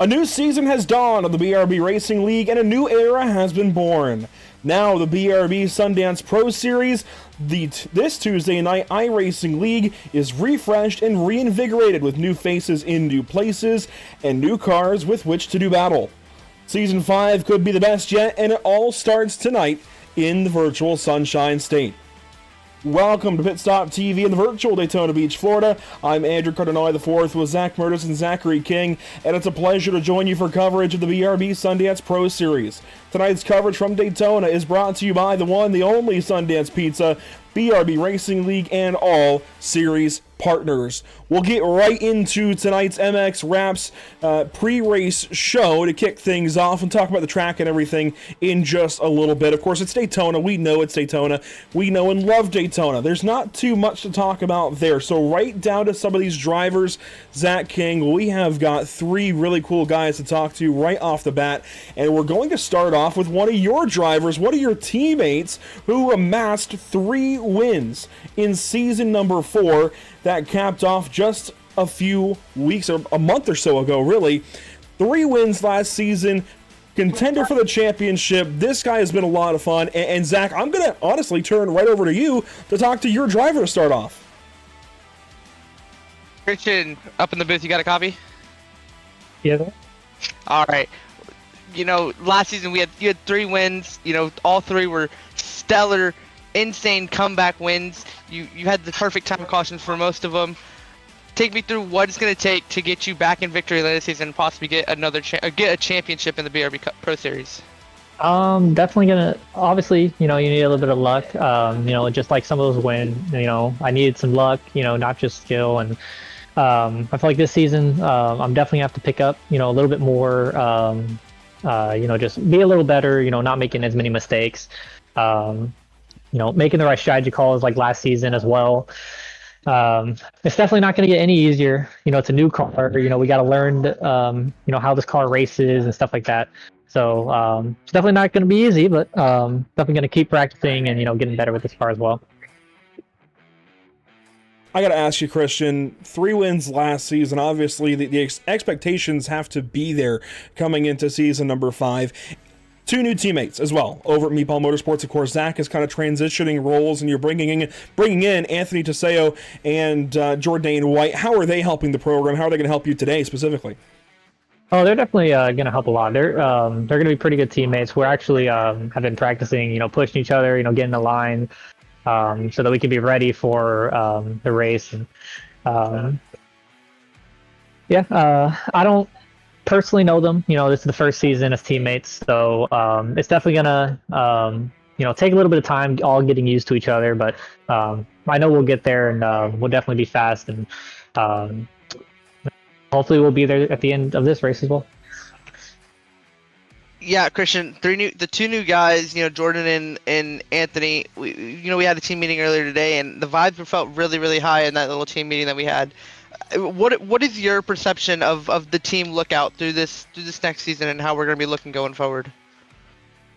A new season has dawned on the BRB Racing League and a new era has been born. Now the BRB Sundance Pro Series, this Tuesday night iRacing League, is refreshed and reinvigorated with new faces in new places and new cars with which to do battle. Season 5 could be the best yet, and it all starts tonight in the virtual Sunshine State. Welcome to Pit Stop TV in the virtual Daytona Beach, Florida. I'm Andrew Cardinale IV with Zach Murtis and Zachary King, and it's a pleasure to join you for coverage of the BRB Sundance Pro Series. Tonight's coverage from Daytona is brought to you by the one, the only Sundance Pizza, BRB Racing League, and all series partners. We'll get right into tonight's MX Wraps pre-race show to kick things off and talk about the track and everything in just a little bit. Of course, it's Daytona. We know it's Daytona. We know and love Daytona. There's not too much to talk about there. So right down to some of these drivers, Zach King, we have got three really cool guys to talk to right off the bat. And we're going to start off with one of your drivers, one of your teammates who amassed 3 wins in season number 4 that capped off just a few weeks or a month or so ago, really. 3 wins last season, contender for the championship. This guy has been a lot of fun. And Zach, I'm going to honestly turn right over to you to talk to your driver to start off. Christian, up in the booth, you got a copy? Yeah. All right. You know, last season you had 3 wins. You know, all 3 were stellar, insane comeback wins. You had the perfect time cautions for most of them. Take me through what it's going to take to get you back in victory lane this season and possibly get get a championship in the BRB Pro Series. Definitely gonna. Obviously, you need a little bit of luck. Just like some of those wins. I needed some luck. Not just skill. And I feel like this season, I'm definitely gonna have to pick up. A little bit more. Just be a little better. Not making as many mistakes. Making the right strategy calls like last season as well. It's definitely not going to get any easier. It's a new car. We got to learn, how this car races and stuff like that. So it's definitely not going to be easy, but definitely going to keep practicing and, getting better with this car as well. I got to ask you, Christian, 3 wins last season. Obviously, the expectations have to be there coming into season number 5. 2 new teammates as well over at Meatball Motorsports. Of course, Zach is kind of transitioning roles, and you're bringing in Anthony Teseo and Jordan White. How are they helping the program? How are they going to help you today specifically? Oh, they're definitely going to help a lot. They're going to be pretty good teammates. We're actually have been practicing, pushing each other, getting the line, so that we can be ready for the race. And I don't personally know them. This is the first season as teammates, so it's definitely gonna take a little bit of time all getting used to each other, but I know we'll get there, and we'll definitely be fast, and hopefully we'll be there at the end of this race as well. Yeah, Christian, the 2 new guys, Jordan and Anthony. We had a team meeting earlier today, and the vibes felt really, really high in that little team meeting that we had. What is your perception of the team lookout through this next season and how we're going to be looking going forward?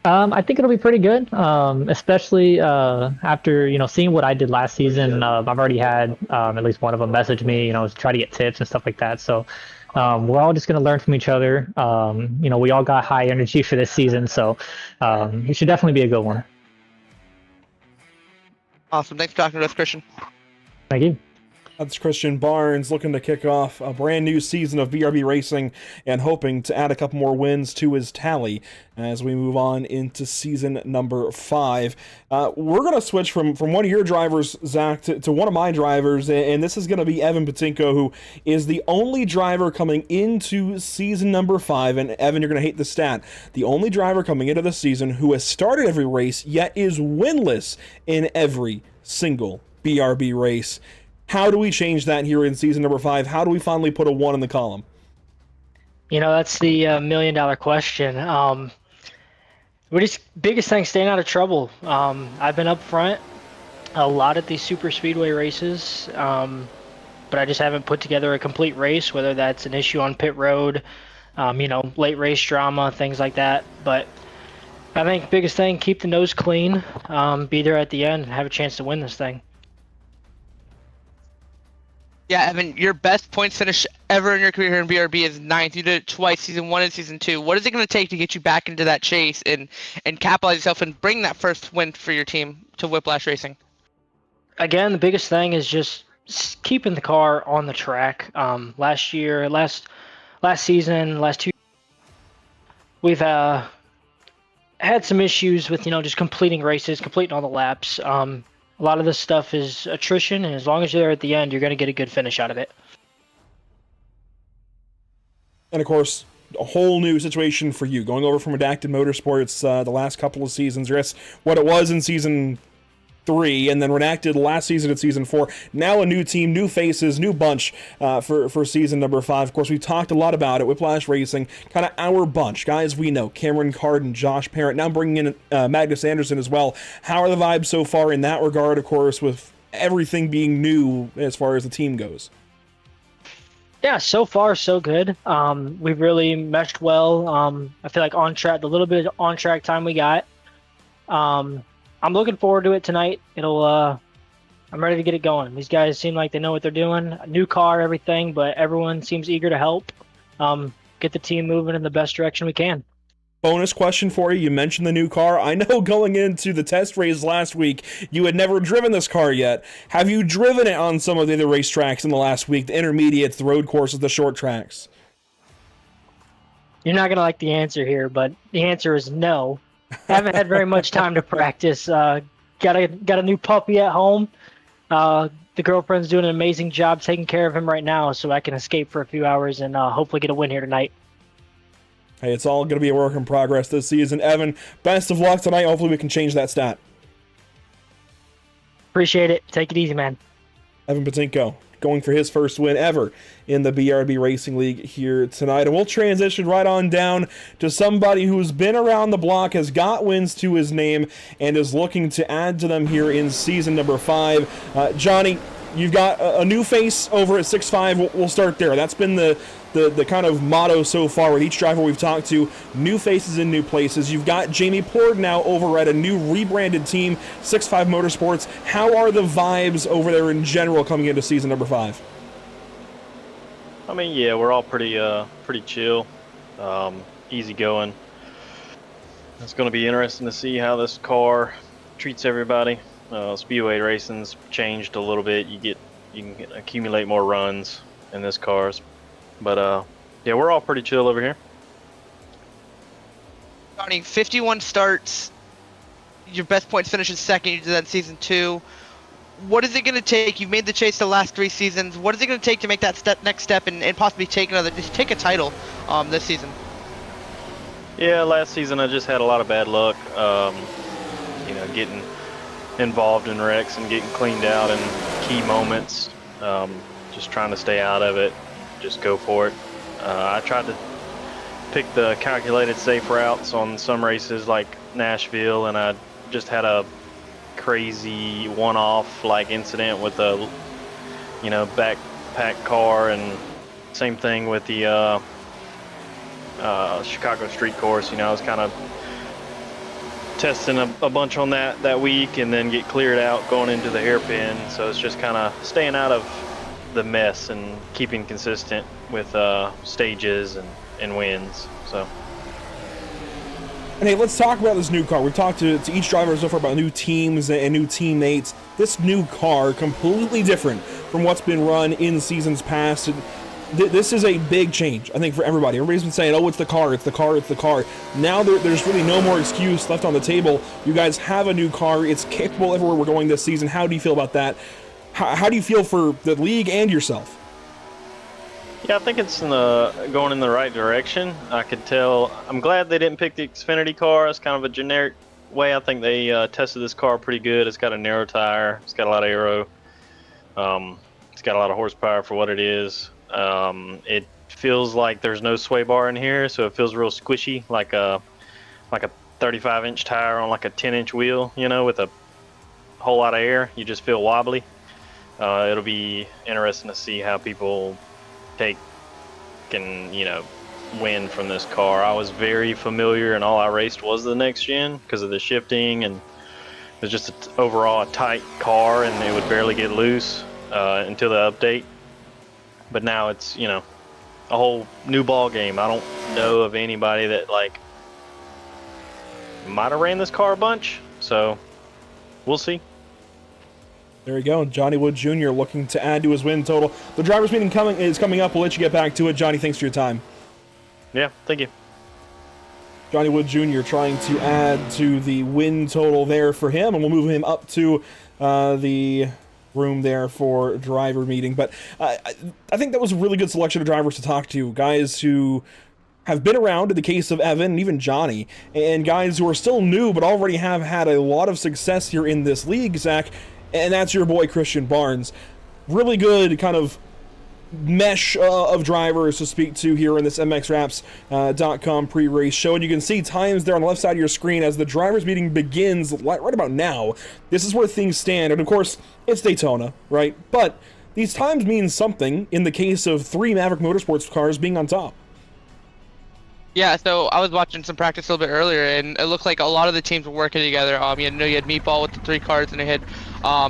I think it'll be pretty good, especially after seeing what I did last season. I've already had at least one of them message me, to try to get tips and stuff like that. So we're all just going to learn from each other. We all got high energy for this season, so it should definitely be a good one. Awesome. Thanks for talking to us, Christian. Thank you. That's Christian Barnes looking to kick off a brand new season of BRB Racing and hoping to add a couple more wins to his tally as we move on into season number 5. We're going to switch from one of your drivers, Zach, to one of my drivers, and this is going to be Evan Patinko, who is the only driver coming into season number 5. And Evan, you're going to hate the stat. The only driver coming into the season who has started every race yet is winless in every single BRB race. How do we change that here in season number 5? How do we finally put a 1 in the column? That's the $1 million question. Biggest thing, staying out of trouble. I've been up front a lot at these super speedway races, but I just haven't put together a complete race, whether that's an issue on pit road, late race drama, things like that. But I think biggest thing, keep the nose clean, be there at the end, and have a chance to win this thing. Yeah, Evan, your best points finish ever in your career here in BRB is ninth. You did it twice, season 1 and season 2. What is it going to take to get you back into that chase and capitalize yourself and bring that first win for your team to Whiplash Racing? Again, the biggest thing is just keeping the car on the track. Last season, last two, we've had some issues with just completing races, completing all the laps. A lot of this stuff is attrition, and as long as you're there at the end, you're going to get a good finish out of it. And of course, a whole new situation for you, going over from Redacted Motorsports the last couple of seasons. Yes, what it was in season 3, and then Redacted last season at season 4. Now a new team, new faces, new bunch for season number 5. Of course, we talked a lot about it. Whiplash Racing, kind of our bunch, guys we know. Cameron Carden, Josh Parent, now bringing in Magnus Anderson as well. How are the vibes so far in that regard, of course, with everything being new as far as the team goes? Yeah, so far so good. We've really meshed well. I feel like on track, the little bit of on track time we got. I'm looking forward to it tonight. I'm ready to get it going. These guys seem like they know what they're doing. A new car, everything, but everyone seems eager to help. Get the team moving in the best direction we can. Bonus question for you. You mentioned the new car. I know going into the test race last week, you had never driven this car yet. Have you driven it on some of the other racetracks in the last week? The intermediates, the road courses, the short tracks? You're not going to like the answer here, but the answer is no. Haven't had very much time to practice. Got a new puppy at home. The girlfriend's doing an amazing job taking care of him right now, so I can escape for a few hours and hopefully get a win here tonight. Hey, it's all going to be a work in progress this season. Evan, best of luck tonight. Hopefully we can change that stat. Appreciate it. Take it easy, man. Evan Patinko going for his first win ever in the BRB Racing League here tonight. And we'll transition right on down to somebody who's been around the block, has got wins to his name, and is looking to add to them here in season number 5. Johnny, you've got a new face over at 6'5". We'll start there. That's been the kind of motto so far with each driver we've talked to. New faces in new places. You've got Jamie Plord now over at a new rebranded team, 6'5 Motorsports. How are the vibes over there in general coming into season number 5? I mean, yeah, we're all pretty chill, easy going. It's going to be interesting to see how this car treats everybody. Speedway racing's changed a little bit. You can accumulate more runs in this cars. But yeah, we're all pretty chill over here. Johnny, 51 starts. Your best points finish is second. You did that in season 2. What is it going to take? You've made the chase the last 3 seasons. What is it going to take to make that next step and possibly take a title this season? Yeah, last season I just had a lot of bad luck. Getting involved in wrecks and getting cleaned out in key moments. Just trying to stay out of it. Just go for it. I tried to pick the calculated safe routes on some races like Nashville, and I just had a crazy one-off incident with a backpack car, and same thing with the Chicago street course. I was kind of testing a bunch on that week and then get cleared out going into the hairpin, so it's just kind of staying out of the mess and keeping consistent with stages and wins. So, and hey, let's talk about this new car. We've talked to each driver so far about new teams and new teammates. This new car, completely different from what's been run in seasons past. This is a big change, I think, for everybody. Everybody's been saying, oh, it's the car, it's the car, it's the car. Now there's really no more excuse left on the table. You guys have a new car. It's capable everywhere we're going this season. How do you feel about that? How do you feel for the league and yourself? Yeah, I think it's going in the right direction. I could tell. I'm glad they didn't pick the Xfinity car. It's kind of a generic way. I think they tested this car pretty good. It's got a narrow tire. It's got a lot of aero. It's got a lot of horsepower for what it is. It feels like there's no sway bar in here, so it feels real squishy, like a 35-inch tire on a 10-inch wheel, with a whole lot of air. You just feel wobbly. It'll be interesting to see how people can win from this car. I was very familiar, and all I raced was the next gen because of the shifting, and it was just overall a tight car, and it would barely get loose until the update. but now it's, you know, a whole new ball game. I don't know of anybody that like might have ran this car a bunch, so we'll see. There you go. Johnny Wood Jr. looking to add to his win total. The drivers' meeting is coming up. We'll let you get back to it. Johnny, thanks for your time. Yeah, thank you. Johnny Wood Jr. trying to add to the win total there for him, and we'll move him up to the room there for driver meeting. But I think that was a really good selection of drivers to talk to. Guys who have been around, in the case of Evan and even Johnny, and guys who are still new but already have had a lot of success here in this league, Zach. And that's your boy Christian Barnes. Really good kind of mesh of drivers to speak to here in this MXWraps.com pre-race show. And you can see times there on the left side of your screen as the drivers meeting begins right about now. This is where things stand. And of course, it's Daytona, right? But these times mean something in the case of 3 Maverick Motorsports cars being on top. Yeah, so I was watching some practice a little bit earlier, and it looked like a lot of the teams were working together. You had Meatball with the 3 cars, and they had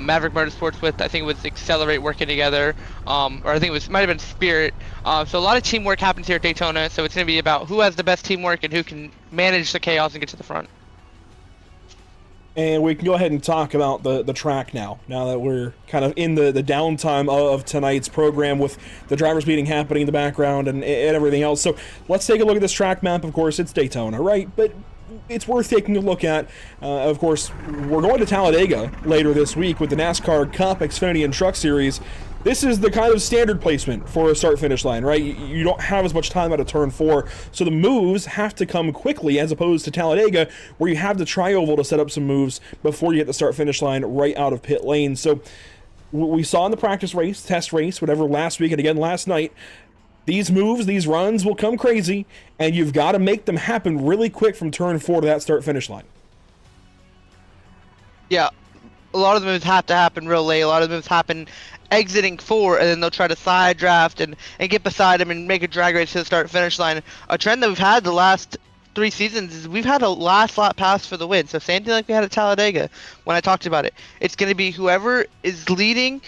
Maverick Motorsports with, I think it was Accelerate working together, or I think might have been Spirit. So a lot of teamwork happens here at Daytona, so it's going to be about who has the best teamwork and who can manage the chaos and get to the front. And we can go ahead and talk about the track now that we're kind of in the downtime of tonight's program with the drivers meeting happening in the background and everything else. So let's take a look at this track map. Of course, it's Daytona, right? But it's worth taking a look at. Of course, we're going to Talladega later this week with the NASCAR Cup, Xfinity, and Truck Series. This is the kind of standard placement for a start-finish line, right? You don't have as much time out of turn 4, so the moves have to come quickly as opposed to Talladega, where you have the tri-oval to set up some moves before you hit the start-finish line right out of pit lane. So we saw in the practice race, test race, whatever, last week and again last night, these moves, these runs will come crazy, and you've got to make them happen really quick from turn 4 to that start-finish line. Yeah, a lot of the moves have to happen real late. A lot of the moves happen exiting 4, and then they'll try to side draft and get beside him and make a drag race to the start finish line. A trend that we've had the last 3 seasons is we've had a last lap pass for the win. So same thing like we had at Talladega when I talked about it. It's going to be whoever is leading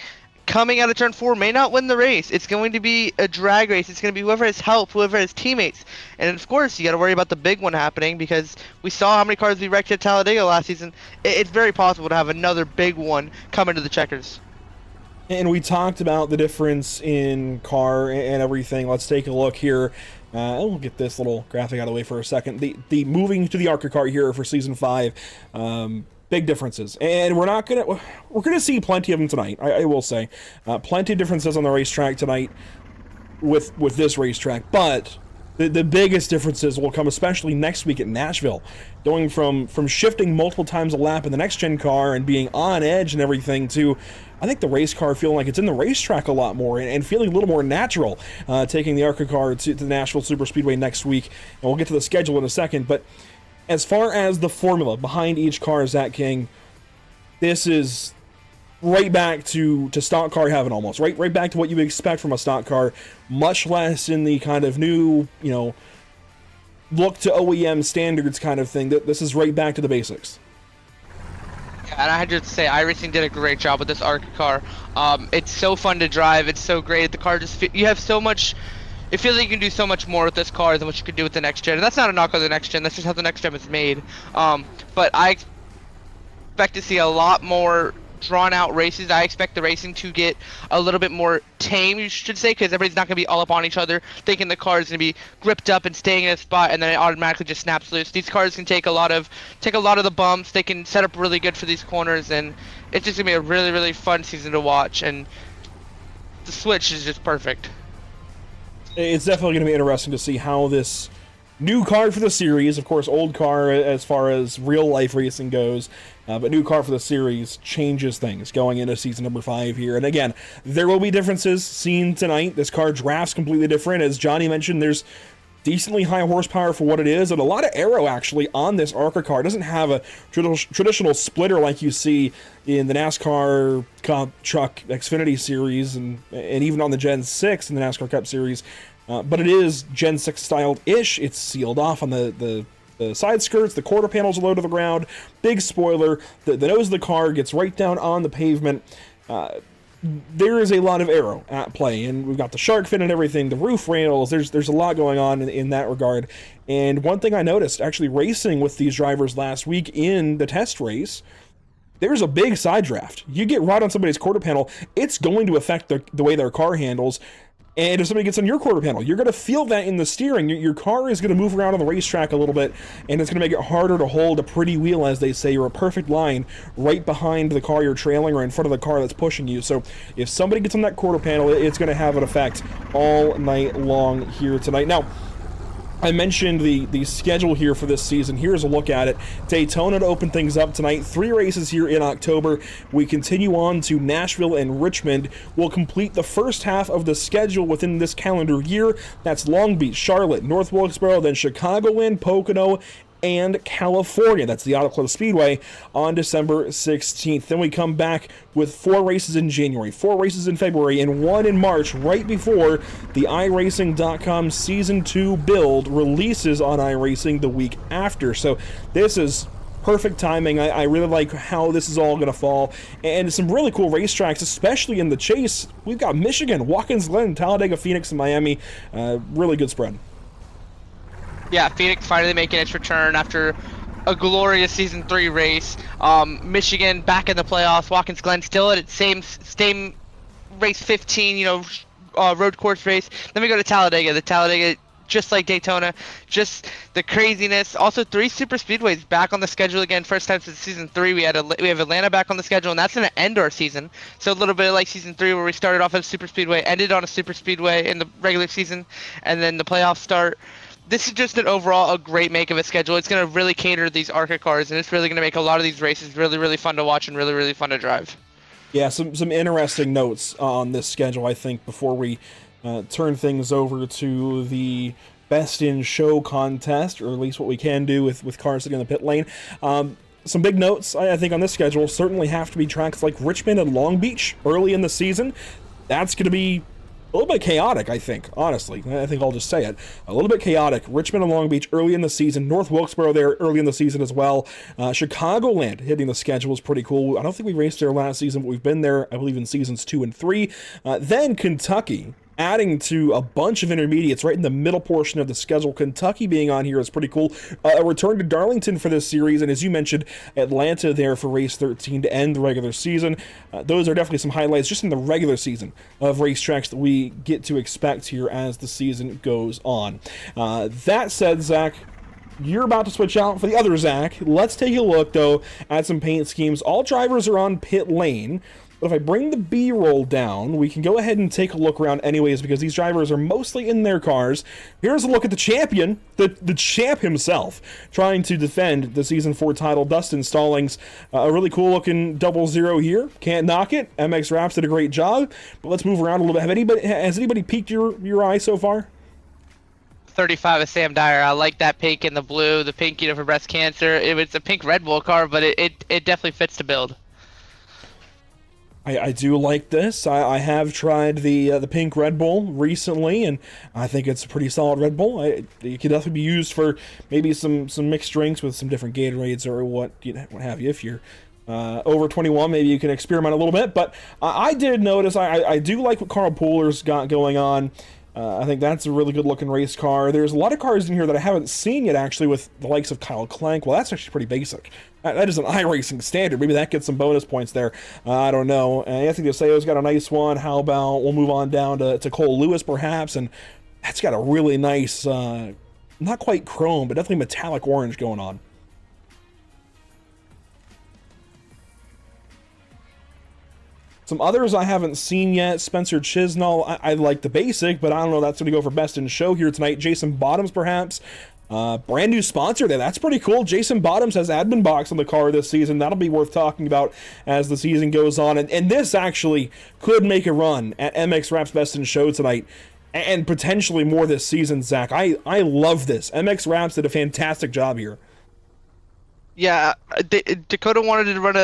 coming out of turn 4 may not win the race. It's going to be a drag race. It's going to be whoever has help, whoever has teammates. And of course, you got to worry about the big one happening because we saw how many cars we wrecked at Talladega last season. It's very possible to have another big one come into the checkers. And we talked about the difference in car and everything. Let's take a look here. We'll get this little graphic out of the way for a second. The moving to the ARCA car here for Season 5, big differences. And we're gonna see plenty of them tonight, I will say. Plenty of differences on the racetrack tonight with this racetrack. But the biggest differences will come especially next week at Nashville. Going from shifting multiple times a lap in the next-gen car and being on edge and everything to, I think, the race car feeling like it's in the racetrack a lot more and feeling a little more natural, taking the ARCA car to the Nashville Superspeedway next week. And we'll get to the schedule in a second. But as far as the formula behind each car, Zach King, this is right back to stock car heaven almost. Right back to what you would expect from a stock car, much less in the kind of new, look to OEM standards kind of thing. This is right back to the basics. Yeah, and I had to say, iRacing did a great job with this ARCA car. It's so fun to drive. It's so great. The car you have so much. It feels like you can do so much more with this car than what you could do with the next gen. And that's not a knock on the next gen. That's just how the next gen is made. But I expect to see a lot more drawn out races. I expect the racing to get a little bit more tame, you should say, because everybody's not going to be all up on each other, thinking the car is going to be gripped up and staying in a spot, and then it automatically just snaps loose. These cars can take a lot of the bumps. They can set up really good for these corners, and it's just going to be a really, really fun season to watch. And the switch is just perfect. It's definitely going to be interesting to see how this new car for the series, of course, old car as far as real life racing goes, but new car for the series changes things going into season number 5 here. And again, there will be differences seen tonight. This car drafts completely different. As Johnny mentioned, there's decently high horsepower for what it is, and a lot of aero actually on this ARCA car. It doesn't have a traditional splitter like you see in the NASCAR Cup Truck Xfinity series and even on the Gen 6 in the NASCAR Cup series. But it is Gen 6 styled-ish. It's sealed off on the side skirts. The quarter panels are low to the ground. Big spoiler. The nose of the car gets right down on the pavement. there is a lot of aero at play, and we've got the shark fin and everything, the roof rails. There's a lot going on in that regard. And one thing I noticed, actually racing with these drivers last week in the test race, there's a big side draft. You get right on somebody's quarter panel, it's going to affect the way their car handles. And if somebody gets on your quarter panel, you're going to feel that in the steering. Your car is going to move around on the racetrack a little bit, and it's going to make it harder to hold a pretty wheel, as they say, or a perfect line right behind the car you're trailing or in front of the car that's pushing you. So if somebody gets on that quarter panel, it's going to have an effect all night long here tonight. Now, I mentioned the schedule here for this season. Here's a look at it. Daytona to open things up tonight. 3 races here in October. We continue on to Nashville and Richmond. We'll complete the first half of the schedule within this calendar year. That's Long Beach, Charlotte, North Wilkesboro, then Chicagoland, Pocono, and California. That's the Auto Club Speedway on December 16th. Then we come back with 4 races in January, 4 races in February, and 1 in March, right before the iRacing.com Season 2 build releases on iRacing the week after. So this is perfect timing. I really like how this is all going to fall. And some really cool racetracks, especially in the chase. We've got Michigan, Watkins Glen, Talladega, Phoenix, and Miami. Really good spread. Yeah, Phoenix finally making its return after a glorious Season 3 race. Michigan back in the playoffs. Watkins Glen still at its same race 15, road course race. Then we go to Talladega. The Talladega, just like Daytona, just the craziness. Also, 3 super speedways back on the schedule again. First time since Season 3. We have Atlanta back on the schedule, and that's going to end our season. So a little bit like Season 3, where we started off at a super speedway, ended on a super speedway in the regular season, and then the playoffs start. This is just a great make of a schedule. It's going to really cater to these ARCA cars, and it's really going to make a lot of these races really, really fun to watch and really, really fun to drive. Yeah, some interesting notes on this schedule, I think, before we turn things over to the Best in Show contest, or at least what we can do with cars sitting in the pit lane. Some big notes, I think, on this schedule certainly have to be tracks like Richmond and Long Beach early in the season. That's going to be a little bit chaotic, I think, honestly. I think I'll just say it. A little bit chaotic. Richmond and Long Beach early in the season. North Wilkesboro there early in the season as well. Chicagoland hitting the schedule is pretty cool. I don't think we raced there last season, but we've been there, I believe, in seasons 2 and 3. Then Kentucky, adding to a bunch of intermediates right in the middle portion of the schedule. Kentucky being on here is pretty cool. A return to Darlington for this series, and as you mentioned, Atlanta there for race 13 to end the regular season. Those are definitely some highlights just in the regular season of racetracks that we get to expect here as the season goes on. That said, Zach, you're about to switch out for the other Zach. Let's take a look, though, at some paint schemes. All drivers are on pit lane. But if I bring the B-roll down, we can go ahead and take a look around anyways, because these drivers are mostly in their cars. Here's a look at the champion, the champ himself, trying to defend the Season 4 title, Dustin Stallings. A really cool-looking 00 here. Can't knock it. MX Raps did a great job. But let's move around a little bit. Has anybody piqued your eye so far? 35 of Sam Dyer. I like that pink and the blue, the pink, for breast cancer. It was a pink Red Bull car, but it definitely fits the build. I do like this. I have tried the pink Red Bull recently, and I think it's a pretty solid Red Bull. It could definitely be used for maybe some mixed drinks with some different Gatorades or what have you. If you're over 21, maybe you can experiment a little bit. But I did notice I do like what Carl Pooler's got going on. I think that's a really good-looking race car. There's a lot of cars in here that I haven't seen yet, actually, with the likes of Kyle Clank. Well, that's actually pretty basic. That is an iRacing standard. Maybe that gets some bonus points there. I don't know. Anthony DeSeo's got a nice one. How about we'll move on down to Cole Lewis, perhaps, and that's got a really nice, not quite chrome, but definitely metallic orange going on. Some others I haven't seen yet. Spencer Chisnall, I like the basic, but I don't know that's going to go for Best in Show here tonight. Jason Bottoms, perhaps. Brand new sponsor there. That's pretty cool. Jason Bottoms has admin box on the car this season. That'll be worth talking about as the season goes on. And this actually could make a run at MX Raps Best in Show tonight, and potentially more this season, Zach. I love this. MX Raps did a fantastic job here. Yeah, Dakota wanted to run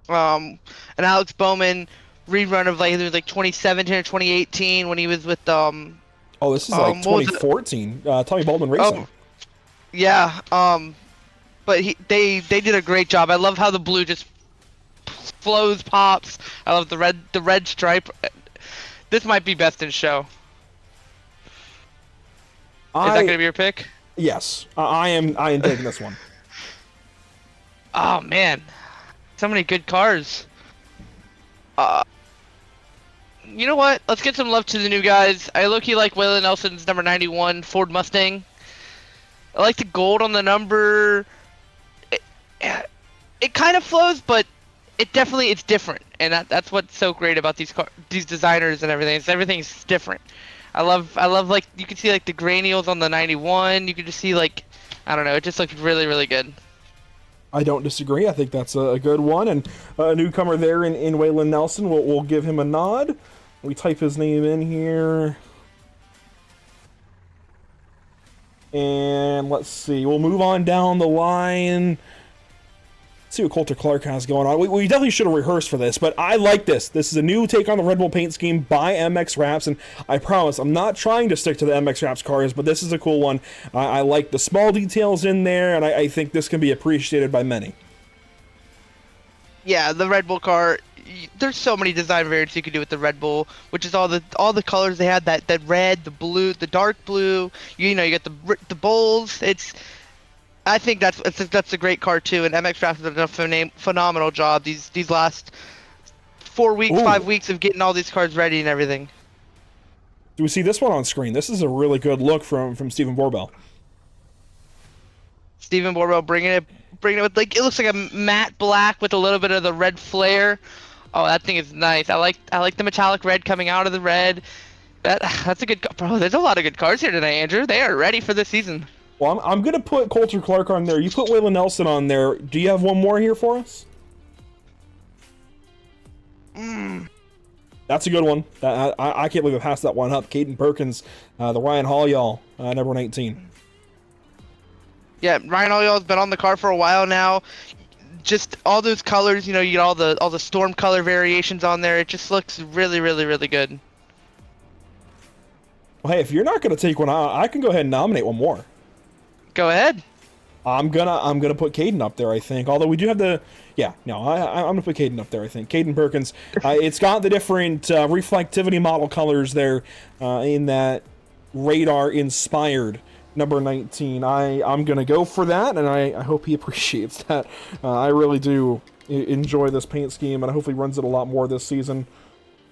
an Alex Bowman rerun of either 2017 or 2018 when he was with Oh, this is 2014. Tommy Baldwin Racing. Oh, yeah. But they did a great job. I love how the blue just flows, pops. I love the red stripe. This might be best in show. Is that gonna be your pick? Yes, I am taking this one. Oh man, so many good cars. You know what? Let's get some love to the new guys. I low-key like Waylon Nelson's number 91 Ford Mustang. I like the gold on the number. It kind of flows, but it's different, and that's what's so great about these designers and everything. Everything's different. I love like you can see like the granules on the 91. You can just see like I don't know. It just looks really really good. I don't disagree. I think that's a good one, and a newcomer there in Waylon Nelson. We'll give him a nod. We type his name in here. And let's see. We'll move on down the line. Let's see what Coulter Clark has going on. We definitely should have rehearsed for this, but I like this. This is a new take on the Red Bull paint scheme by MX Wraps, and I promise I'm not trying to stick to the MX Wraps cars, but this is a cool one. I like the small details in there, and I think this can be appreciated by many. Yeah, the Red Bull car. There's so many design variants you can do with the Red Bull, which is all the colors they had. That red, the blue, the dark blue. You got the bowls. I think that's a great car too. And MX Draft has done a phenomenal job these last 4 weeks, Ooh. 5 weeks of getting all these cars ready and everything. Do we see this one on screen? This is a really good look from Stephen Borbell. Stephen Borbell bringing it with like it looks like a matte black with a little bit of the red flare. Oh, that thing is nice. I like the metallic red coming out of the red. That's a good car. Bro, there's a lot of good cars here tonight, Andrew. They are ready for the season. Well, I'm going to put Coulter Clark on there. You put Waylon Nelson on there. Do you have one more here for us? That's a good one. I can't believe I passed that one up. Caden Perkins, the Ryan Hall, number 19. Yeah, Ryan Hall-Y'all's been on the car for a while now. Just all those colors, you get all the storm color variations on there. It just looks really, really, really good. Well, hey, if you're not going to take one out, I can go ahead and nominate one more. Go ahead. I'm gonna put Caden up there. I think, although we do have I'm gonna put Caden up there. I think Caden Perkins. It's got the different reflectivity model colors there in that radar inspired number 19. I'm gonna go for that, and I hope he appreciates that. I really do enjoy this paint scheme, and I hopefully runs it a lot more this season.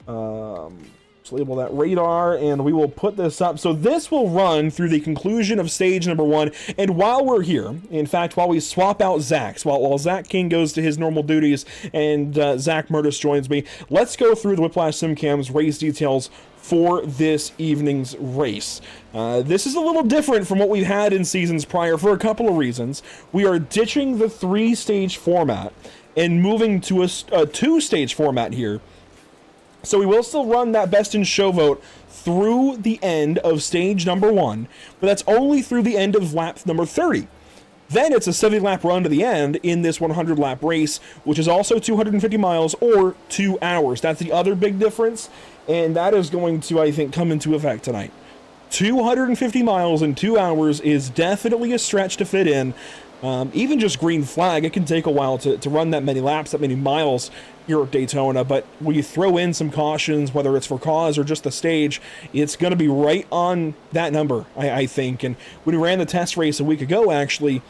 Let's label that radar, and we will put this up. So this will run through the conclusion of stage number 1. And while we're here, in fact, while we swap out Zach, while Zach King goes to his normal duties and Zach Murtis joins me, let's go through the Whiplash SimCam's race details for this evening's race. This is a little different from what we've had in seasons prior for a couple of reasons. We are ditching the 3-stage format and moving to a 2-stage format here. So we will still run that best in show vote through the end of stage number 1, but that's only through the end of lap number 30. Then it's a 70-lap run to the end in this 100-lap race, which is also 250 miles or 2 hours. That's the other big difference, and that is going to, I think, come into effect tonight. 250 miles in 2 hours is definitely a stretch to fit in. Even just green flag, it can take a while to run that many laps, that many miles here at Daytona, but when you throw in some cautions, whether it's for cause or just the stage, it's going to be right on that number, I think. And when we ran the test race a week ago, actually,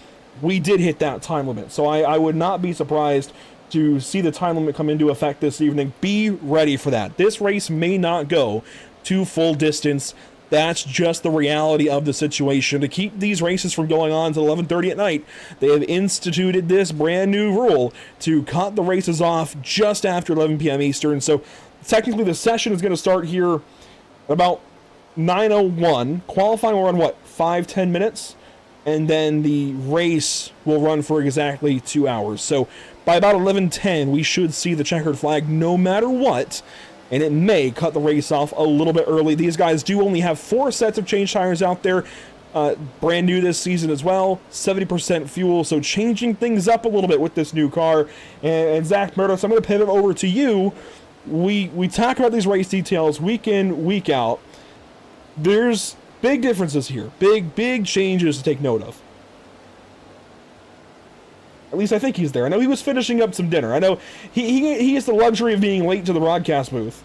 we did hit that time limit. So I would not be surprised to see the time limit come into effect this evening. Be ready for that. This race may not go to full distance. That's just the reality of the situation. To keep these races from going on to 11:30 at night, they have instituted this brand new rule to cut the races off just after 11 p.m. Eastern. So technically the session is going to start here at about 9:01. Qualifying will run, 5-10 minutes? And then the race will run for exactly 2 hours. So by about 11:10, we should see the checkered flag no matter what. And it may cut the race off a little bit early. These guys do only have 4 sets of change tires out there, brand new this season as well, 70% fuel, so changing things up a little bit with this new car. And Zach Murtis, I'm going to pivot over to you. We talk about these race details week in, week out. There's big differences here, big changes to take note of. At least I think he's there. I know he was finishing up some dinner. I know he has the luxury of being late to the broadcast booth.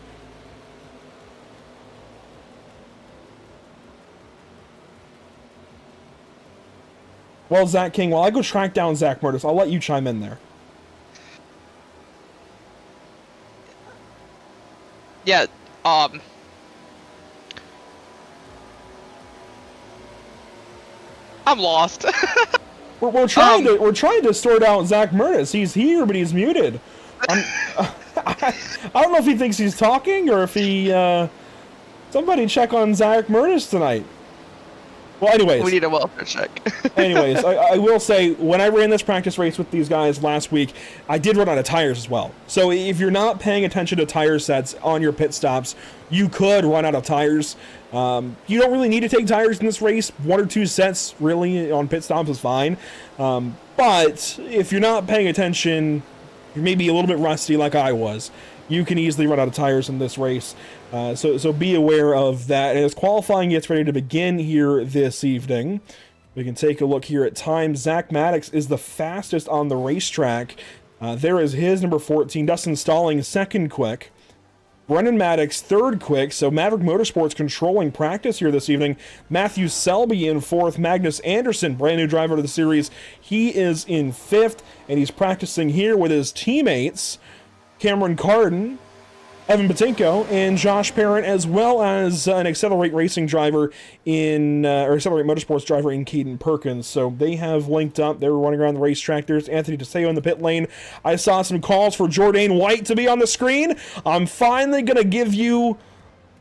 Well, Zach King, while I go track down Zach Murtis, I'll let you chime in there. Yeah, I'm lost. We're trying to sort out Zach Murtis. He's here, but he's muted. I don't know if he thinks he's talking or if he. Somebody check on Zach Murtis tonight. Well, anyways. We need a welfare check. Anyways, I will say, when I ran this practice race with these guys last week, I did run out of tires as well. So if you're not paying attention to tire sets on your pit stops, you could run out of tires. You don't really need to take tires in this race. 1 or 2 sets, really, on pit stops is fine. But if you're not paying attention, you're maybe a little bit rusty like I was, you can easily run out of tires in this race. So be aware of that. And as qualifying gets ready to begin here this evening, we can take a look here at time. Zach Maddox is the fastest on the racetrack. There is his number 14, Dustin Stalling, second quick. Brendan Maddox, third quick. So Maverick Motorsports controlling practice here this evening. Matthew Selby in fourth. Magnus Anderson, brand new driver to the series, he is in fifth, and he's practicing here with his teammates Cameron Carden, Evan Patinko, and Josh Parent, as well as an Accelerate Racing driver or Accelerate Motorsports driver in Caden Perkins. So they have linked up. They're running around the racetrack. There's Anthony DeSeo in the pit lane. I saw some calls for Jourdain White to be on the screen. I'm finally going to give you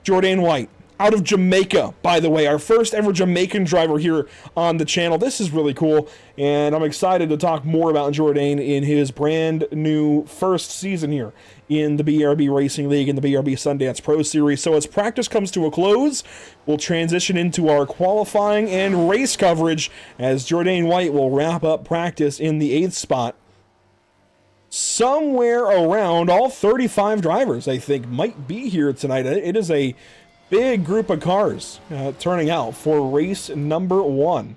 Jourdain White. Out of Jamaica, by the way, our first ever Jamaican driver here on the channel. This is really cool, and I'm excited to talk more about Jourdain in his brand new first season here in the BRB Racing League and the BRB Sundance Pro Series. So as practice comes to a close, we'll transition into our qualifying and race coverage as Jourdain White will wrap up practice in the 8th spot. Somewhere around all 35 drivers, I think, might be here tonight. It is a big group of cars turning out for race number 1.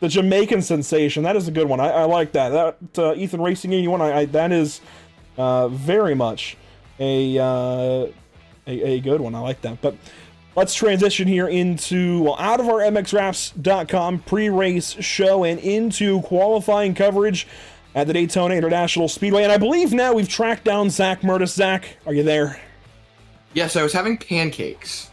The Jamaican sensation, that is a good one. I like that. That Ethan Racing 81, that is very much a good one. I like that. But let's transition here into, out of our MXWraps.com pre-race show and into qualifying coverage at the Daytona International Speedway. And I believe now we've tracked down Zach Murtis. Zach, are you there? Yes, I was having pancakes.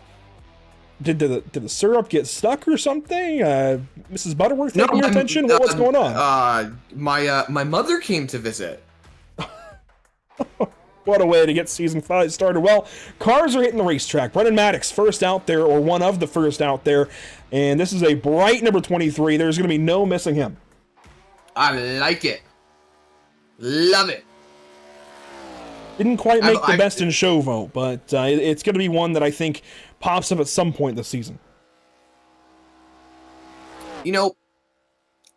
Did the syrup get stuck or something? Mrs. Butterworth taking your attention? What's going on? My mother came to visit. What a way to get season 5 started. Well, cars are hitting the racetrack. Brendan Maddox, first out there, or one of the first out there. And this is a bright number 23. There's going to be no missing him. I like it. Love it. Didn't quite make the best in show vote, but it's going to be one that I think pops up at some point this season. You know,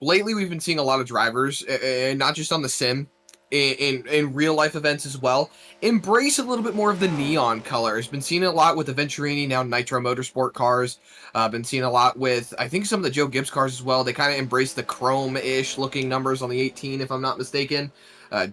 lately we've been seeing a lot of drivers, and not just on the sim, in real life events as well, embrace a little bit more of the neon colors. Been seeing it a lot with the Venturini, now Nitro Motorsport cars. Been seeing a lot with, I think, some of the Joe Gibbs cars as well. They kind of embrace the chrome-ish looking numbers on the 18, if I'm not mistaken.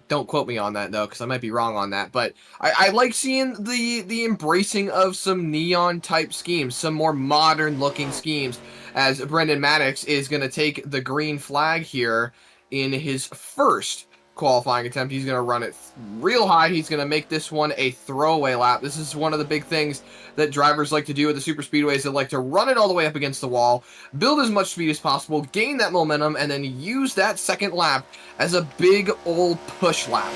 Don't quote me on that, though, because I might be wrong on that. But I like seeing the embracing of some neon-type schemes, some more modern-looking schemes, as Brendan Maddox is going to take the green flag here in his first qualifying attempt. He's going to run it real high. He's going to make this one a throwaway lap. This is one of the big things that drivers like to do at the super speedways. They like to run it all the way up against the wall, build as much speed as possible, gain that momentum, and then use that second lap as a big old push lap.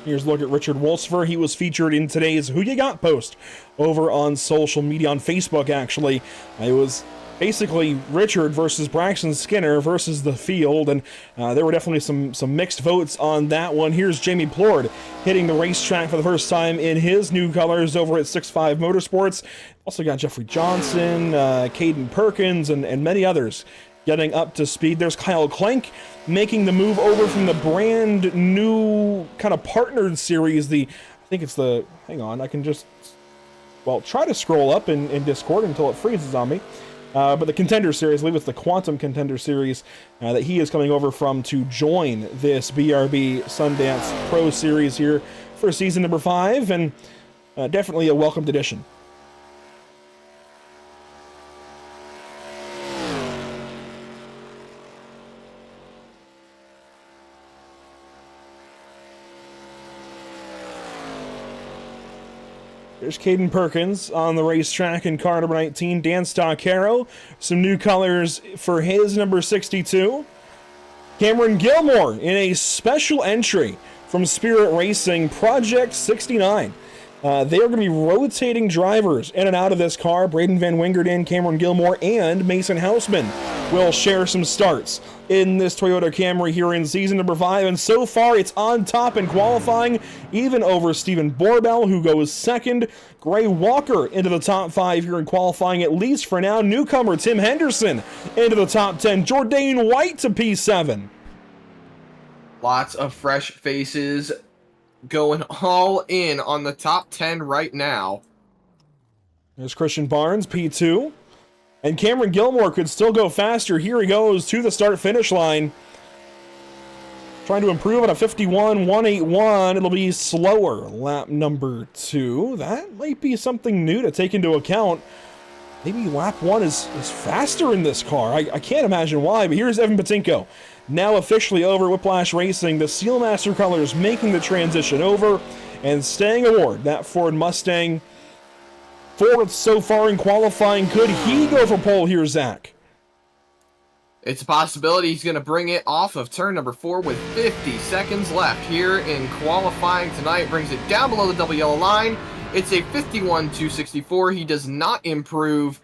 Here's a look at Richard Wolfsfer. He was featured in today's Who You Got post over on social media, on Facebook, actually. It was basically Richard versus Braxton Skinner versus the field, and there were definitely some mixed votes on that one. Here's Jamie Plord hitting the racetrack for the first time in his new colors over at 6.5 Motorsports. Also got Jeffrey Johnson, Caden Perkins, and many others getting up to speed. There's Kyle Klenk making the move over from the brand new kind of partnered series. Hang on, I can just, well, try to scroll up in Discord until it freezes on me. But the Contender Series, I believe it's the Quantum Contender Series that he is coming over from to join this BRB Sundance Pro Series here for season number 5, and definitely a welcomed addition. There's Caden Perkins on the racetrack in car number 19, Dan Stoccaro. Some new colors for his number 62. Cameron Gilmore in a special entry from Spirit Racing, Project 69. They are going to be rotating drivers in and out of this car. Braden Van Wingerden, Cameron Gilmore, and Mason Houseman will share some starts in this Toyota Camry here in season number 5. And so far, it's on top in qualifying, even over Stephen Borbell, who goes second. Gray Walker into the top 5 here in qualifying, at least for now. Newcomer Tim Henderson into the top 10. Jourdain White to P7. Lots of fresh faces going all in on the top 10 right now. There's Christian Barnes, P2. And Cameron Gilmore could still go faster. Here he goes to the start-finish line. Trying to improve on a 51.181. It'll be slower. Lap number 2. That might be something new to take into account. Maybe lap 1 is faster in this car. I can't imagine why, but here's Evan Patinko. Now officially over Whiplash Racing, the Sealmaster colors making the transition over and staying aboard that Ford Mustang. 4th so far in qualifying. Could he go for pole here, Zach? It's a possibility he's going to bring it off of turn number 4 with 50 seconds left here in qualifying tonight. Brings it down below the double yellow line. It's a 51.264. He does not improve.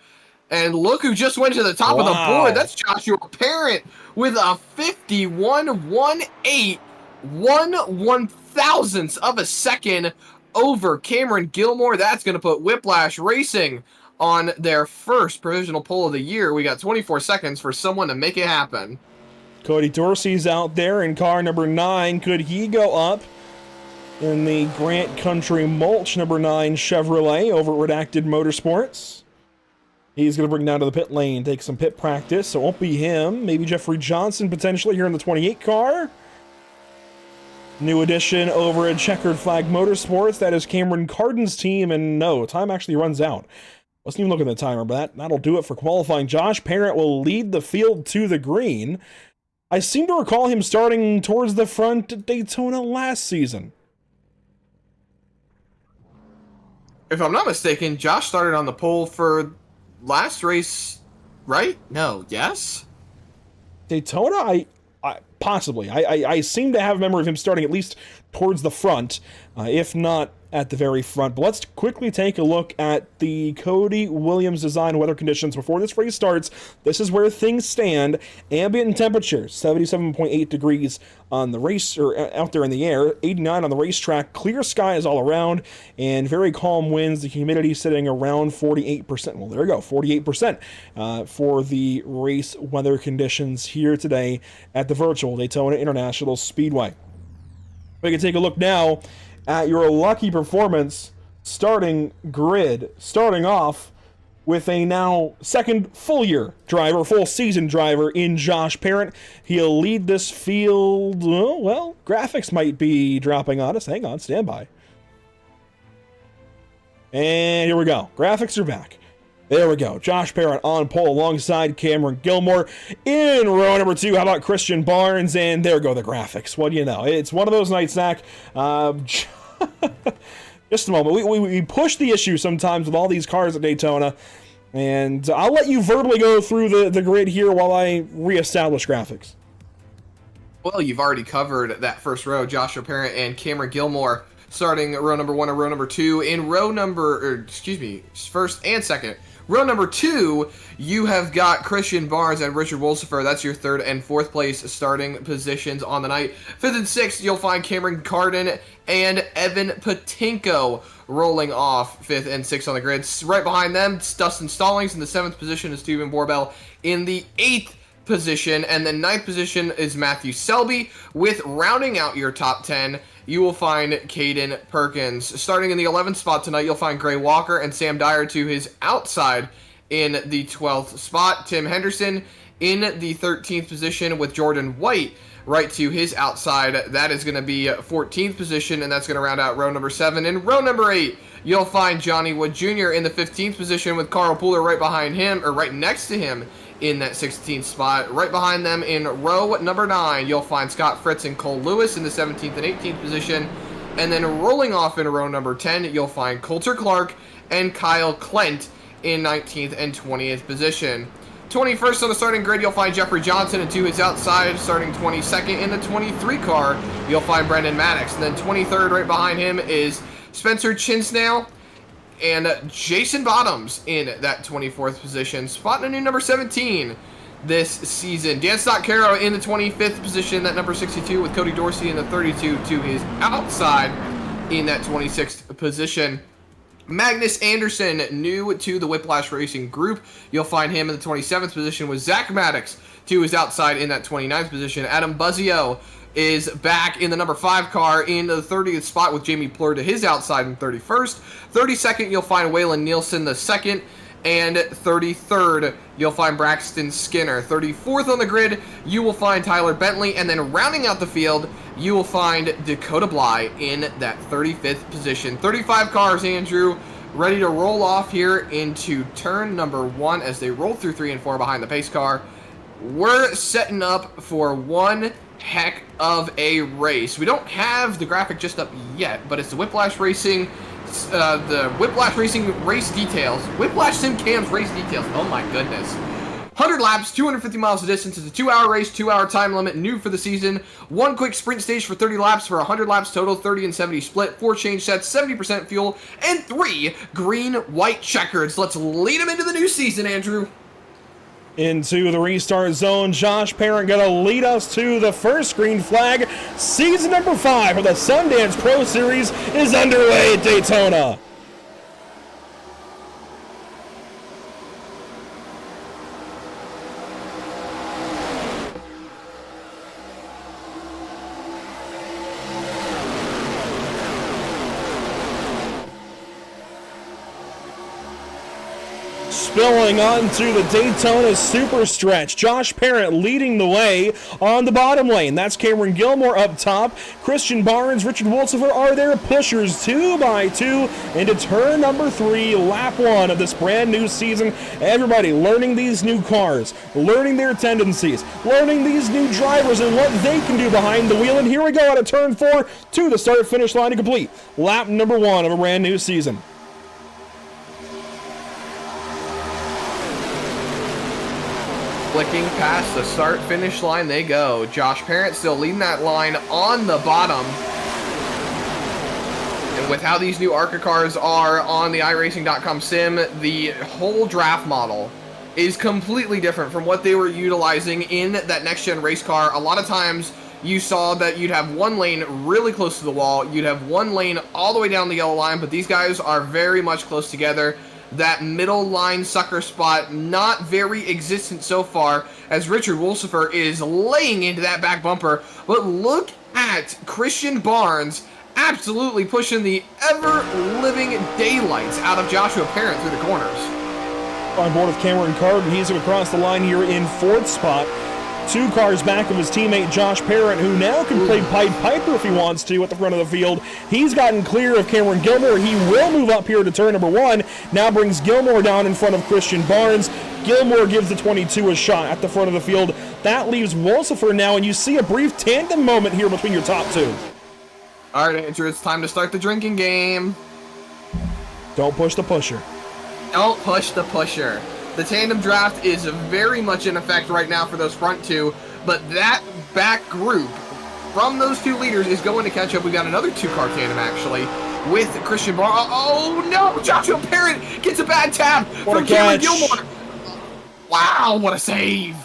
And look who just went to the top of the board. That's Joshua Parent with a 51.18, 1/1000th of a second over Cameron Gilmore. That's going to put Whiplash Racing on their first provisional pole of the year. We got 24 seconds for someone to make it happen. Cody Dorsey's out there in car number 9. Could he go up in the Grant Country Mulch number 9 Chevrolet over at Redacted Motorsports? He's going to bring down to the pit lane, take some pit practice, so it won't be him. Maybe Jeffrey Johnson potentially here in the 28 car. New addition over at Checkered Flag Motorsports. That is Cameron Carden's team, and no, time actually runs out. Wasn't even looking at the timer, but that'll do it for qualifying. Josh Parent will lead the field to the green. I seem to recall him starting towards the front at Daytona last season. If I'm not mistaken, Josh started on the pole for last race, right? No, yes? Daytona, possibly. I seem to have a memory of him starting at least towards the front, if not at the very front. But let's quickly take a look at the Cody Williams design weather conditions before this race starts. This is where things stand. Ambient temperature, 77.8 degrees on the race, or out there in the air, 89 on the racetrack. Clear skies all around, and very calm winds. The humidity sitting around 48%. Well, there you go, 48% for the race weather conditions here today at the virtual Daytona International Speedway. We can take a look now at your lucky performance starting grid, starting off with a now second full season driver in Josh Parent. He'll lead this field. Well, graphics might be dropping on us. Hang on, stand by. And here we go. Graphics are back. There we go. Josh Parent on pole alongside Cameron Gilmore. In row number 2, how about Christian Barnes? And there go the graphics. What do you know? It's one of those nights, Zach. Just a moment. We push the issue sometimes with all these cars at Daytona. And I'll let you verbally go through the grid here while I reestablish graphics. Well, you've already covered that first row. Joshua Parent and Cameron Gilmore starting row number 1 and row number 2. In first and second. Row number 2, you have got Christian Barnes and Richard Wolsifer. That's your 3rd and 4th place starting positions on the night. 5th and 6th, you'll find Cameron Carden and Evan Patinko rolling off 5th and 6th on the grid. Right behind them, it's Dustin Stallings in the 7th position, and Stephen Borbell in the 8th position. And then 9th position is Matthew Selby. With rounding out your top 10, you will find Caden Perkins. Starting in the 11th spot tonight, you'll find Gray Walker and Sam Dyer to his outside in the 12th spot. Tim Henderson in the 13th position with Jordan White right to his outside. That is going to be 14th position, and that's going to round out row number 7. In row number 8, you'll find Johnny Wood Jr. in the 15th position with Carl Pooler right behind him, or right next to him in that 16th spot. Right behind them in row number 9, you'll find Scott Fritz and Cole Lewis in the 17th and 18th position. And then rolling off in row number 10, you'll find Coulter Clark and Kyle Klent in 19th and 20th position. 21st on the starting grid, you'll find Jeffrey Johnson, and to his outside, starting 22nd in the 23 car, you'll find Brendan Maddox. And then 23rd right behind him is Spencer Chinsnail and Jason Bottoms in that 24th position, spotting a new number 17 this season. Dan Stock-Caro in the 25th position, that number 62, with Cody Dorsey in the 32 to his outside in that 26th position. Magnus Anderson, new to the Whiplash Racing group. You'll find him in the 27th position with Zach Maddox to his outside in that 29th position. Adam Buzzio is back in the number 5 car in the 30th spot with Jamie Plur to his outside in 31st. 32nd, you'll find Waylon Nielsen the second. And 33rd, you'll find Braxton Skinner. 34th on the grid, you will find Tyler Bentley. And then rounding out the field, you will find Dakota Bly in that 35th position. 35 cars, Andrew, ready to roll off here into turn number 1 as they roll through 3 and 4 behind the pace car. We're setting up for one heck of a race. We don't have the graphic just up yet, but it's the Whiplash Racing race details. Whiplash Sim Cam's race details. Oh my goodness. 100 laps, 250 miles of distance. It's a 2-hour race, 2-hour time limit, new for the season. 1 quick sprint stage for 30 laps for 100 laps total, 30 and 70 split, 4 change sets, 70% fuel, and 3 green-white checkers. Let's lead them into the new season, Andrew. Into the restart zone, Josh Parent going to lead us to the first green flag. Season number 5 of the Sundance Pro Series is underway at Daytona. Spilling onto the Daytona super stretch. Josh Parent leading the way on the bottom lane. That's Cameron Gilmore up top. Christian Barnes, Richard Wolsifer are their pushers 2 by 2 into turn number 3, lap 1 of this brand new season. Everybody learning these new cars, learning their tendencies, learning these new drivers and what they can do behind the wheel. And here we go out of turn 4 to the start finish line to complete lap number 1 of a brand new season. Flicking past the start-finish line they go. Josh Parent still leading that line on the bottom. And with how these new ARCA cars are on the iRacing.com sim, the whole draft model is completely different from what they were utilizing in that next-gen race car. A lot of times you saw that you'd have one lane really close to the wall, you'd have one lane all the way down the yellow line, but these guys are very much close together. That middle line sucker spot not very existent so far, as Richard Wolsifer is laying into that back bumper. But look at Christian Barnes absolutely pushing the ever-living daylights out of Joshua Parent through the corners. On board with Cameron Carden, he's across the line here in 4th spot. 2 cars back of his teammate Josh Parent, who now can play Pied Piper if he wants to at the front of the field. He's gotten clear of Cameron Gilmore. He will move up here to turn number 1. Now brings Gilmore down in front of Christian Barnes. Gilmore gives the 22 a shot at the front of the field. That leaves Wolsifer now, and you see a brief tandem moment here between your top 2. All right, Andrew, it's time to start the drinking game. Don't push the pusher. Don't push the pusher. The tandem draft is very much in effect right now for those front 2, but that back group from those 2 leaders is going to catch up. We've got another 2-car tandem, actually, with Christian Barnes. Oh, no! Joshua Parent gets a bad tap from Cameron Gilmore. Wow, what a save.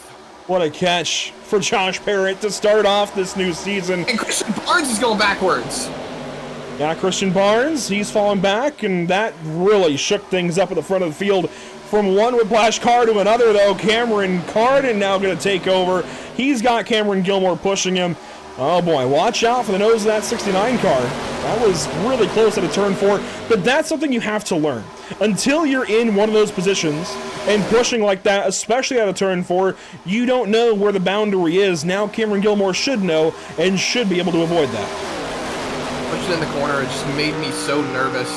What a catch for Josh Parent to start off this new season. And Christian Barnes is going backwards. Yeah, Christian Barnes, he's fallen back, and that really shook things up at the front of the field. From one Whiplash car to another, though, Cameron Carden now going to take over. He's got Cameron Gilmore pushing him. Oh, boy, watch out for the nose of that 69 car. That was really close at a turn 4, but that's something you have to learn. until you're in one of those positions and pushing like that, especially out of turn 4, you don't know where the boundary is. Now Cameron Gilmore should know and should be able to avoid that. Pushing in the corner, it just made me so nervous.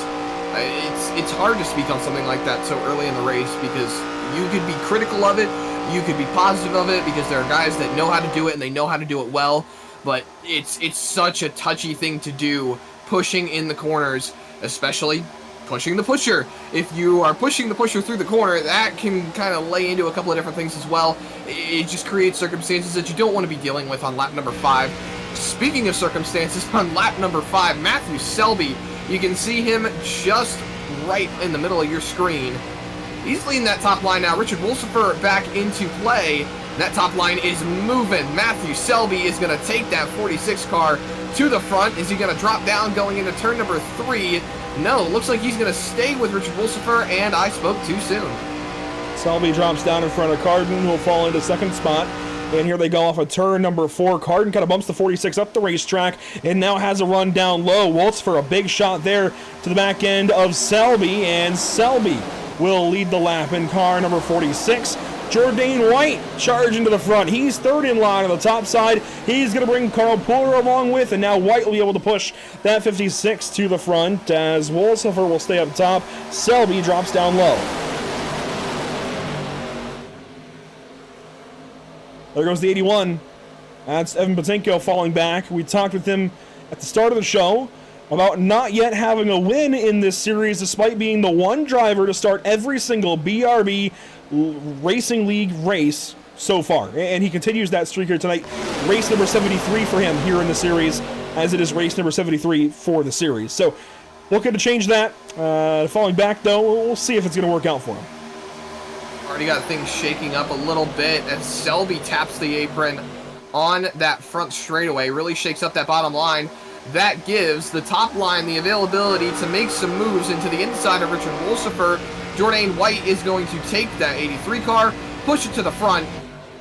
It's hard to speak on something like that so early in the race because you could be critical of it, you could be positive of it because there are guys that know how to do it and they know how to do it well, but it's such a touchy thing to do, pushing in the corners, especially pushing the pusher. If you are pushing the pusher through the corner, that can kind of lay into a couple of different things as well. It just creates circumstances that you don't want to be dealing with on lap number 5. Speaking of circumstances, on lap number 5, Matthew Selby, you can see him just right in the middle of your screen. He's leading that top line now. Richard Wolsifer back into play. That top line is moving. Matthew Selby is going to take that 46 car to the front. Is he going to drop down going into turn number 3? No, looks like he's going to stay with Richard Wolsifer, and I spoke too soon. Selby drops down in front of Carden, who will fall into second spot. And here they go off of turn number 4. Carden kind of bumps the 46 up the racetrack and now has a run down low. Waltz for a big shot there to the back end of Selby, and Selby will lead the lap in car number 46. Jourdain White charging to the front. He's third in line on the top side. He's going to bring Carl Puller along with, and now White will be able to push that 56 to the front as Wolsifer will stay up top. Selby drops down low. There goes the 81. That's Evan Patinko falling back. We talked with him at the start of the show about not yet having a win in this series despite being the one driver to start every single BRB Racing League race so far. And he continues that streak here tonight. Race number 73 for him here in the series, as it is race number 73 for the series. So looking to change that. Falling back though, we'll see if it's going to work out for him. Already got things shaking up a little bit as Selby taps the apron on that front straightaway. Really shakes up that bottom line. That gives the top line the availability to make some moves into the inside of Richard Wolsifer. Jourdain White is going to take that 83 car, push it to the front.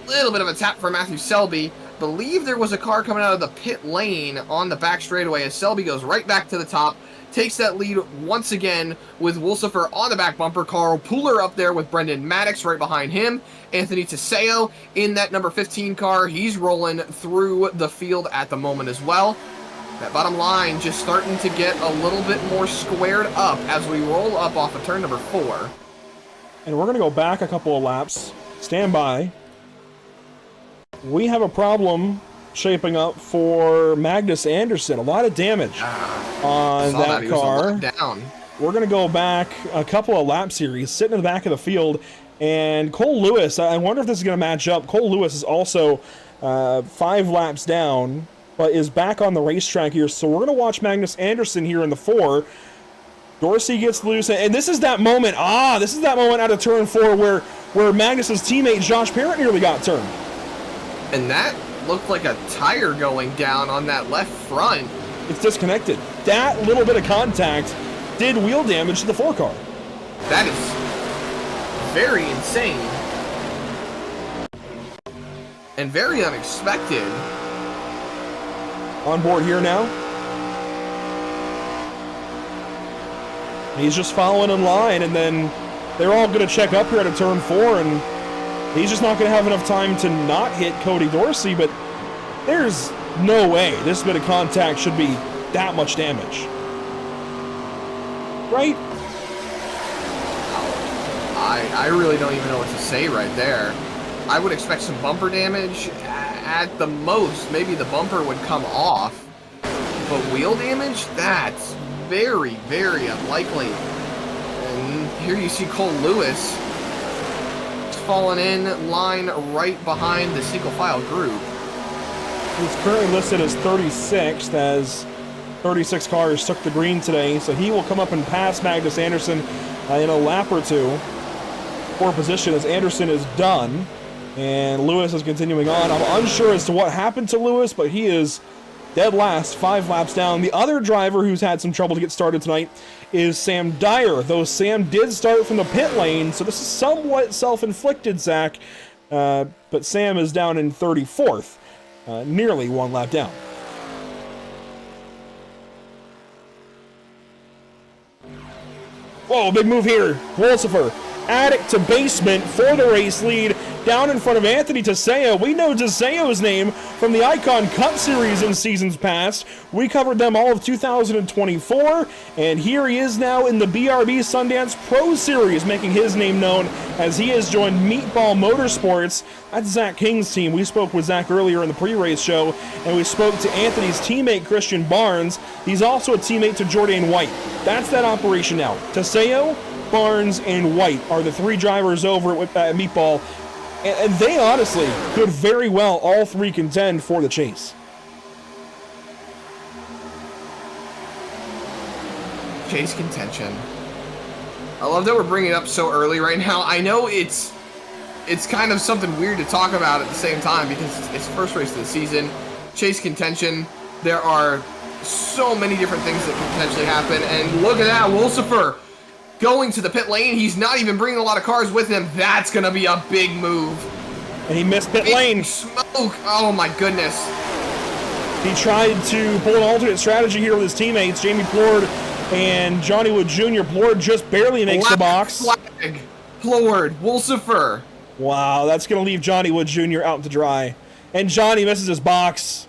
Little bit of a tap for Matthew Selby. Believe there was a car coming out of the pit lane on the back straightaway as Selby goes right back to the top. Takes that lead once again with Wolsifer on the back bumper. Carl Puller up there with Brendan Maddox right behind him. Anthony Teseo in that number 15 car. He's rolling through the field at the moment as well. That bottom line just starting to get a little bit more squared up as we roll up off of turn number 4. And we're going to go back a couple of laps. Stand by. We have a problem shaping up for Magnus Anderson. A lot of damage on that car. Down. We're going to go back a couple of laps here. He's sitting in the back of the field. And Cole Lewis, I wonder if this is going to match up. Cole Lewis is also 5 laps down, but is back on the racetrack here. So we're going to watch Magnus Anderson here in the 4. Dorsey gets loose, and this is that moment. This is that moment out of turn 4 where Magnus's teammate Josh Parent nearly got turned. And that looked like a tire going down on that left front. It's disconnected. That little bit of contact did wheel damage to the 4 car. That is very insane. And very unexpected. On board here now. He's just following in line, and then they're all going to check up here at a turn 4, and he's just not going to have enough time to not hit Cody Dorsey, but there's no way this bit of contact should be that much damage. Right? I really don't even know what to say right there. I would expect some bumper damage. At the most, maybe the bumper would come off. But wheel damage? That's very, very unlikely. And here you see Cole Lewis falling in line right behind the single file group. He's currently listed as 36th as 36 cars took the green today, so he will come up and pass Magnus Anderson in a lap or two for position as Anderson is done. And Lewis is continuing on. I'm unsure as to what happened to Lewis, but he is dead last, 5 laps down. The other driver who's had some trouble to get started tonight is Sam Dyer, though Sam did start from the pit lane, so this is somewhat self-inflicted, Zach. But Sam is down in 34th, nearly 1 lap down. Whoa, big move here. Wolsifer, attic to basement for the race lead. Down in front of Anthony Teseo. We know Teseo's name from the Icon Cup Series in seasons past. We covered them all of 2024, and here he is now in the BRB Sundance Pro Series, making his name known as he has joined Meatball Motorsports. That's Zach King's team. We spoke with Zach earlier in the pre-race show, and we spoke to Anthony's teammate, Christian Barnes. He's also a teammate to Jordan White. That's that operation now. Teseo, Barnes, and White are the three drivers over at Meatball. And they honestly could very well all three contend for the chase. Chase contention. I love that we're bringing it up so early right now. I know it's kind of something weird to talk about at the same time because it's the first race of the season. Chase contention. There are so many different things that could potentially happen. And look at that, Wolsifer going to the pit lane. He's not even bringing a lot of cars with him. That's going to be a big move. And he missed pit lane. Smoke. Oh, my goodness. He tried to pull an alternate strategy here with his teammates, Jamie Plord and Johnny Wood Jr. Plord just barely makes the box. Flag. Plord. Wolsifer. Wow, that's going to leave Johnny Wood Jr. out to dry. And Johnny misses his box.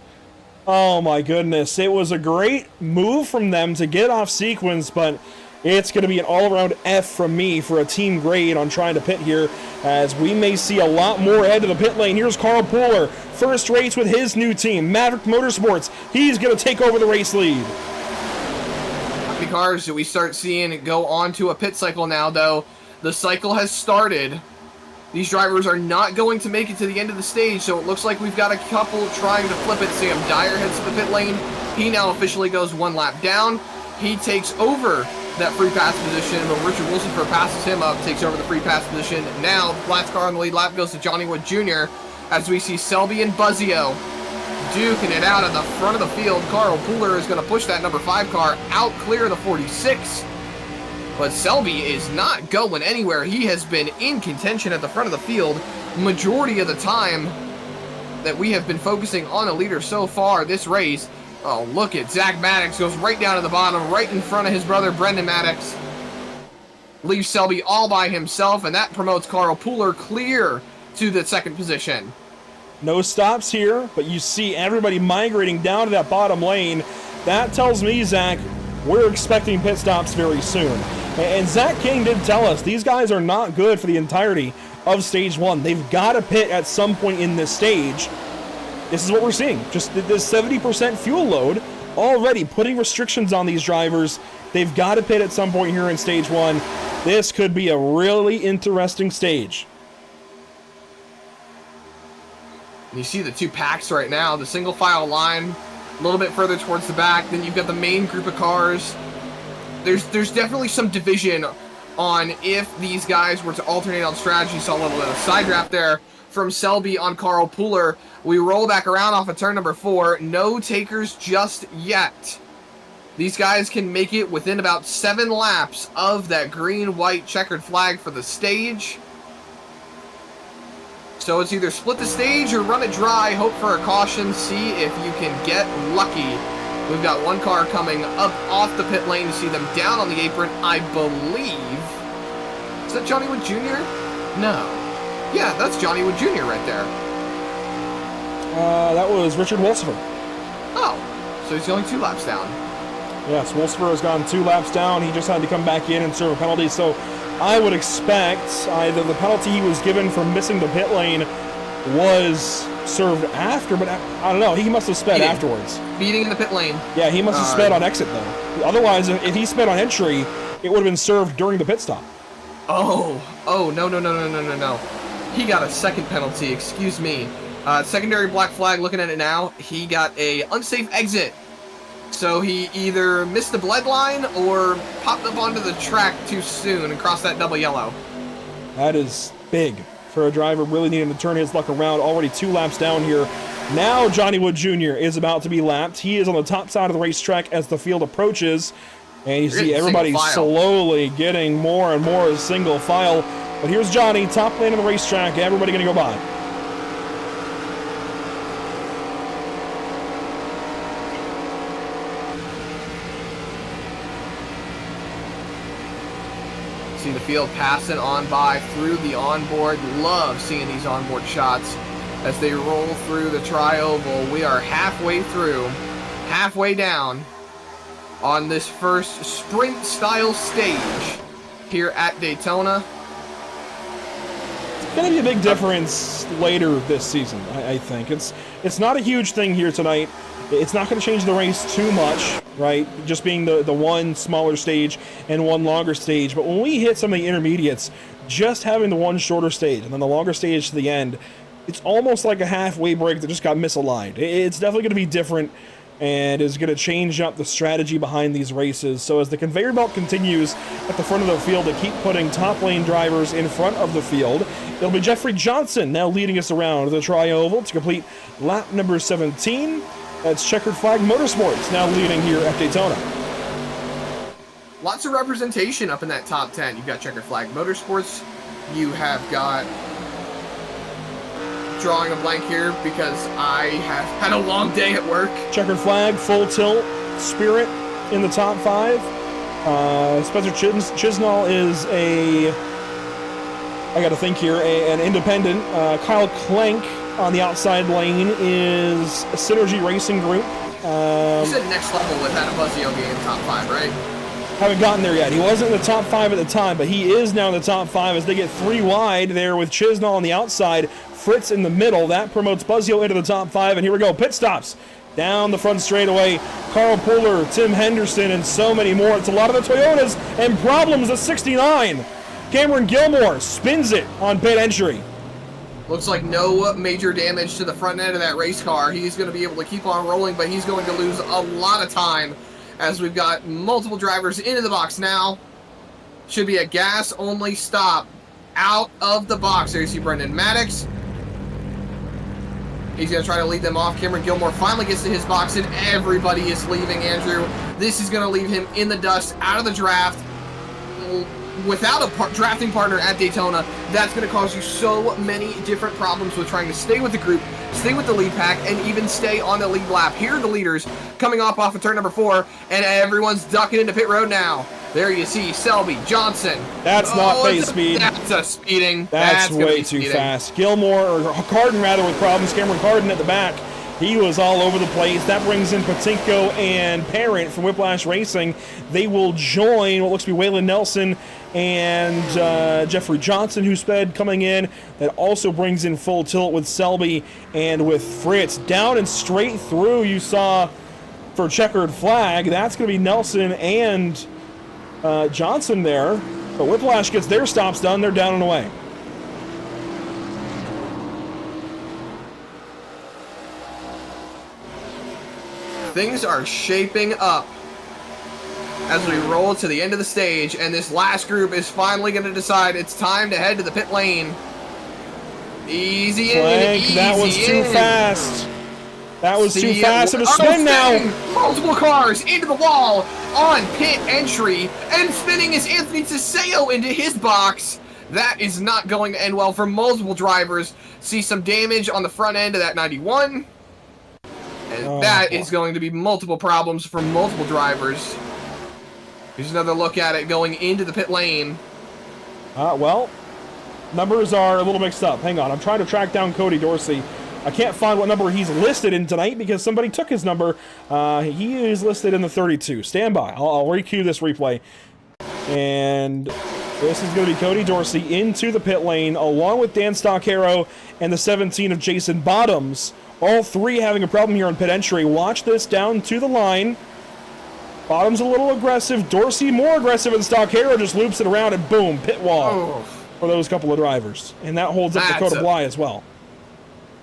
Oh, my goodness. It was a great move from them to get off sequence, but it's going to be an all-around F from me for a team grade on trying to pit here, as we may see a lot more ahead of the pit lane. Here's Carl Pooler, first race with his new team, Maverick Motorsports. He's going to take over the race lead. How many cars do we start seeing go on to a pit cycle now, though? The cycle has started. These drivers are not going to make it to the end of the stage, so it looks like we've got a couple trying to flip it. Sam Dyer heads to the pit lane. He now officially goes one lap down. He takes over that free pass position, but Richard Wolsifer passes him up, takes over the free pass position. Now, the last car on the lead lap goes to Johnny Wood Jr. as we see Selby and Buzzio duking it out at the front of the field. Carl Pooler is going to push that number 5 car out clear of the 46. But Selby is not going anywhere. He has been in contention at the front of the field majority of the time that we have been focusing on the leader so far this race. Oh, look at Zach Maddox goes right down to the bottom, right in front of his brother, Brendan Maddox. Leaves Selby all by himself, and that promotes Carl Pooler clear to the second position. No stops here, but you see everybody migrating down to that bottom lane. That tells me, Zach, we're expecting pit stops very soon. And Zach King did tell us these guys are not good for the entirety of stage 1. They've got to pit at some point in this stage. This is what we're seeing. Just this 70% fuel load already putting restrictions on these drivers. They've got to pit at some point here in stage 1. This could be a really interesting stage. You see the two packs right now, the single file line a little bit further towards the back. Then you've got the main group of cars. There's definitely some division on if these guys were to alternate on strategy. Saw a little bit of side draft there from Selby on Carl Pooler. We roll back around off of turn number 4. No takers just yet. These guys can make it within about 7 laps of that green-white checkered flag for the stage. So it's either split the stage or run it dry, hope for a caution, see if you can get lucky. We've got one car coming up off the pit lane to see them down on the apron, I believe. Is that Johnny Wood Jr.? No. Yeah, that's Johnny Wood Jr. right there. That was Richard Wolsifer. Oh, so he's only 2 laps down. Yes, Wolsifer has gone 2 laps down. He just had to come back in and serve a penalty. So I would expect either the penalty he was given for missing the pit lane was served after, but I don't know. He must have sped afterwards. Speeding in the pit lane. Yeah, he must have sped on exit, though. Otherwise, if he sped on entry, it would have been served during the pit stop. Oh, no. He got a second penalty, excuse me. Secondary black flag, looking at it now, he got a unsafe exit. So he either missed the bled line or popped up onto the track too soon and crossed that double yellow. That is big for a driver really needing to turn his luck around. Already 2 laps down here. Now Johnny Wood Jr. is about to be lapped. He is on the top side of the racetrack as the field approaches. And you see everybody slowly getting more and more single file. But here's Johnny, top lane of the racetrack. Everybody going to go by. See the field passing on by through the onboard. Love seeing these onboard shots as they roll through the tri-oval. We are halfway through, halfway down on this first sprint-style stage here at Daytona. It's going to be a big difference later this season, I think. It's not a huge thing here tonight. It's not going to change the race too much, right? Just being the one smaller stage and one longer stage. But when we hit some of the intermediates, just having the one shorter stage and then the longer stage to the end, it's almost like a halfway break that just got misaligned. It's definitely going to be different and is going to change up the strategy behind these races. So as the conveyor belt continues at the front of the field to keep putting top lane drivers in front of the field, it'll be Jeffrey Johnson now leading us around the tri-oval to complete lap number 17. That's Checkered Flag Motorsports now leading here at Daytona. Lots of representation up in that top 10. You've got Checkered Flag Motorsports. You have got, drawing a blank here because I have had a long day at work. Checkered Flag, Full Tilt, Spirit in the top 5. Spencer Chisnall is I got to think here, an independent. Kyle Clank on the outside lane is a Synergy Racing Group. You said next level with Adam Buzzio being in top 5, right? Haven't gotten there yet. He wasn't in the top 5 at the time, but he is now in the top 5 as they get 3 wide there with Chisnall on the outside, Fritz in the middle. That promotes Buzzio into the top 5, and here we go. Pit stops down the front straightaway. Carl Puller, Tim Henderson, and so many more. It's a lot of the Toyotas and problems at 69. Cameron Gilmore spins it on pit entry. Looks like no major damage to the front end of that race car. He's going to be able to keep on rolling, but he's going to lose a lot of time as we've got multiple drivers into the box now. Should be a gas-only stop out of the box. There you see Brendan Maddox. He's going to try to lead them off. Cameron Gilmore finally gets to his box, and everybody is leaving, Andrew. This is going to leave him in the dust, out of the draft. Without a drafting partner at Daytona, that's going to cause you so many different problems with trying to stay with the group, stay with the lead pack, and even stay on the lead lap. Here are the leaders coming off of turn number 4, and everyone's ducking into pit road now. There you see Selby, Johnson. That's not pace speed. That's a speeding. That's way too fast. Gilmore, or Carden rather, with problems. Cameron Carden at the back. He was all over the place. That brings in Patinko and Parent from Whiplash Racing. They will join what looks to be Waylon Nelson and Jeffrey Johnson, who sped coming in. That also brings in Full Tilt with Selby and with Fritz. Down and straight through, you saw for Checkered Flag. That's going to be Nelson and Johnson there. But Whiplash gets their stops done. They're down and away. Things are shaping up as we roll to the end of the stage, and this last group is finally going to decide it's time to head to the pit lane. Easy in, easy that was too fast. That was too fast. And a spin now. Multiple cars into the wall on pit entry, and spinning is Anthony Teseo into his box. That is not going to end well for multiple drivers. See some damage on the front end of that 91. And that is going to be multiple problems for multiple drivers. Here's another look at it going into the pit lane. Well, numbers are a little mixed up. Hang on, I'm trying to track down Cody Dorsey. I can't find what number he's listed in tonight because somebody took his number. He is listed in the 32. Stand by. I'll re-cue this replay. And this is going to be Cody Dorsey into the pit lane along with Dan Stockaro and the 17 of Jason Bottoms. All three having a problem here on pit entry. Watch this down to the line. Bottom's a little aggressive. Dorsey more aggressive, and Stockaro just loops it around and boom, pit wall for those couple of drivers. And that holds up Dakota Bly as well.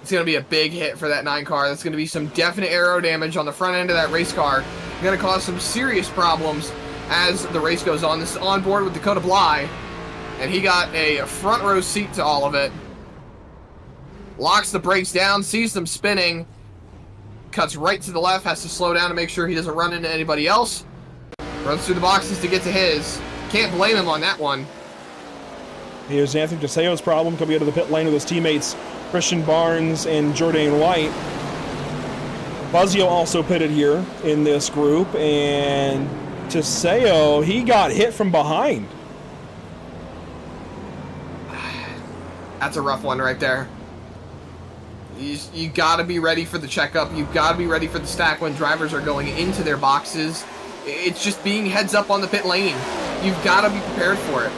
It's going to be a big hit for that 9 car. That's going to be some definite aero damage on the front end of that race car. Going to cause some serious problems as the race goes on. This is on board with Dakota Bly, and he got a front row seat to all of it. Locks the brakes down, sees them spinning, cuts right to the left, has to slow down to make sure he doesn't run into anybody else. Runs through the boxes to get to his. Can't blame him on that one. Here's Anthony Teseo's problem coming into the pit lane with his teammates Christian Barnes and Jordan White. Buzzio also pitted here in this group, and Teseo, he got hit from behind. That's a rough one right there. You got to be ready for the checkup. You've got to be ready for the stack when drivers are going into their boxes. It's just being heads up on the pit lane. You've got to be prepared for it.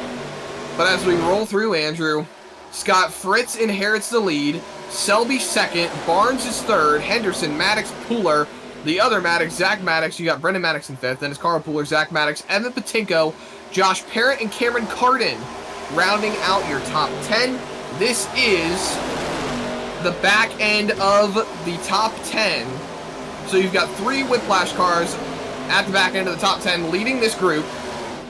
But as we roll through, Andrew, Scott Fritz inherits the lead. Selby second. Barnes is third. Henderson, Maddox, Pooler. The other Maddox, Zach Maddox. You got Brendan Maddox in fifth. Then it's Carl Pooler, Zach Maddox, Evan Patinko, Josh Parrott, and Cameron Carden rounding out your top 10. This is the back end of the top 10. So you've got 3 Whiplash cars at the back end of the top 10 leading this group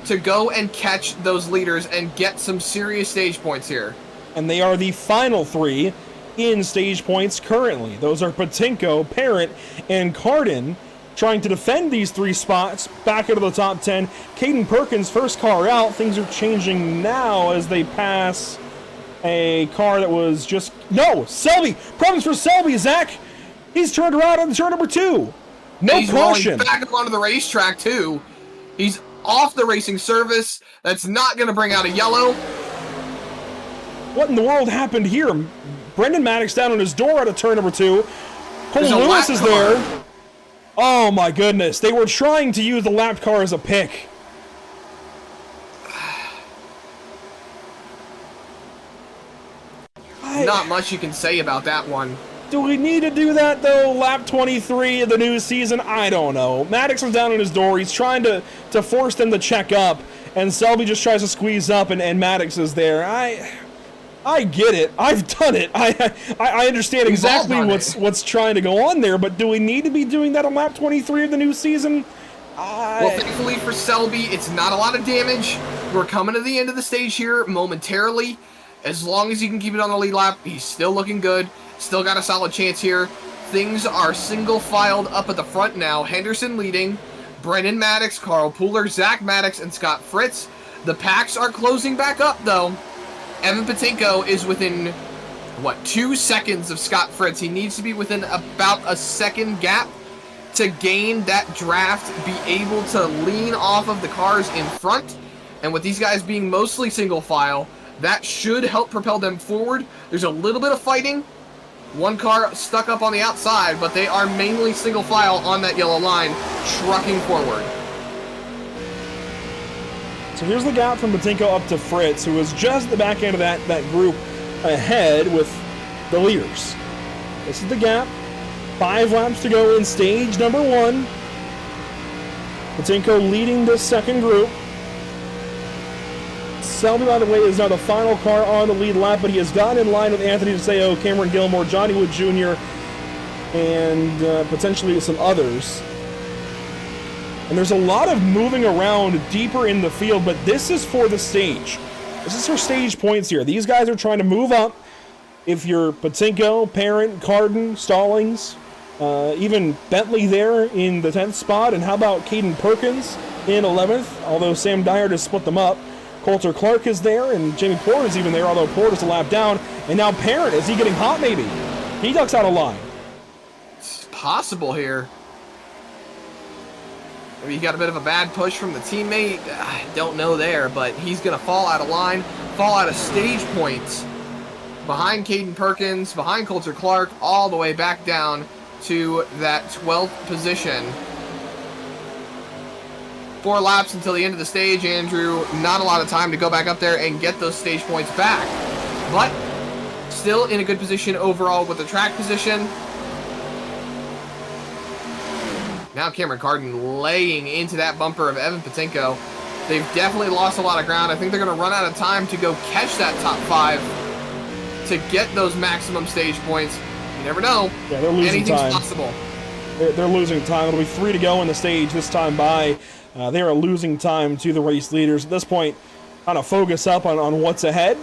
to go and catch those leaders and get some serious stage points here. And they are the final 3 in stage points currently. Those are Patinko, Parrott, and Carden trying to defend these 3 spots back into the top 10. Caden Perkins, first car out. Things are changing now as they pass a car that was just... No! Selby! Problems for Selby, Zach! He's turned around on turn number 2. No He's caution. rolling back up onto the racetrack, too. He's off the racing service. That's not going to bring out a yellow. What in the world happened here? Brendan Maddox down on his door out of turn number 2. Cole Lewis is there. Oh my goodness. They were trying to use the lap car as a pick. Not much you can say about that one. Do we need to do that, though? Lap 23 of the new season? I don't know. Maddox is down on his door. He's trying to force them to check up, and Selby just tries to squeeze up, and Maddox is there. I get it. I've done it. I understand exactly what's trying to go on there, but do we need to be doing that on lap 23 of the new season? Well, thankfully for Selby, it's not a lot of damage. We're coming to the end of the stage here momentarily. As long as he can keep it on the lead lap, he's still looking good. Still got a solid chance here. Things are single-filed up at the front now. Henderson leading. Brendan Maddox, Carl Pooler, Zach Maddox, and Scott Fritz. The packs are closing back up, though. Evan Patinko is within, 2 seconds of Scott Fritz. He needs to be within about a second gap to gain that draft, be able to lean off of the cars in front. And with these guys being mostly single file, that should help propel them forward. There's a little bit of fighting. One car stuck up on the outside, but they are mainly single file on that yellow line, trucking forward. So here's the gap from Patinko up to Fritz, who was just at the back end of that group ahead with the leaders. This is the gap. 5 laps to go in stage number 1. Patinko leading this second group. Selby, by the way, is now the final car on the lead lap, but he has gotten in line with Anthony DeSeo, Cameron Gilmore, Johnny Wood Jr., and potentially some others. And there's a lot of moving around deeper in the field, but this is for the stage. This is for stage points here. These guys are trying to move up. If you're Patinko, Parent, Carden, Stallings, even Bentley there in the 10th spot, and how about Caden Perkins in 11th, although Sam Dyer just split them up. Coulter Clark is there, and Jamie Porter's even there, although Porter's a lap down. And now Parent, is he getting hot maybe? He ducks out of line. It's possible here. Maybe he got a bit of a bad push from the teammate. I don't know there, but he's going to fall out of line, fall out of stage points. Behind Caden Perkins, behind Coulter Clark, all the way back down to that 12th position. 4 laps until the end of the stage, Andrew. Not a lot of time to go back up there and get those stage points back. But still in a good position overall with the track position. Now Cameron Carden laying into that bumper of Evan Patinko. They've definitely lost a lot of ground. I think they're going to run out of time to go catch that top 5 to get those maximum stage points. You never know. Yeah, they're losing Anything's time. possible. They're losing time. It'll be 3 to go in the stage this time by. They are losing time to the race leaders. At this point, kind of focus up on what's ahead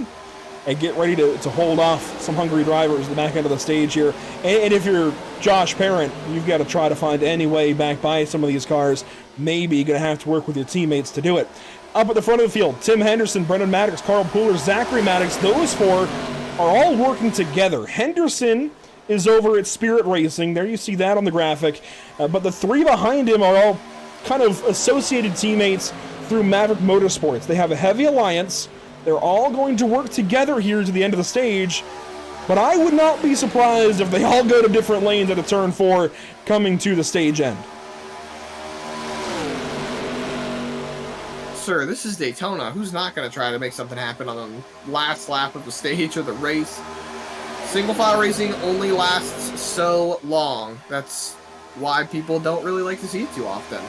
and get ready to hold off some hungry drivers at the back end of the stage here. And if you're Josh Parent, you've got to try to find any way back by some of these cars. Maybe you're going to have to work with your teammates to do it. Up at the front of the field, Tim Henderson, Brendan Maddox, Carl Pooler, Zachary Maddox, those 4 are all working together. Henderson is over at Spirit Racing. There you see that on the graphic. But the 3 behind him are all kind of associated teammates through Maverick Motorsports. They have a heavy alliance They're all going to work together here to the end of the stage, but I would not be surprised if they all go to different lanes at a turn 4 coming to the stage end. Sir, this is Daytona. Who's not going to try to make something happen on the last lap of the stage or the race? Single file racing only lasts so long. That's why people don't really like to see it too often.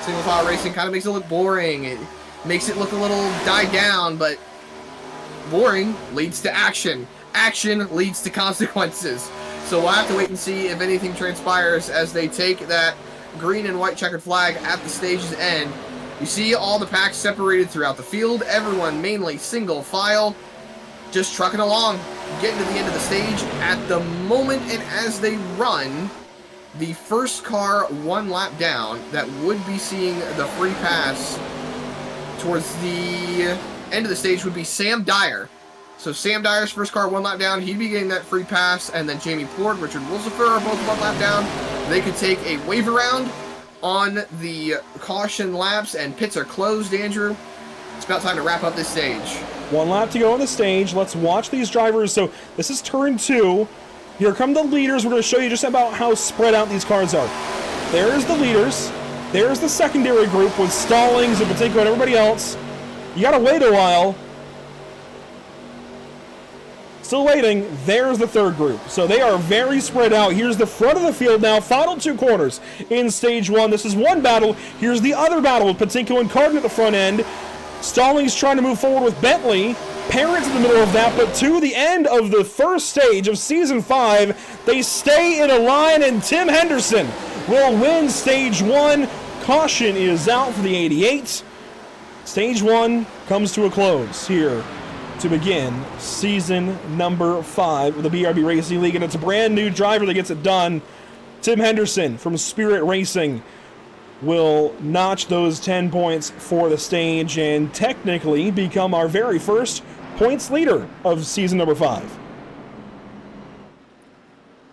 Single file racing kind of makes it look boring. It makes it look a little died down, but boring leads to action. Action leads to consequences. So we'll have to wait and see if anything transpires as they take that green and white checkered flag at the stage's end. You see all the packs separated throughout the field, everyone mainly single file, just trucking along, getting to the end of the stage at the moment, and as they run, the first car one lap down that would be seeing the free pass towards the end of the stage would be Sam Dyer. So Sam Dyer's first car one lap down, he'd be getting that free pass, and then Jamie Port, Richard Wolsifer are both one lap down. They could take a wave around on the caution laps, and pits are closed, Andrew. It's about time to wrap up this stage. One lap to go on the stage. Let's watch these drivers. So this is turn 2. Here come the leaders. We're going to show you just about how spread out these cars are. There's the leaders. There's the secondary group with Stallings and Patinko and everybody else. You got to wait a while. Still waiting. There's the third group. So they are very spread out. Here's the front of the field now. Final 2 corners in stage 1. This is one battle. Here's the other battle with Patinko and Carden at the front end. Stallings trying to move forward with Bentley. Parents in the middle of that, but to the end of the first stage of Season 5, they stay in a line, and Tim Henderson will win Stage 1. Caution is out for the 88. Stage 1 comes to a close here to begin Season number 5 of the BRB Racing League, and it's a brand new driver that gets it done. Tim Henderson from Spirit Racing will notch those 10 points for the stage and technically become our very first points leader of season number 5.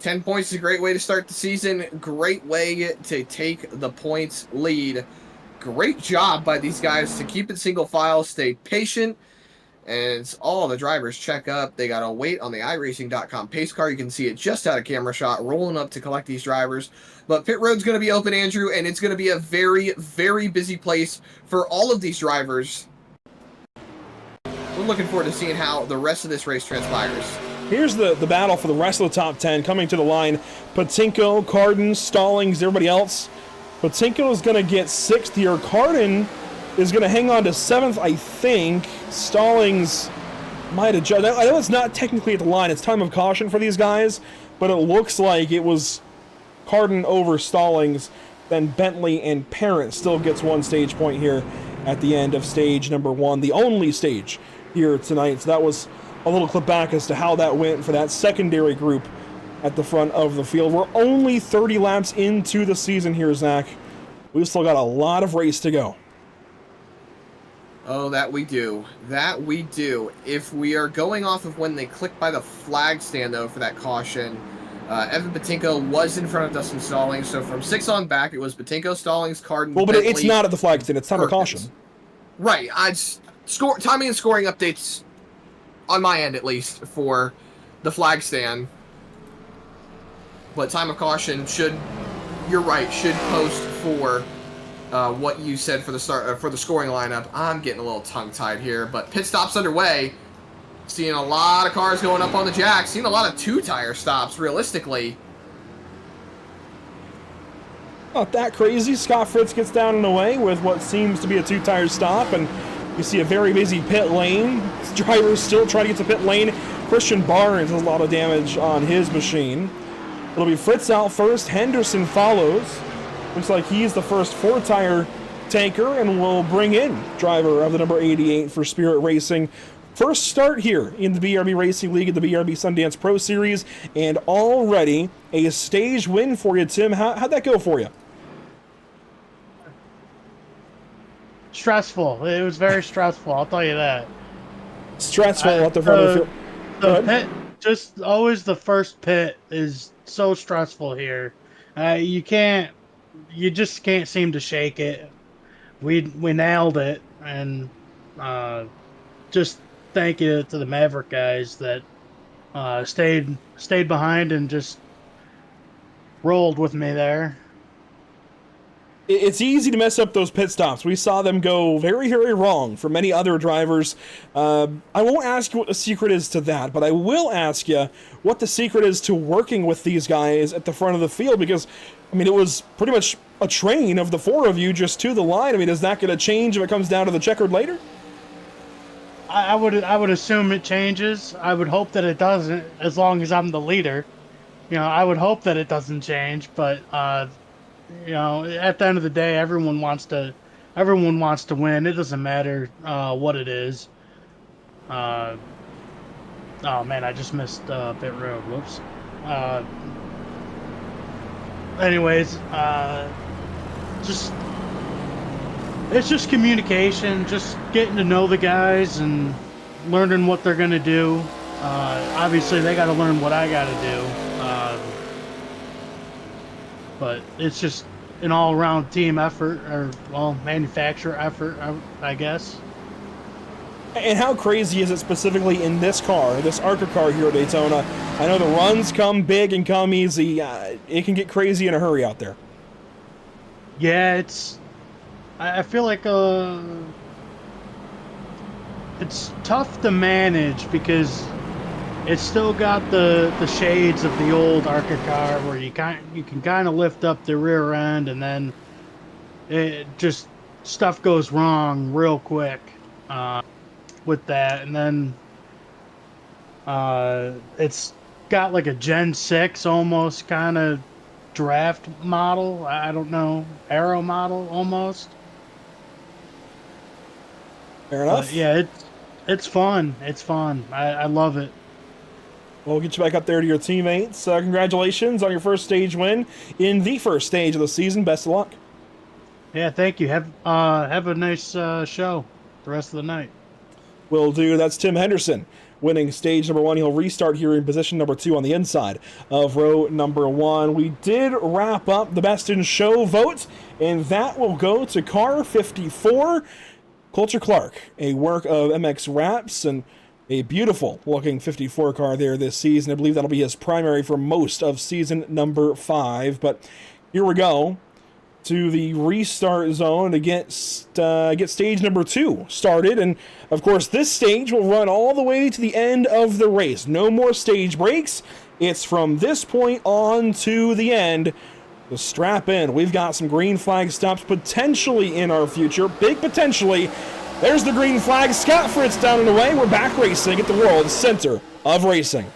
10 points is a great way to start the season. Great way to take the points lead. Great job by these guys to keep it single file, stay patient, and all the drivers check up. They got to wait on the iRacing.com pace car. You can see it just out of camera shot rolling up to collect these drivers. But pit road's going to be open, Andrew, and it's going to be a very, very busy place for all of these drivers. We're looking forward to seeing how the rest of this race transpires. Here's the battle for the rest of the top 10 coming to the line. Patinko, Carden, Stallings, everybody else. Patinko is going to get 6th here. Carden is going to hang on to 7th, I think. Stallings might adjust. I know it's not technically at the line. It's time of caution for these guys, but it looks like it was Carden over Stallings. Then Bentley and Parent still gets 1 stage point here at the end of stage number 1, the only stage here tonight. So that was a little clip back as to how that went for that secondary group at the front of the field. We're only 30 laps into the season here, Zach. We've still got a lot of race to go. Oh, that we do. That we do. If we are going off of when they clicked by the flag stand, though, for that caution, Evan Patinko was in front of Dustin Stallings. So from 6 on back, it was Patinko, Stallings, Carden, well, but Bentley, it's not at the flag stand. It's time of caution. Right. Timing and scoring updates on my end, at least, for the flag stand. But time of caution you're right, should post for what you said for the start for the scoring lineup. I'm getting a little tongue-tied here, but pit stops underway. Seeing a lot of cars going up on the jack. Seeing a lot of 2-tire stops, realistically. Not that crazy. Scott Fritz gets down and away with what seems to be a 2-tire stop, and you see a very busy pit lane. Drivers still trying to get to pit lane. Christian Barnes has a lot of damage on his machine. It'll be Fritz out first. Henderson follows. Looks like he's the first 4-tire tanker, and will bring in driver of the number 88 for Spirit Racing. First start here in the BRB Racing League at the BRB Sundance Pro Series, and already a stage win for you, Tim. How'd that go for you? Stressful. It was very stressful, I'll tell you that. Stressful at the front of the field. The pit, just always the first pit is so stressful here. You just can't seem to shake it. We nailed it, and just thank you to the Maverick guys that stayed behind and just rolled with me there. It's easy to mess up those pit stops. We saw them go very, very wrong for many other drivers. I won't ask you what the secret is to that, but I will ask you what the secret is to working with these guys at the front of the field, because, I mean, it was pretty much a train of the four of you just to the line. I mean, is that going to change if it comes down to the checkered later? I would assume it changes. I would hope that it doesn't, as long as I'm the leader. You know, I would hope that it doesn't change, but you know, at the end of the day, everyone wants to win. It doesn't matter what it is. Oh man, I just missed pit road. Whoops. Anyways, it's just communication, just getting to know the guys and learning what they're gonna do. Obviously, they got to learn what I got to do. But it's just an all-around team effort, or, well, manufacturer effort, I guess. And how crazy is it specifically in this car, this ARCA car here at Daytona? I know the runs come big and come easy. It can get crazy in a hurry out there. Yeah, I feel like it's tough to manage because it's still got the shades of the old ARCA car where you can kind of lift up the rear end, and then it just stuff goes wrong real quick with that. And then it's got like a Gen 6 almost kind of draft model. I don't know, aero model almost. Fair enough. But yeah, it's fun. It's fun. I love it. We'll get you back up there to your teammates. Congratulations on your first stage win in the first stage of the season. Best of luck. Yeah, thank you. Have a nice show the rest of the night. Will do. That's Tim Henderson winning stage number 1. He'll restart here in position number 2 on the inside of row number 1. We did wrap up the best in show vote, and that will go to car 54. Coulter Clark, a work of MX Wraps, and a beautiful looking 54 car there this season. I believe that'll be his primary for most of season number 5. But here we go to the restart zone to get stage number 2 started. And of course, this stage will run all the way to the end of the race. No more stage breaks. It's from this point on to the end. So strap in. We've got some green flag stops potentially in our future. Big potentially. There's the green flag. Scott Fritz down and away. We're back racing at the world's center of racing.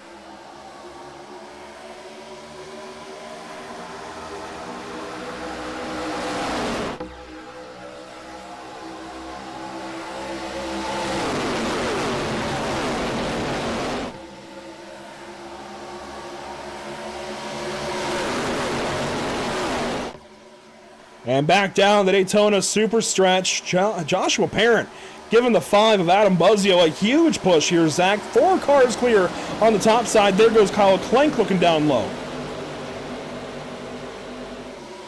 And back down the Daytona super stretch, Joshua Parent giving the 5 of Adam Buzzio a huge push here, Zach. 4 cars clear on the top side. There goes Kyle Klenk looking down low.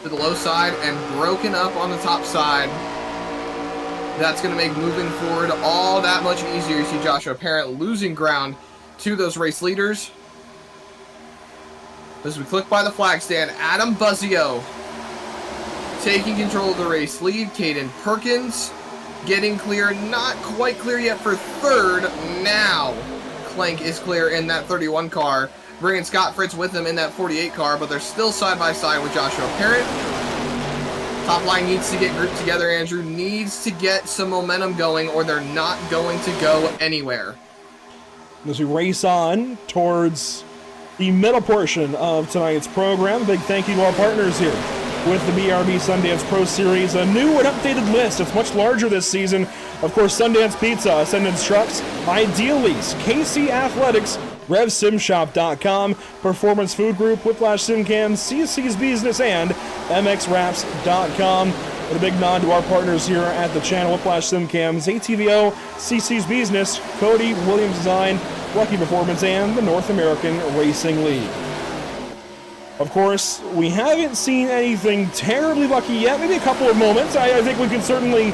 To the low side and broken up on the top side. That's going to make moving forward all that much easier. You see Joshua Parent losing ground to those race leaders. As we click by the flag stand, Adam Buzzio taking control of the race lead. Caden Perkins getting clear, not quite clear yet for third. Now Klenk is clear in that 31 car, bringing Scott Fritz with him in that 48 car, but they're still side by side with Joshua Parent. Top line needs to get grouped together. Andrew needs to get some momentum going, or they're not going to go anywhere. As we race on towards the middle portion of tonight's program, big thank you to our partners here with the BRB Sundance Pro Series, a new and updated list. It's much larger this season. Of course, Sundance Pizza, Ascendance Trucks, Ideal Lease, KC Athletics, RevSimShop.com, Performance Food Group, Whiplash SimCams, CSC's Business, and MXWraps.com. And a big nod to our partners here at the channel, Whiplash SimCams, ATVO, CC's Business, Cody, Williams Design, Lucky Performance, and the North American Racing League. Of course, we haven't seen anything terribly lucky yet. Maybe a couple of moments. I think we can certainly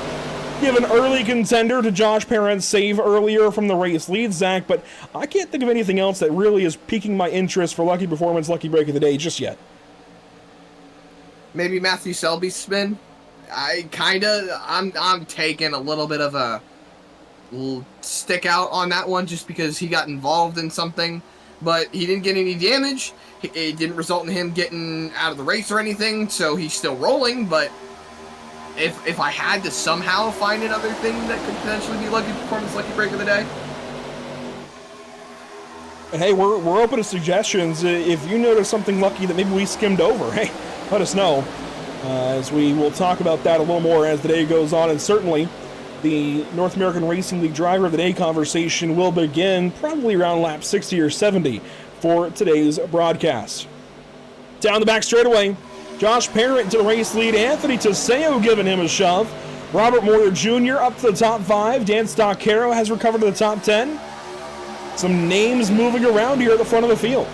give an early contender to Josh Parent's save earlier from the race lead, Zach, but I can't think of anything else that really is piquing my interest for Lucky Performance Lucky Break of the Day just yet. Maybe Matthew Selby's spin. I'm taking a little bit of a stick out on that one just because he got involved in something, but he didn't get any damage. It didn't result in him getting out of the race or anything, so he's still rolling. But if I had to somehow find another thing that could potentially be Lucky Performance Lucky Break of the Day. Hey, we're open to suggestions. If you notice something lucky that maybe we skimmed over, hey, let us know. As we will talk about that a little more as the day goes on, and certainly the North American Racing League Driver of the Day conversation will begin probably around lap 60 or 70 for today's broadcast. Down the back straightaway, Josh Parent to the race lead, Anthony Teseo giving him a shove. Robert Moyer Jr. up to the top 5. Dan Stoccaro has recovered to the top 10. Some names moving around here at the front of the field.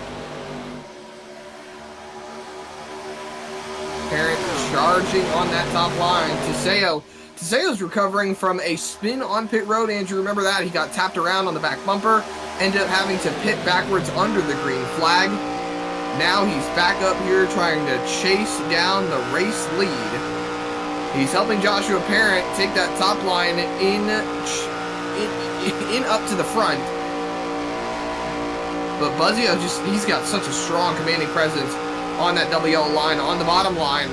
Parent charging on that top line. Teseo's recovering from a spin on pit road. Andrew, remember that? He got tapped around on the back bumper, ended up having to pit backwards under the green flag. Now he's back up here trying to chase down the race lead. He's helping Joshua Parent take that top line in up to the front. But Buzzio he's got such a strong commanding presence on that double yellow line, on the bottom line.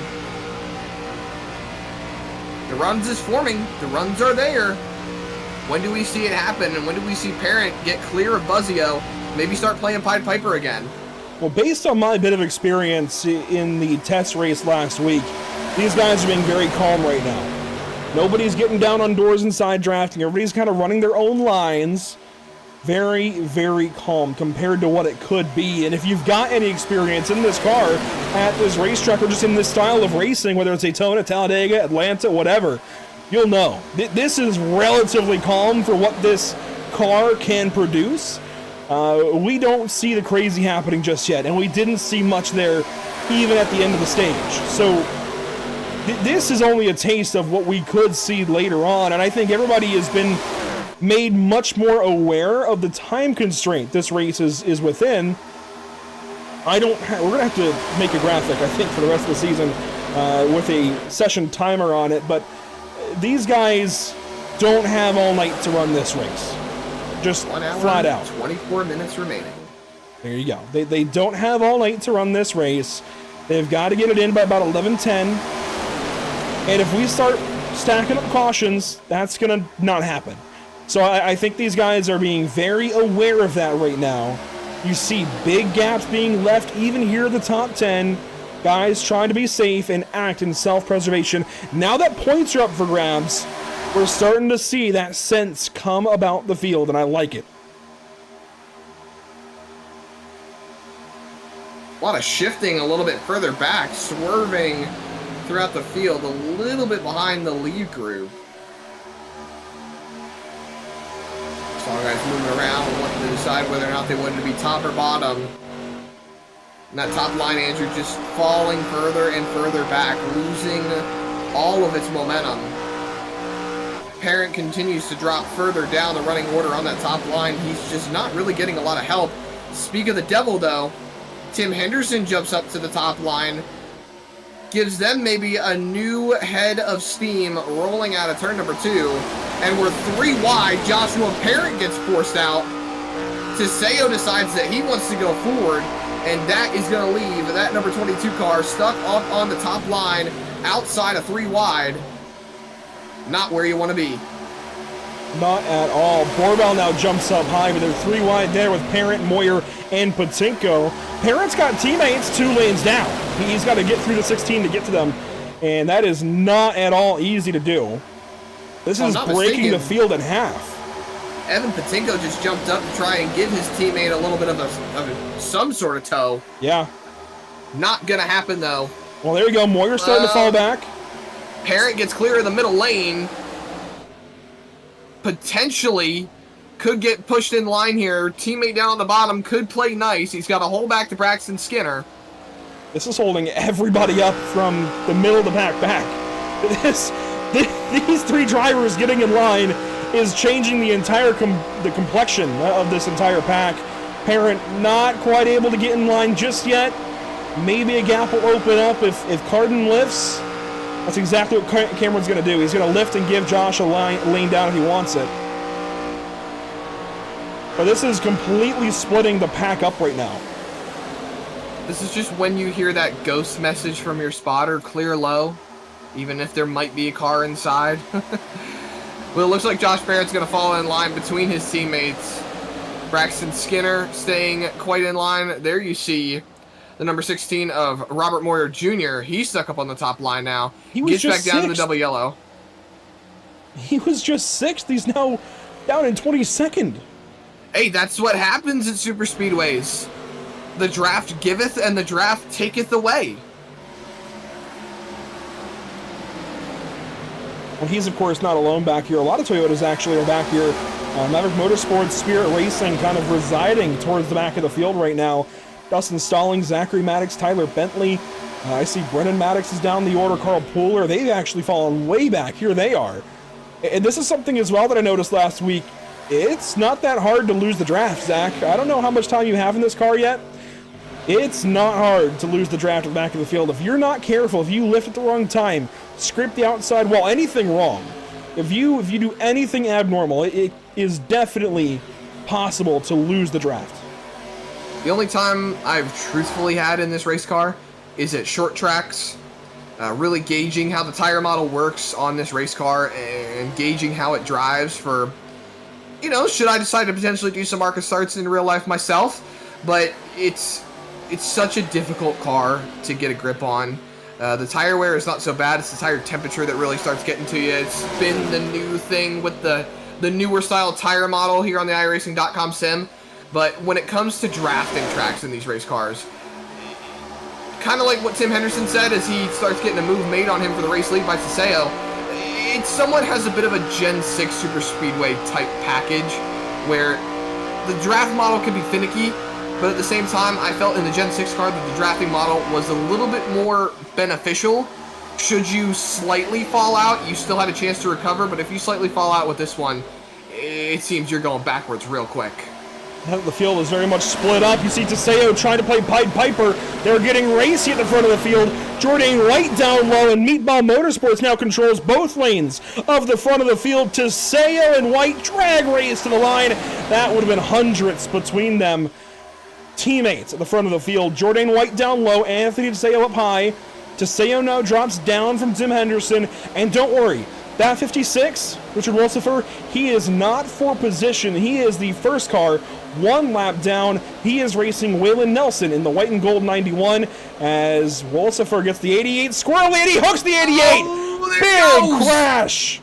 The runs is forming. The runs are there. When do we see it happen? And when do we see Parent get clear of Buzzio? Maybe start playing Pied Piper again? Well, based on my bit of experience in the test race last week, these guys are being very calm right now. Nobody's getting down on doors and side drafting. Everybody's kind of running their own lines. Very, very calm compared to what it could be. And if you've got any experience in this car at this racetrack or just in this style of racing, whether it's Daytona, Talladega, Atlanta, whatever, you'll know. This is relatively calm for what this car can produce. We don't see the crazy happening just yet, and we didn't see much there even at the end of the stage. So this is only a taste of what we could see later on, and I think everybody has been made much more aware of the time constraint this race is within. We're gonna have to make a graphic, I think, for the rest of the season with a session timer on it, but these guys don't have all night to run this race. Just 1 hour, flat out. 24 minutes remaining. There you go. They don't have all night to run this race. They've got to get it in by about 11:10. And if we start stacking up cautions, that's gonna not happen. So I think these guys are being very aware of that right now. You see big gaps being left even here at the top 10. Guys trying to be safe and act in self-preservation. Now that points are up for grabs, we're starting to see that sense come about the field, and I like it. A lot of shifting a little bit further back, swerving throughout the field, a little bit behind the lead group. Saw guys moving around, wanting to decide whether or not they wanted to be top or bottom. And that top line, Andrew, just falling further and further back, losing all of its momentum. Parent continues to drop further down the running order on that top line. He's just not really getting a lot of help. Speak of the devil, though, Tim Henderson jumps up to the top line, gives them maybe a new head of steam rolling out of turn number 2. And we're 3 wide. Joshua Parent gets forced out. Teseo decides that he wants to go forward, and that is going to leave that number 22 car stuck up on the top line outside of 3 wide. Not where you want to be. Not at all. Borbell now jumps up high, but they're 3 wide there with Parent, Moyer, and Patinko. Parent's got teammates 2 lanes down. He's got to get through the 16 to get to them, and that is not at all easy to do. This is breaking the field in half. Evan Patinko just jumped up to try and give his teammate a little bit of some sort of tow. Yeah. Not going to happen, though. Well, there you go. Moyer's starting to fall back. Parent gets clear of the middle lane. Potentially could get pushed in line here. Teammate down on the bottom could play nice. He's got to hold back to Braxton Skinner. This is holding everybody up from the middle of the pack back. These three drivers getting in line is changing the entire the complexion of this entire pack. Parent not quite able to get in line just yet. Maybe a gap will open up if Carden lifts. That's exactly what Cameron's going to do. He's going to lift and give Josh a lane down if he wants it. But this is completely splitting the pack up right now. This is just when you hear that ghost message from your spotter, clear low, even if there might be a car inside. Well, it looks like Josh Barrett's going to fall in line between his teammates. Braxton Skinner staying quite in line. There you see the number 16 of Robert Moyer Jr. He's stuck up on the top line now. He was gets just back down to the sixth. double yellow. He was just 6th. He's now down in 22nd. Hey, that's what happens at super speedways. The draft giveth and the draft taketh away. Well, he's, of course, not alone back here. A lot of Toyotas actually are back here. Maverick Motorsports, Spirit Racing kind of residing towards the back of the field right now. Dustin Stalling, Zachary Maddox, Tyler Bentley. I see Brennan Maddox is down the order. Carl Pooler. They've actually fallen way back. Here they are. And this is something as well that I noticed last week. It's not that hard to lose the draft, Zach. I don't know how much time you have in this car yet. It's not hard to lose the draft at the back of the field. If you're not careful, if you lift at the wrong time, scrape the outside wall, anything wrong, if you do anything abnormal, it is definitely possible to lose the draft. The only time I've truthfully had in this race car is at short tracks, really gauging how the tire model works on this race car and gauging how it drives for, you know, should I decide to potentially do some market starts in real life myself. But it's such a difficult car to get a grip on. The tire wear is not so bad. It's the tire temperature that really starts getting to you. It's been the new thing with the newer style tire model here on the iRacing.com sim. But when it comes to drafting tracks in these race cars, kind of like what Tim Henderson said as he starts getting a move made on him for the race lead by Saseo, it somewhat has a bit of a Gen 6 Super Speedway type package where the draft model can be finicky, but at the same time, I felt in the Gen 6 car that the drafting model was a little bit more beneficial. Should you slightly fall out, you still had a chance to recover, but if you slightly fall out with this one, it seems you're going backwards real quick. The field is very much split up. You see Teseo trying to play Pied Piper. They're getting racy at the front of the field. Jordan White down low, and Meatball Motorsports now controls both lanes of the front of the field. Teseo and White drag race to the line. That would have been hundredths between them. Teammates at the front of the field. Jordan White down low, Anthony Teseo up high. Teseo now drops down from Tim Henderson, and don't worry, that 56, Richard Wolsifer, he is not for position. He is the first car, one lap down. He is racing Waylon Nelson in the white and gold 91 as Wolsifer gets the 88. Squirrel Lady hooks the 88! Big crash!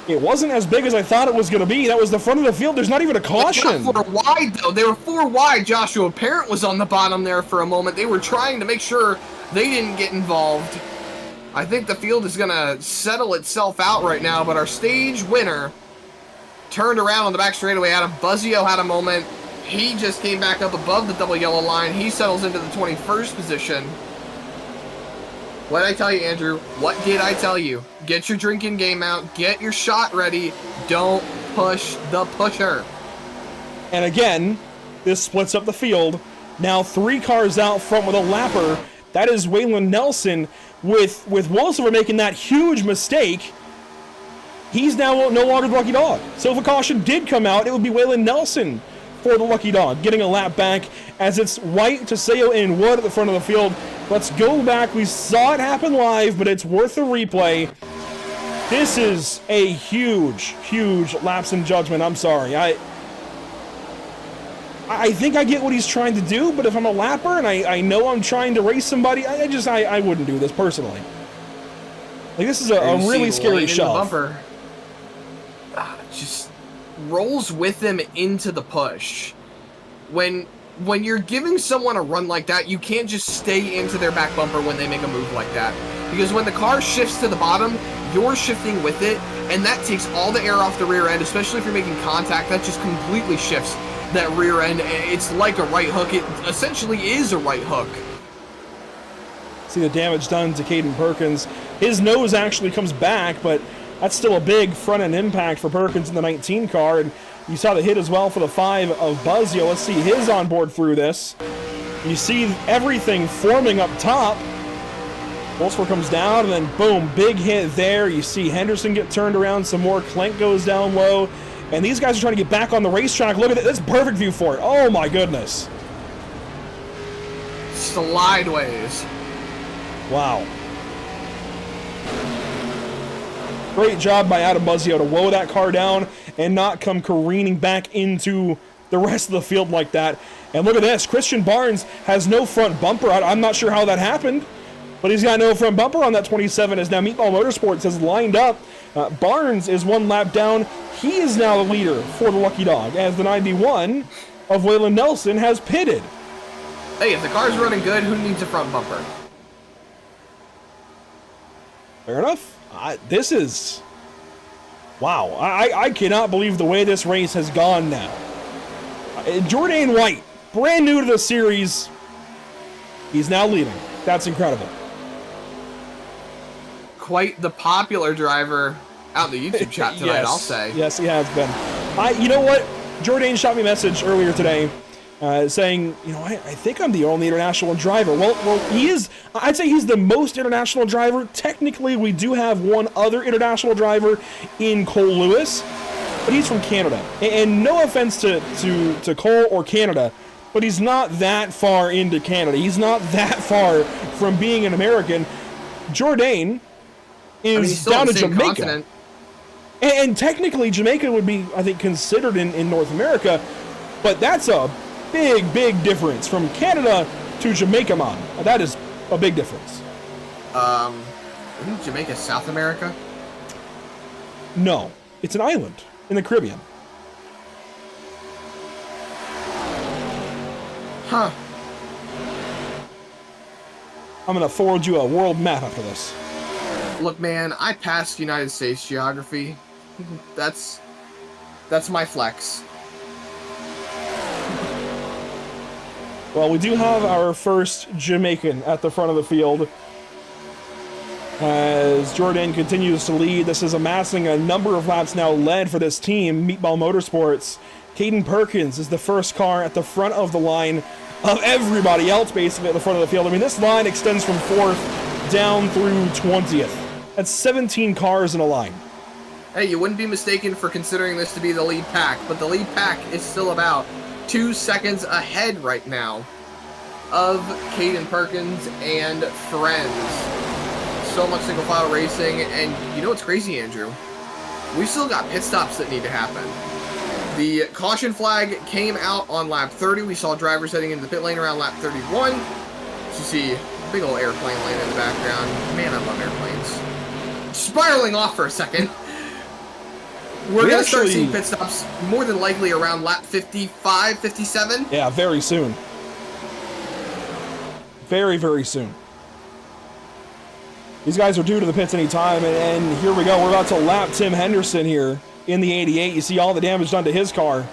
It wasn't as big as I thought it was going to be. That was the front of the field. There's not even a caution. Not 4 wide, though. They were 4 wide. Joshua Parent was on the bottom there for a moment. They were trying to make sure they didn't get involved. I think the field is going to settle itself out right now, but our stage winner turned around on the back straightaway. Adam Buzzio had a moment. He just came back up above the double yellow line. He settles into the 21st position. What did I tell you, Andrew? What did I tell you? Get your drinking game out. Get your shot ready. Don't push the pusher. And again, this splits up the field. Now 3 cars out front with a lapper. That is Waylon Nelson. With Wolsifer making that huge mistake, he's now no longer the lucky dog. So if a caution did come out, it would be Waylon Nelson for the lucky dog, getting a lap back as it's White, Teseo, and Wood at the front of the field. Let's go back. We saw it happen live, but it's worth a replay. This is a huge, huge lapse in judgment. I'm sorry. I think I get what he's trying to do, but if I'm a lapper and I know I'm trying to race somebody, I wouldn't do this personally. Like, this is a really scary shove. Bumper. Just rolls with him into the push. When you're giving someone a run like that, you can't just stay into their back bumper when they make a move like that. Because when the car shifts to the bottom, you're shifting with it, and that takes all the air off the rear end, especially if you're making contact. That just completely shifts that rear end. It's like a right hook. It essentially is a right hook. See the damage done to Caden Perkins. His nose actually comes back, but that's still a big front-end impact for Perkins in the 19 car. And you saw the hit as well for the 5 of Buzzio. Let's see his onboard through this. You see everything forming up top. Wolfsburg comes down, and then boom, big hit there. You see Henderson get turned around some more. Klenk goes down low. And these guys are trying to get back on the racetrack. Look at it. That's a perfect view for it. Oh, my goodness. Slideways. Wow. Great job by Adam Buzzio to woe that car down and not come careening back into the rest of the field like that. And look at this. Christian Barnes has no front bumper. I'm not sure how that happened, but he's got no front bumper on that 27 as now Meatball Motorsports has lined up. Barnes is 1 lap down. He is now the leader for the Lucky Dog as the 91 of Waylon Nelson has pitted. Hey, if the car's running good, who needs a front bumper? Fair enough. This is... Wow. I cannot believe the way this race has gone now. Jourdain White, brand new to the series. He's now leading. That's incredible. Quite the popular driver out in the YouTube chat tonight, Yes. I'll say. Yes, he has been. You know what? Jourdain shot me a message earlier today saying, you know, I think I'm the only international driver. Well, he is. I'd say he's the most international driver. Technically, we do have one other international driver in Cole Lewis, but he's from Canada. And no offense to Cole or Canada, but he's not that far into Canada. He's not that far from being an American. Jourdain is still down on to the same Jamaica. continent. And technically, Jamaica would be, I think, considered in North America, but that's a big, big difference from Canada to Jamaica, man. That is a big difference. Isn't Jamaica South America? No, it's an island in the Caribbean. Huh. I'm going to forward you a world map after this. Look, man, I passed United States geography. That's my flex. Well, we do have our first Jamaican at the front of the field. As Jourdain continues to lead, this is amassing a number of laps now led for this team, Meatball Motorsports. Caden Perkins is the first car at the front of the line of everybody else basically at the front of the field. I mean, this line extends from 4th down through 20th. That's 17 cars in a line. Hey, you wouldn't be mistaken for considering this to be the lead pack, but the lead pack is still about 2 seconds ahead right now of Caden Perkins and friends. So much single file racing, and you know what's crazy, Andrew? We've still got pit stops that need to happen. The caution flag came out on lap 30. We saw drivers heading into the pit lane around lap 31. So you see a big old airplane lane in the background. Man, I love airplanes. Spiraling off for a second. We're going to start seeing pit stops more than likely around lap 55, 57. Yeah, very soon. Very, very soon. These guys are due to the pits anytime, and here we go. We're about to lap Tim Henderson here in the 88. You see all the damage done to his car.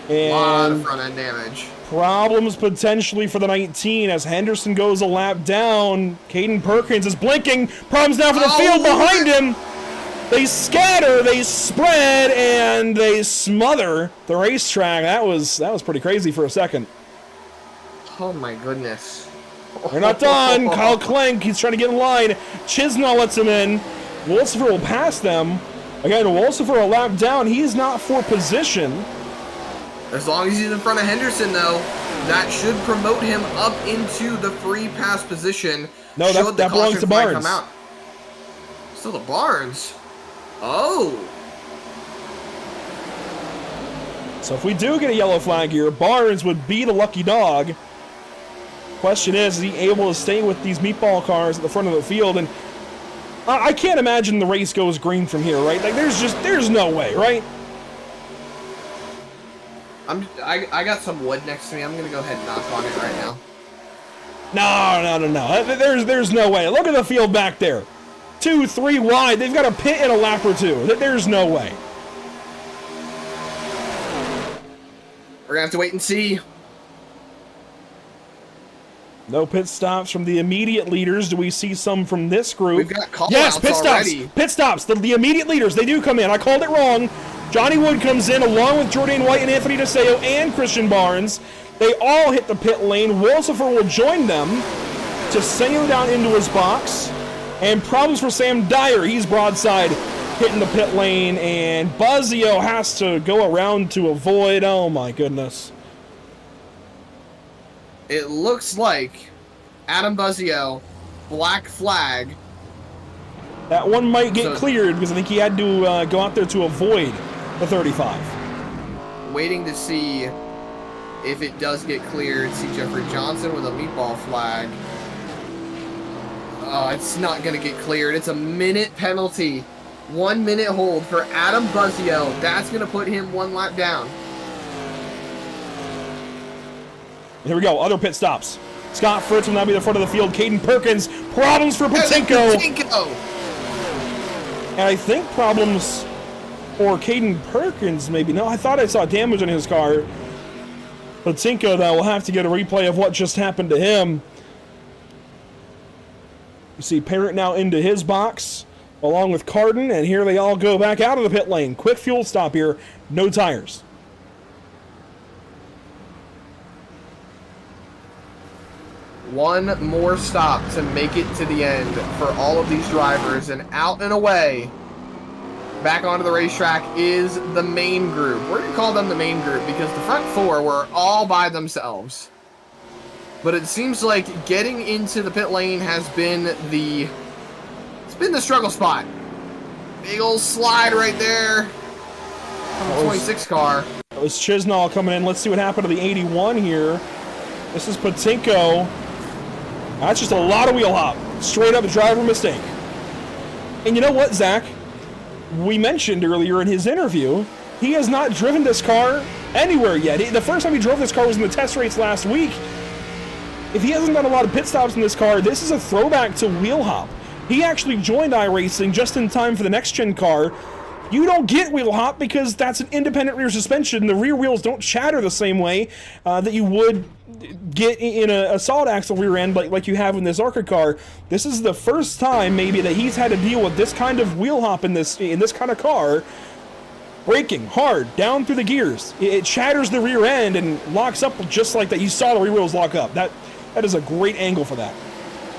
And a lot of front-end damage. Problems potentially for the 19 as Henderson goes a lap down. Caden Perkins is blinking. Problems now for the field behind him. They scatter, they spread, and they smother the racetrack. That was pretty crazy for a second. Oh my goodness. They're not done. Kyle Klenk, he's trying to get in line. Chisnall lets him in. Wolsifer will pass them. Again, Wolsifer a lap down. He's not for position. As long as he's in front of Henderson, though, that should promote him up into the free pass position. No, that belongs to Barnes. Still to Barnes. Oh. So if we do get a yellow flag here, Barnes would be the lucky dog. Question is he able to stay with these meatball cars at the front of the field? And I can't imagine the race goes green from here, right? Like there's no way, right? I got some wood next to me. I'm gonna go ahead and knock on it right now. No. There's no way. Look at the field back there. 2, 3 wide. They've got a pit in a lap or two. There's no way. We're gonna have to wait and see. No pit stops from the immediate leaders. Do we see some from this group? We've got call Yes, outs pit stops. already. Pit stops. The immediate leaders, they do come in. I called it wrong. Johnny Wood comes in along with Jordan White and Anthony DeSeo and Christian Barnes. They all hit the pit lane. Wolsifer will join them to sail down into his box. And problems for Sam Dyer. He's broadside hitting the pit lane, and Buzzio has to go around to avoid. Oh my goodness. It looks like Adam Buzzio, black flag. That one might get So- cleared because I think he had to go out there to avoid the 35. Waiting to see if it does get cleared. See Jeffrey Johnson with a meatball flag. It's not going to get cleared. It's a minute penalty. 1 minute hold for Adam Buzzio. That's going to put him one lap down. Here we go, other pit stops. Scott Fritz will now be the front of the field. Caden Perkins, problems for Patinko. And I think problems for Caden Perkins, maybe. No, I thought I saw damage on his car. Patinko, though, will have to get a replay of what just happened to him. You see Parrott now into his box, along with Carden, and here they all go back out of the pit lane. Quick fuel stop here, no tires. One more stop to make it to the end for all of these drivers, and out and away, back onto the racetrack is the main group. We're going to call them the main group because the front four were all by themselves. But it seems like getting into the pit lane has been the struggle spot. Big old slide right there from the 26 car. It was Chisnall coming in. Let's see what happened to the 81 here. This is Patinko. That's just a lot of wheel hop. Straight up driver mistake. And you know what, Zach? We mentioned earlier in his interview, he has not driven this car anywhere yet. The first time he drove this car was in the test race last week. If he hasn't done a lot of pit stops in this car, this is a throwback to wheel hop. He actually joined iRacing just in time for the next-gen car. You don't get wheel hop because that's an independent rear suspension. The rear wheels don't chatter the same way that you would get in a solid axle rear end like you have in this ARCA car. This is the first time maybe that he's had to deal with this kind of wheel hop in this kind of car. Braking hard down through the gears. It chatters the rear end and locks up just like that. You saw the rear wheels lock up. That is a great angle for that.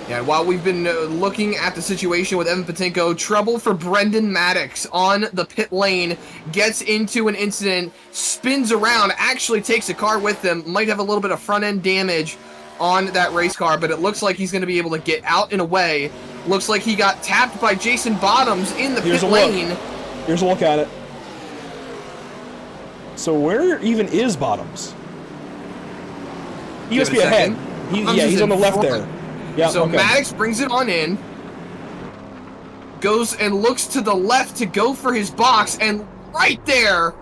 Yeah, while we've been looking at the situation with Evan Patinko, trouble for Brendan Maddox on the pit lane, gets into an incident, spins around, actually takes a car with him, might have a little bit of front-end damage on that race car, but it looks like he's going to be able to get out and away. Looks like he got tapped by Jason Bottoms in the pit lane. Here's a look at it. So where even is Bottoms? He must be ahead. He's on the left there. Yeah, so okay. Maddox brings it on in, goes and looks to the left to go for his box, and right there,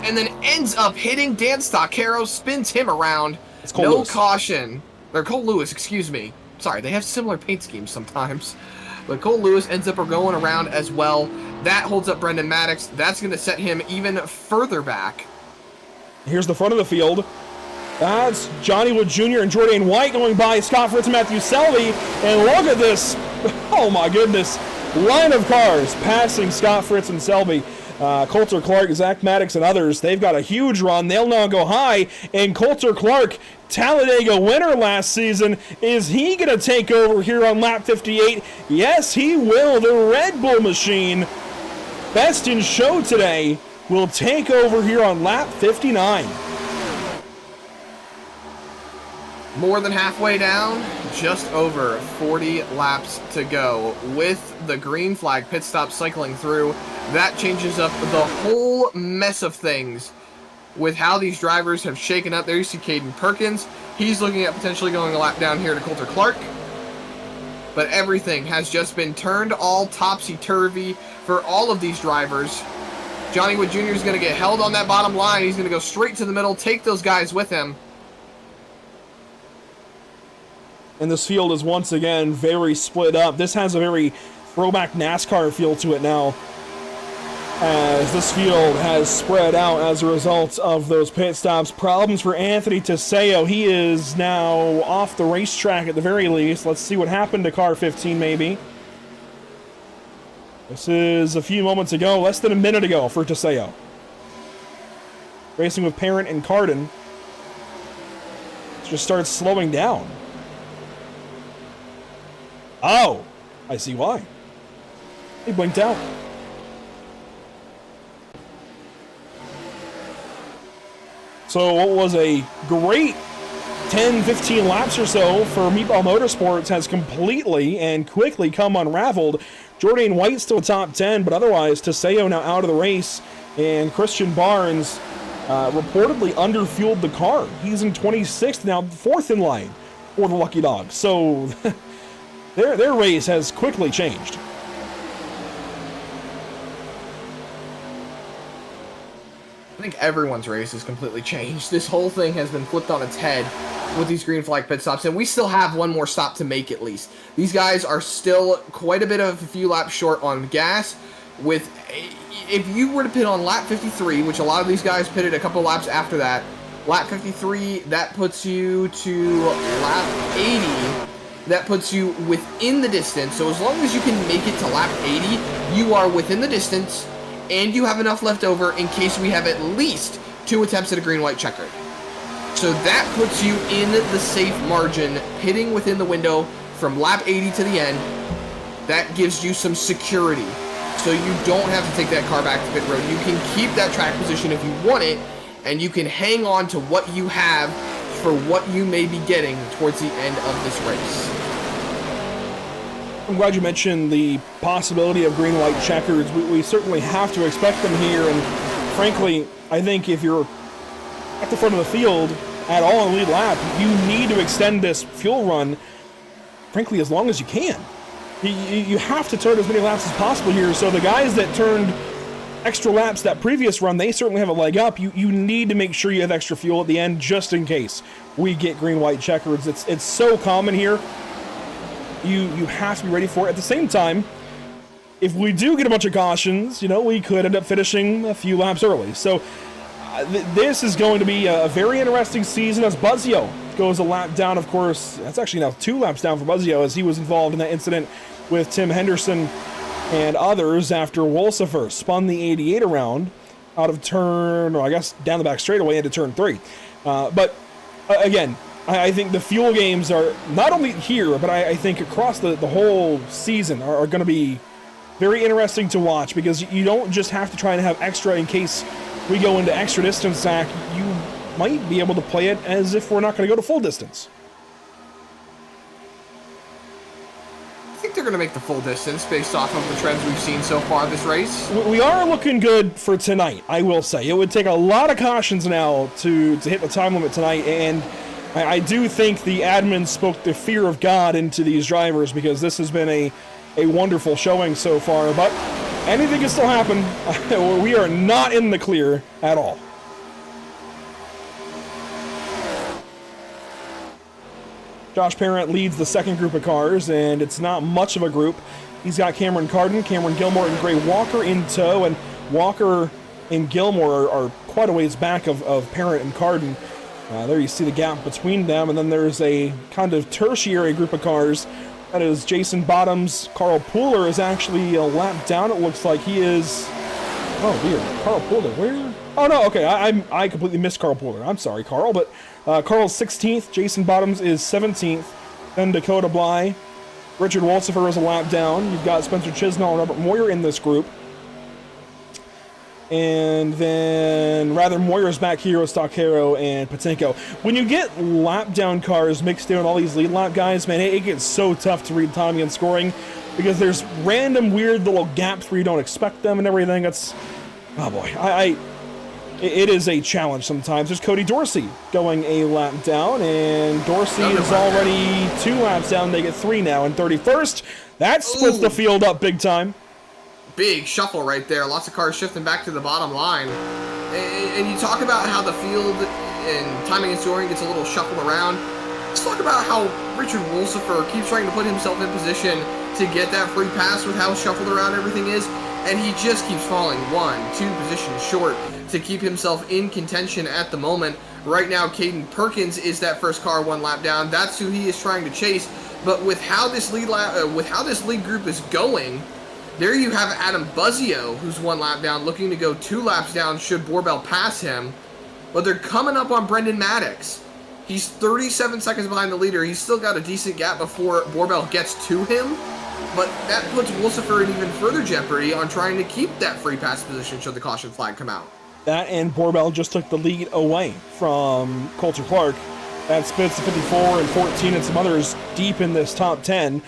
and then ends up hitting Dan Stoccaro, spins him around. No Lewis. Caution. Or Cole Lewis, excuse me. Sorry, they have similar paint schemes sometimes. But Cole Lewis ends up going around as well. That holds up Brendan Maddox. That's going to set him even further back. Here's the front of the field. That's Johnny Wood Jr. and Jordan White going by Scott Fritz and Matthew Selby. And look at this. Oh my goodness. Line of cars passing Scott Fritz and Selby. Coulter Clark, Zach Maddox, and others. They've got a huge run. They'll now go high. And Coulter Clark, Talladega winner last season. Is he going to take over here on lap 58? Yes, he will. The Red Bull machine, best in show today, will take over here on lap 59. More than halfway down, just over 40 laps to go. With the green flag pit stop cycling through, that changes up the whole mess of things with how these drivers have shaken up. There you see Caden Perkins. He's looking at potentially going a lap down here to Coulter Clark. But everything has just been turned all topsy-turvy for all of these drivers. Johnny Wood Jr. is going to get held on that bottom line. He's going to go straight to the middle, take those guys with him. And this field is once again very split up. This has a very throwback NASCAR feel to it now. as this field has spread out as a result of those pit stops. Problems for Anthony Teseo. He is now off the racetrack at the very least. Let's see what happened to car 15 maybe. This is a few moments ago, less than a minute ago for Teseo. Racing with Parent and Cardin. Just starts slowing down. Oh, I see why. He blinked out. So what was a great 10-15 laps or so for Meatball Motorsports has completely and quickly come unraveled. Jordan White still top 10, but otherwise Teseo now out of the race, and Christian Barnes reportedly underfueled the car. He's in 26th now, 4th in line for the Lucky Dogs. So their race has quickly changed. I think everyone's race has completely changed. This whole thing has been flipped on its head with these green flag pit stops, and we still have one more stop to make at least. These guys are still quite a bit of a few laps short on gas. If you were to pit on lap 53, which a lot of these guys pitted a couple laps after that, lap 53, that puts you to lap 80. That puts you within the distance. So as long as you can make it to lap 80, you are within the distance, and you have enough left over in case we have at least 2 attempts at a green-white checkered. So that puts you in the safe margin, pitting within the window from lap 80 to the end. That gives you some security. So you don't have to take that car back to pit road. You can keep that track position if you want it, and you can hang on to what you have for what you may be getting towards the end of this race. I'm glad you mentioned the possibility of green-white checkers. We certainly have to expect them here, and frankly, I think if you're at the front of the field at all in the lead lap, you need to extend this fuel run, frankly, as long as you can. You have to turn as many laps as possible here, so the guys that turned extra laps that previous run, they certainly have a leg up. You need to make sure you have extra fuel at the end just in case we get green-white checkers. It's so common here. You have to be ready for it. At the same time, if we do get a bunch of cautions, we could end up finishing a few laps early. So this is going to be a very interesting season as Buzzio goes a lap down. Of course, that's actually now 2 laps down for Buzzio, as he was involved in that incident with Tim Henderson and others after Wolsifer spun the 88 around out of turn, or I guess down the back straightaway into turn 3. But again, I think the fuel games are not only here, but I think across the whole season are going to be very interesting to watch, because you don't just have to try and have extra in case we go into extra distance, Zach. You might be able to play it as if we're not going to go to full distance. I think they're going to make the full distance based off of the trends we've seen so far this race. We are looking good for tonight, I will say. It would take a lot of cautions now to hit the time limit tonight, and I do think the admin spoke the fear of God into these drivers, because this has been a wonderful showing so far, but anything can still happen. We are not in the clear at all. Josh Parent leads the second group of cars, and it's not much of a group. He's got Cameron Cardin, Cameron Gilmore, and Gray Walker in tow, and Walker and Gilmore are quite a ways back of Parent and Cardin. There you see the gap between them, and then there's a kind of tertiary group of cars. That is Jason Bottoms. Carl Pooler is actually a lap down. It looks like he is... Oh, weird. Carl Pooler, where? Oh, no, okay. I completely missed Carl Pooler. I'm sorry, Carl. But Carl's 16th. Jason Bottoms is 17th. Then Dakota Bly. Richard Wolsifer is a lap down. You've got Spencer Chisnall and Robert Moyer in this group. And then Rather Moyer's back here with Stockero and Patinko. When you get lap down cars mixed in with all these lead lap guys, man, it gets so tough to read timing and scoring, because there's random weird little gaps where you don't expect them and everything. It's, oh boy, it is a challenge sometimes. There's Cody Dorsey going a lap down, and Dorsey is already 2 laps down. They get 3 now in 31st. That splits the field up big time. Big shuffle right there. Lots of cars shifting back to the bottom line. And you talk about how the field and timing and scoring gets a little shuffled around. Let's talk about how Richard Wolsifer keeps trying to put himself in position to get that free pass with how shuffled around everything is. and he just keeps falling 1-2 positions short to keep himself in contention at the moment. Right now, Caden Perkins is that first car 1 lap down. That's who he is trying to chase. But with how this lead group is going, there you have Adam Buzzio, who's 1 lap down, looking to go 2 laps down should Borbell pass him. But they're coming up on Brendan Maddox. He's 37 seconds behind the leader. He's still got a decent gap before Borbell gets to him. But that puts Wolsifer in even further jeopardy on trying to keep that free pass position should the caution flag come out. That and Borbell just took the lead away from Coulter Clark. That splits the 54 and 14 and some others deep in this top 10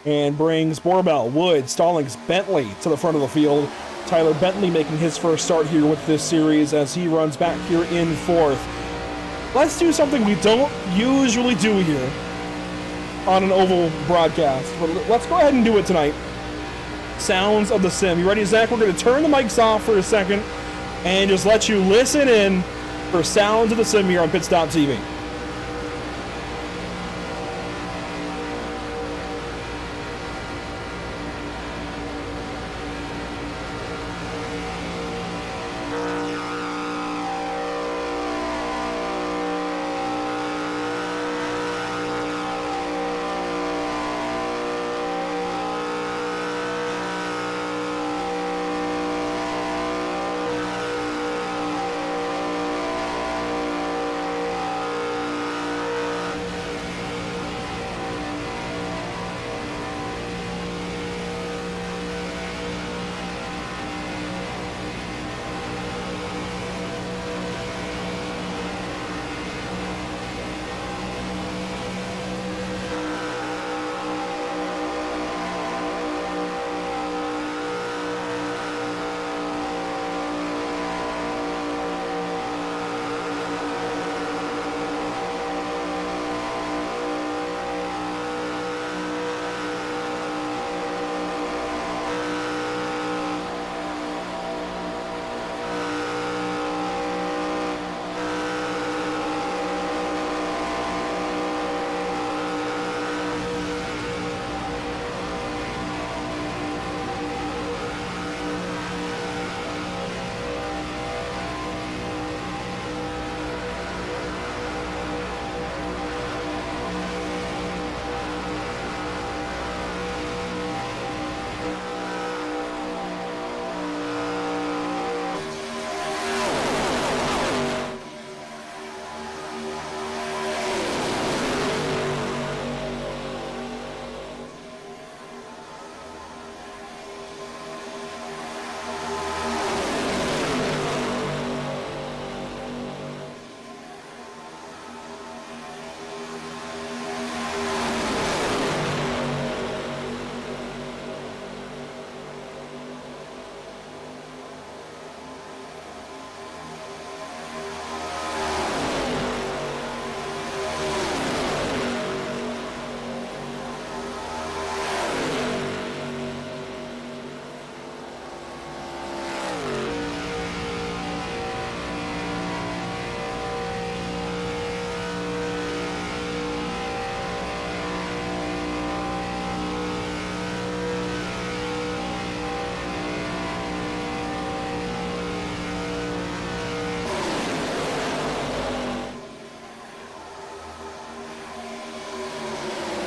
and brings Borbell, Wood, Stallings, Bentley to the front of the field. Tyler Bentley making his first start here with this series as he runs back here in 4th. Let's do something we don't usually do here on an oval broadcast, but let's go ahead and do it tonight. Sounds of the sim. You ready, Zach? We're going to turn the mics off for a second and just let you listen in for Sounds of the Sim here on Pit Stop TV.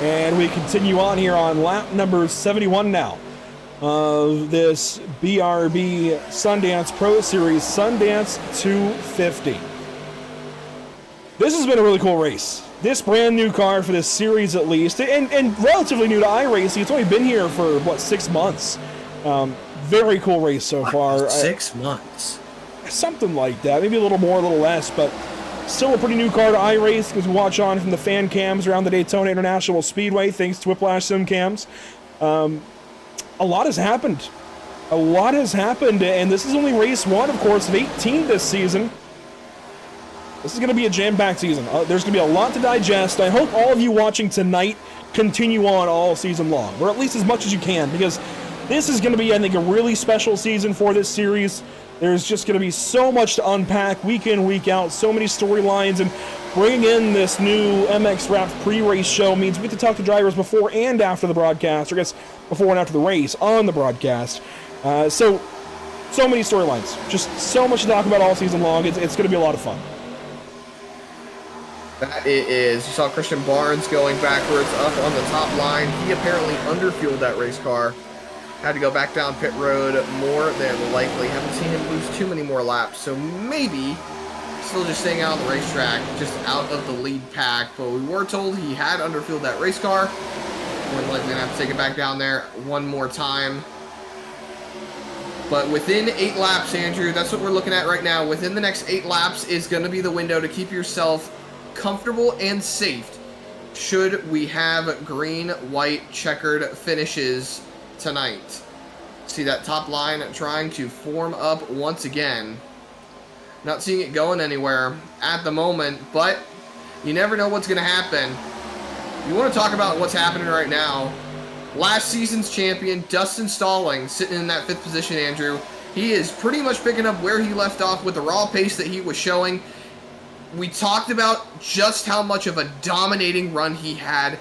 And we continue on here on lap number 71 now of this BRB Sundance Pro Series, Sundance 250. This has been a really cool race. This brand new car for this series at least, and relatively new to iRacing. It's only been here for, what, 6 months. Very cool race so far. 6 months. Something like that, maybe a little more, a little less, but still a pretty new car to iRace because we watch on from the fan cams around the Daytona International Speedway, thanks to Whiplash sim cams. A lot has happened. A lot has happened, and this is only race 1, of course, of 18 this season. This is going to be a jam-packed season. There's going to be a lot to digest. I hope all of you watching tonight continue on all season long, or at least as much as you can, because this is going to be, I think, a really special season for this series. There's just going to be so much to unpack week in, week out, so many storylines, and bringing in this new MX Wrapped pre-race show means we get to talk to drivers before and after the broadcast, or I guess before and after the race on the broadcast. So many storylines. Just so much to talk about all season long. It's going to be a lot of fun. That it is. You saw Christian Barnes going backwards up on the top line. He apparently underfueled that race car. Had to go back down pit road more than likely. Haven't seen him lose too many more laps, so maybe still just staying out on the racetrack, just out of the lead pack. But we were told he had underfueled that race car. More than likely gonna have to take it back down there one more time. But within 8 laps, Andrew, that's what we're looking at right now. Within the next 8 laps is going to be the window to keep yourself comfortable and safe should we have green, white, checkered finishes tonight. See that top line trying to form up once again. Not seeing it going anywhere at the moment, but you never know what's going to happen. You want to talk about what's happening right now. Last season's champion, Dustin Stallings, sitting in that 5th position, Andrew. He is pretty much picking up where he left off with the raw pace that he was showing. We talked about just how much of a dominating run he had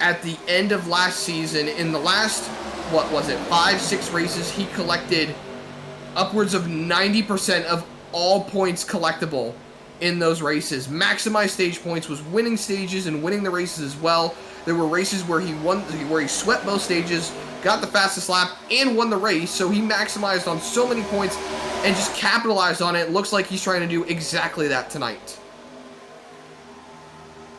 at the end of last season. In the last, 5-6 races, he collected upwards of 90% of all points collectible in those races. Maximized stage points, was winning stages and winning the races as well. There were races where he swept both stages, got the fastest lap, and won the race. So he maximized on so many points and just capitalized on it. Looks like he's trying to do exactly that tonight.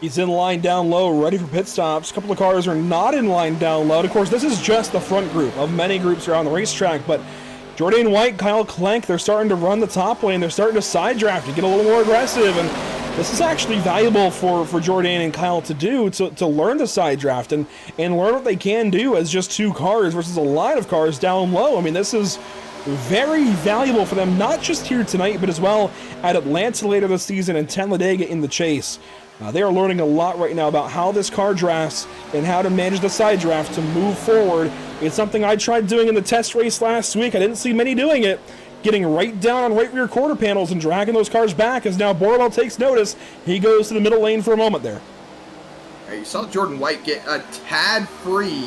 He's in line down low, ready for pit stops. A couple of cars are not in line down low. And of course, this is just the front group of many groups around the racetrack. But Jordan White, Kyle Klenk, they're starting to run the top lane. They're starting to side draft and get a little more aggressive. And this is actually valuable for Jordan and Kyle to do, to learn the side draft and learn what they can do as just 2 cars versus a line of cars down low. I mean, this is very valuable for them, not just here tonight, but as well at Atlanta later this season and Talladega in the chase. They are learning a lot right now about how this car drafts and how to manage the side draft to move forward. It's something I tried doing in the test race last week. I didn't see many doing it. Getting right down on right rear quarter panels and dragging those cars back as now Borwell takes notice. He goes to the middle lane for a moment there. You saw Jordan White get a tad free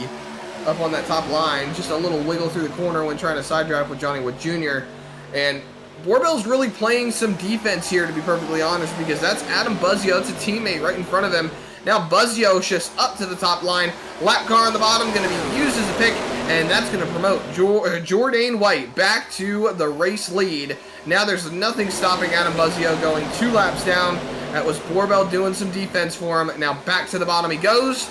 up on that top line. Just a little wiggle through the corner when trying to side draft with Johnny Wood Jr. And Borbell's really playing some defense here, to be perfectly honest, because that's Adam Buzzio. It's a teammate right in front of him. Now Buzzio shifts up to the top line. Lap car on the bottom going to be used as a pick, and that's going to promote Jordan White back to the race lead. Now there's nothing stopping Adam Buzzio going 2 laps down. That was Borbell doing some defense for him. Now back to the bottom he goes.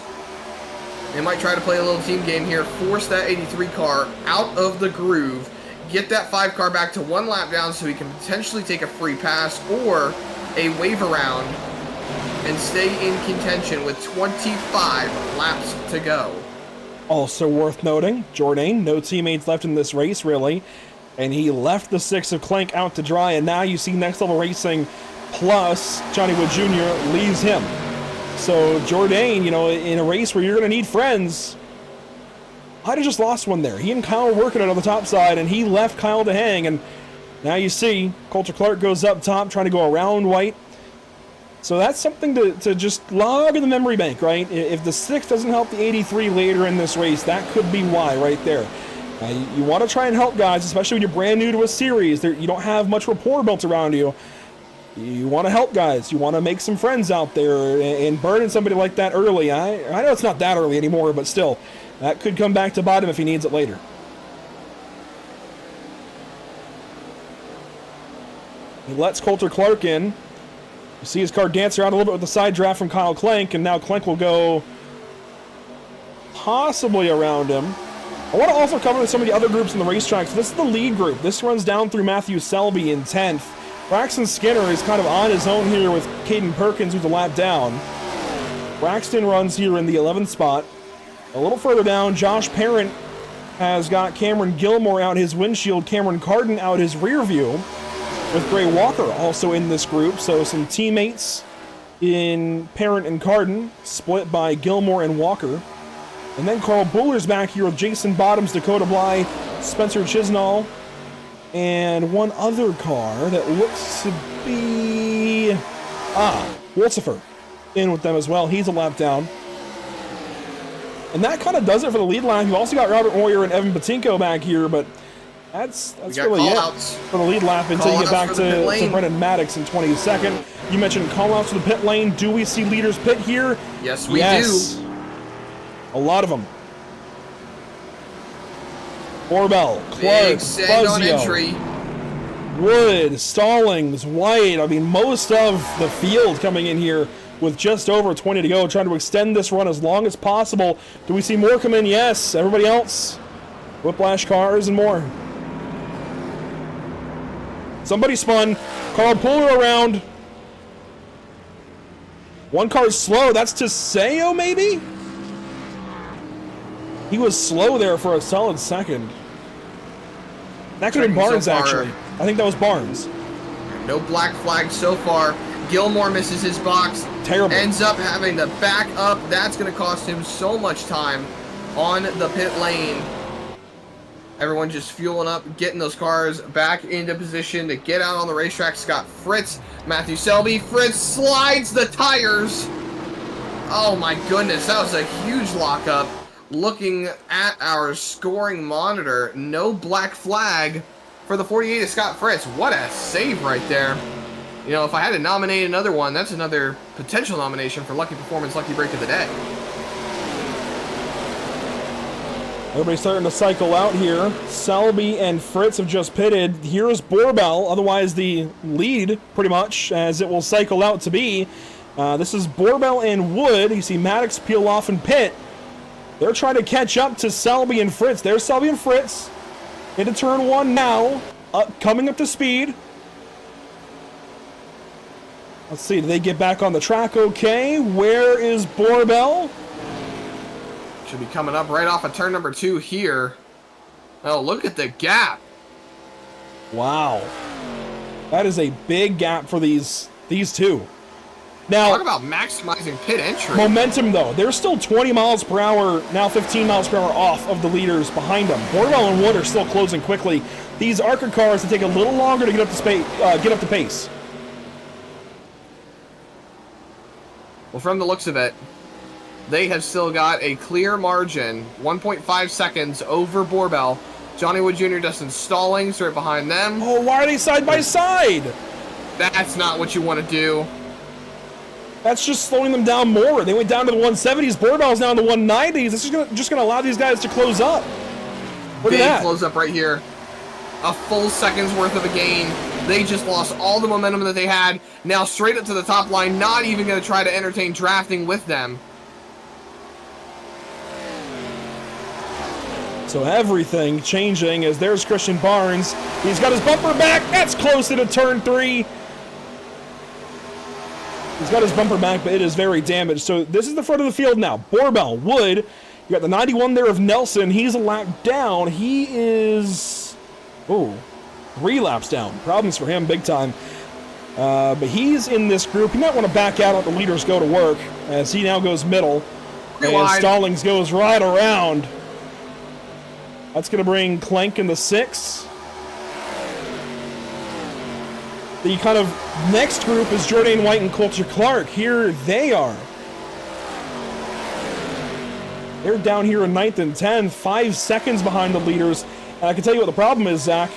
They might try to play a little team game here, force that 83 car out of the groove, get that 5 car back to 1 lap down so he can potentially take a free pass or a wave around and stay in contention with 25 laps to go. Also worth noting, Jordan, no teammates left in this race really, and he left the 6 of Klenk out to dry, and now you see Next Level Racing plus Johnny Wood Jr. leaves him. So Jordan, in a race where you're going to need friends, I'd have just lost one there. He and Kyle were working it on the top side, and he left Kyle to hang, and now you see Coulter Clark goes up top trying to go around White. So that's something to just log in the memory bank, right? If the 6 doesn't help the 83 later in this race, that could be why right there. You want to try and help guys, especially when you're brand new to a series. You don't have much rapport built around you. You want to help guys. You want to make some friends out there, and burning somebody like that early. I know it's not that early anymore, but still, that could come back to bite him if he needs it later. He lets Coulter Clark in. You see his car dance around a little bit with the side draft from Kyle Klenk, and now Klenk will go possibly around him. I want to also cover some of the other groups in the racetrack. So this is the lead group. This runs down through Matthew Selby in 10th. Braxton Skinner is kind of on his own here with Caden Perkins, who's a lap down. Braxton runs here in the 11th spot. A little further down, Josh Parent has got Cameron Gilmore out his windshield, Cameron Carden out his rear view, with Gray Walker also in this group. So some teammates in Parent and Carden, split by Gilmore and Walker. And then Carl Buller's back here with Jason Bottoms, Dakota Bly, Spencer Chisnall, and one other car that looks to be Wolcifer in with them as well. He's a lap down. And that kind of does it for the lead line. You've also got Robert Moyer and Evan Patinko back here, but That's We got really it call-outs. for the lead lap until you get Call-outs back for the pit to lane. Brendan Maddox in 22nd. You mentioned call-outs to the pit lane. Do we see leaders pit here? Yes, we Yes. do. A lot of them. Borbell, Clark, Big send on Fuzio, entry. Wood, Stallings, White. I mean, most of the field coming in here with just over 20 to go, trying to extend this run as long as possible. Do we see more come in? Yes. Everybody else? Whiplash cars and more. Somebody spun. Carl, pull her around. One car's slow. That's Teseo, maybe? He was slow there for a solid second. That could have been Checking Barnes, so far. actually. I think that was Barnes. No black flag so far. Gilmore misses his box. Terrible. Ends up having to back up. That's going to cost him so much time on the pit lane. Everyone just fueling up, getting those cars back into position to get out on the racetrack. Scott Fritz, Matthew Selby. Fritz slides the tires. Oh my goodness, that was a huge lockup. Looking at our scoring monitor, no black flag for the 48 of Scott Fritz. What a save right there. You know, if I had to nominate another one, that's another potential nomination for Lucky Performance, Lucky Break of the Day. Everybody's starting to cycle out here. Selby and Fritz have just pitted. Here's Borbell, otherwise the lead, pretty much, as it will cycle out to be. This is Borbell and Wood. You see Maddox peel off and pit. They're trying to catch up to Selby and Fritz. There's Selby and Fritz. Into turn one now. Coming up to speed. Let's see, do they get back on the track okay? Where is Borbell? Should be coming up right off of turn number 2 here. Oh, look at the gap. Wow. That is a big gap for these two. Now, Talk about maximizing pit entry. momentum, though. They're still 20 miles per hour, now 15 miles per hour off of the leaders behind them. Borbell and Wood are still closing quickly. These ARCA cars will take a little longer to get up to pace. Well, from the looks of it, they have still got a clear margin, 1.5 seconds over Borbell. Johnny Wood Jr., Dustin Stallings right behind them. Oh, why are they side by side? That's not what you want to do. That's just slowing them down more. They went down to the 170s. Borbell's now in the 190s. This is just going to allow these guys to close up. Look Big at that. close up right here. A full second's worth of a gain. They just lost all the momentum that they had. Now straight up to the top line, not even going to try to entertain drafting with them. So everything changing as there's Christian Barnes. He's got his bumper back. That's close into turn 3. He's got his bumper back, but it is very damaged. So this is the front of the field now. Borbell, Wood. You got the 91 there of Nelson. He's a lap down. He is... Oh, 3 laps down. Problems for him big time. But he's in this group. He might want to back out, let the leaders go to work, as he now goes middle. And Wide. Stallings goes right around. That's going to bring Clank in the 6. The kind of next group is Jordan White and Coulter Clark. Here they are. They're down here in 9th and 10th, 5 seconds behind the leaders. And I can tell you what the problem is, Zach.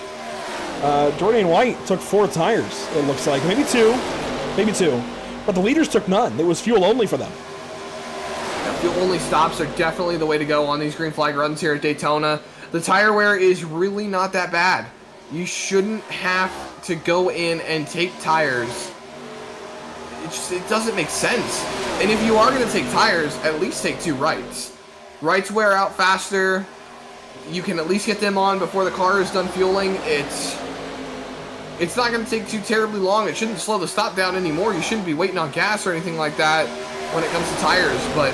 Jordan White took 4 tires, it looks like. Maybe 2. Maybe 2. But the leaders took none. It was fuel only for them. Fuel-only stops are definitely the way to go on these green flag runs here at Daytona. The tire wear is really not that bad. You shouldn't have to go in and take tires. It doesn't make sense. And if you are going to take tires, at least take 2 rights. Rights wear out faster. You can at least get them on before the car is done fueling. It's not going to take too terribly long. It shouldn't slow the stop down anymore. You shouldn't be waiting on gas or anything like that when it comes to tires. But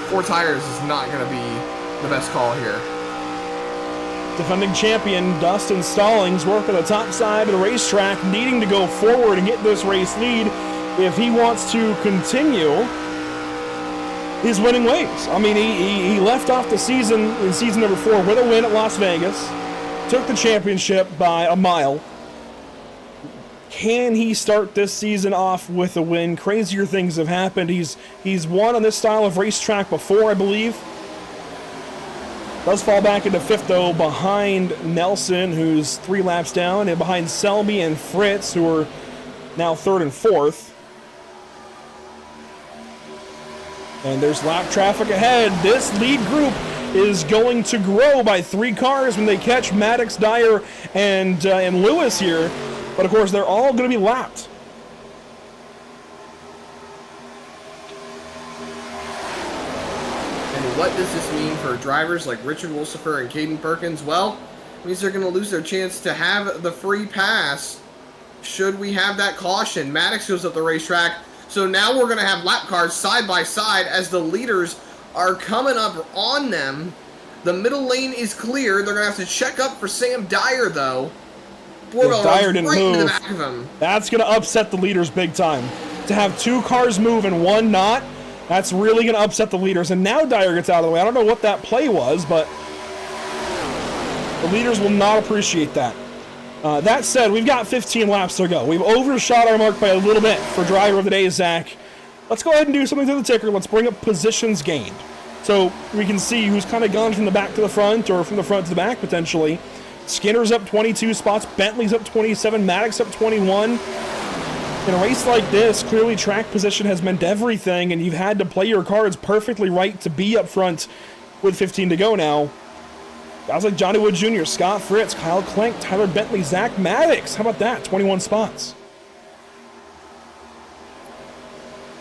4 tires is not going to be the best call here. Defending champion Dustin Stallings working the top side of the racetrack, needing to go forward and get this race lead if he wants to continue his winning ways. I mean, he left off the season in season number 4 with a win at Las Vegas, took the championship by a mile. Can he start this season off with a win? Crazier things have happened. He's won on this style of racetrack before, I believe. Does fall back into fifth, though, behind Nelson, who's 3 laps down, and behind Selby and Fritz, who are now third and fourth. And there's lap traffic ahead. This lead group is going to grow by 3 cars when they catch Maddox, Dyer, and Lewis here. But, of course, they're all going to be lapped. And what does this mean for drivers like Richard Wolsifer and Caden Perkins? Well, it means they're going to lose their chance to have the free pass should we have that caution. Maddox goes up the racetrack. So now we're going to have lap cars side by side as the leaders are coming up on them. The middle lane is clear. They're going to have to check up for Sam Dyer, though. Dyer didn't right into the move. back of him. That's going to upset the leaders big time. To have 2 cars move and 1 not, that's really going to upset the leaders. And now Dyer gets out of the way. I don't know what that play was, but the leaders will not appreciate that. That said, we've got 15 laps to go. We've overshot our mark by a little bit for driver of the day, Zach. Let's go ahead and do something to the ticker. Let's bring up positions gained. So we can see who's kind of gone from the back to the front, or from the front to the back, potentially. Skinner's up 22 spots. Bentley's up 27. Maddox up 21. In a race like this, clearly track position has meant everything, and you've had to play your cards perfectly right to be up front with 15 to go now. Guys like Johnny Wood Jr., Scott Fritz, Kyle Klenk, Tyler Bentley, Zach Maddox. How about that? 21 spots.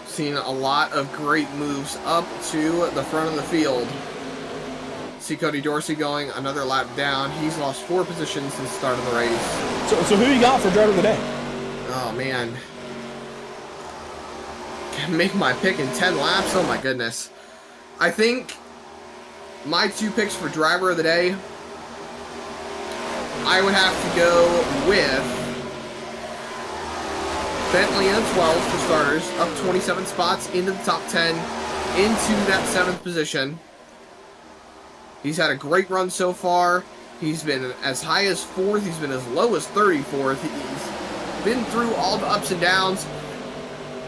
Seen a lot of great moves up to the front of the field. See Cody Dorsey going another lap down. He's lost 4 positions since the start of the race. So who you got for driver of the day? Oh, man. Can make my pick in 10 laps? Oh, my goodness. I think my 2 picks for driver of the day, I would have to go with Bentley in the 12 for starters, up 27 spots into the top 10, into that 7th position. He's had a great run so far. He's been as high as 4th. He's been as low as 34th. He's been through all the ups and downs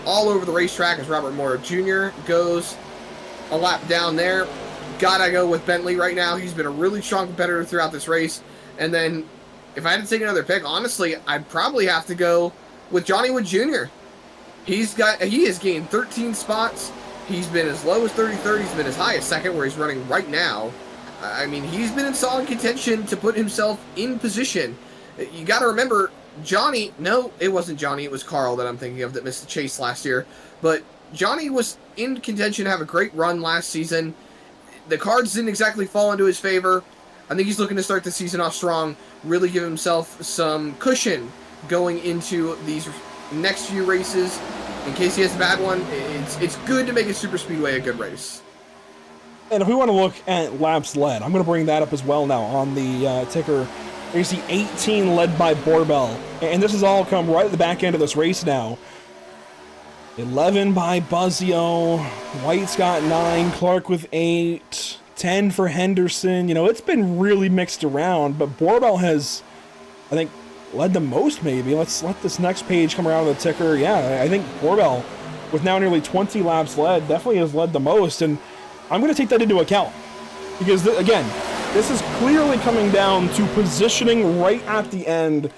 all over the racetrack as Robert Moore Jr. goes a lap down there. Gotta go with Bentley right now. He's been a really strong competitor throughout this race. And then, if I had to take another pick, honestly, I'd probably have to go with Johnny Wood Jr. He has gained 13 spots. He's been as low as 33rd. He's been as high as 2nd, where he's running right now. I mean, he's been in solid contention to put himself in position. You got to remember, Johnny, no, it wasn't Johnny, it was Carl that I'm thinking of that missed the chase last year. But Johnny was in contention to have a great run last season. The cards didn't exactly fall into his favor. I think he's looking to start the season off strong, really give himself some cushion going into these next few races. In case he has a bad one, it's good to make a super speedway a good race. And if we want to look at laps led, I'm going to bring that up as well now on the ticker. You see 18 led by Borbell. And this has all come right at the back end of this race now. 11 by Buzzio. White's got 9. Clark with 8. 10 for Henderson. You know, it's been really mixed around, but Borbell has, I think, led the most maybe. Let's let this next page come around with the ticker. Yeah, I think Borbell, with now nearly 20 laps led, definitely has led the most. And I'm going to take that into account. Because, again, this is clearly coming down to positioning right at the end.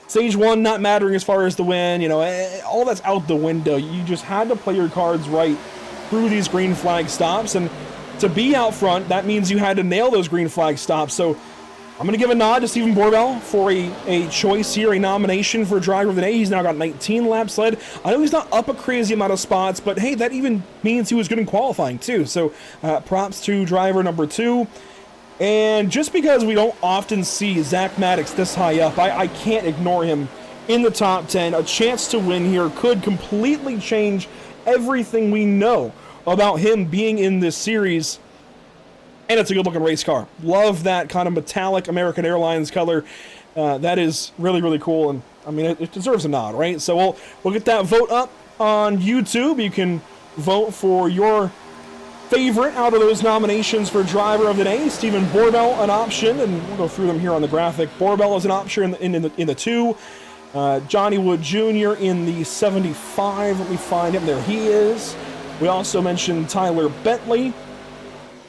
Stage 1 not mattering as far as the win, you know, all that's out the window. You just had to play your cards right through these green flag stops, and to be out front, that means you had to nail those green flag stops. So I'm going to give a nod to Stephen Borbell for a choice here, a nomination for driver of the day. He's now got 19 laps led. I know he's not up a crazy amount of spots, but hey, that even means he was good in qualifying too. So props to driver number 2. And just because we don't often see Zach Maddox this high up, I can't ignore him in the top 10. A chance to win here could completely change everything we know about him being in this series. And it's a good-looking race car. Love that kind of metallic American Airlines color. That is really, really cool. And, I mean, it deserves a nod, right? So we'll get that vote up on YouTube. You can vote for your favorite out of those nominations for driver of the day. Stephen Borbell, an option, and we'll go through them here on the graphic. Borbell is an option in the 2. Johnny Wood Jr. in the 75. Let me find him. There he is. We also mentioned Tyler Bentley.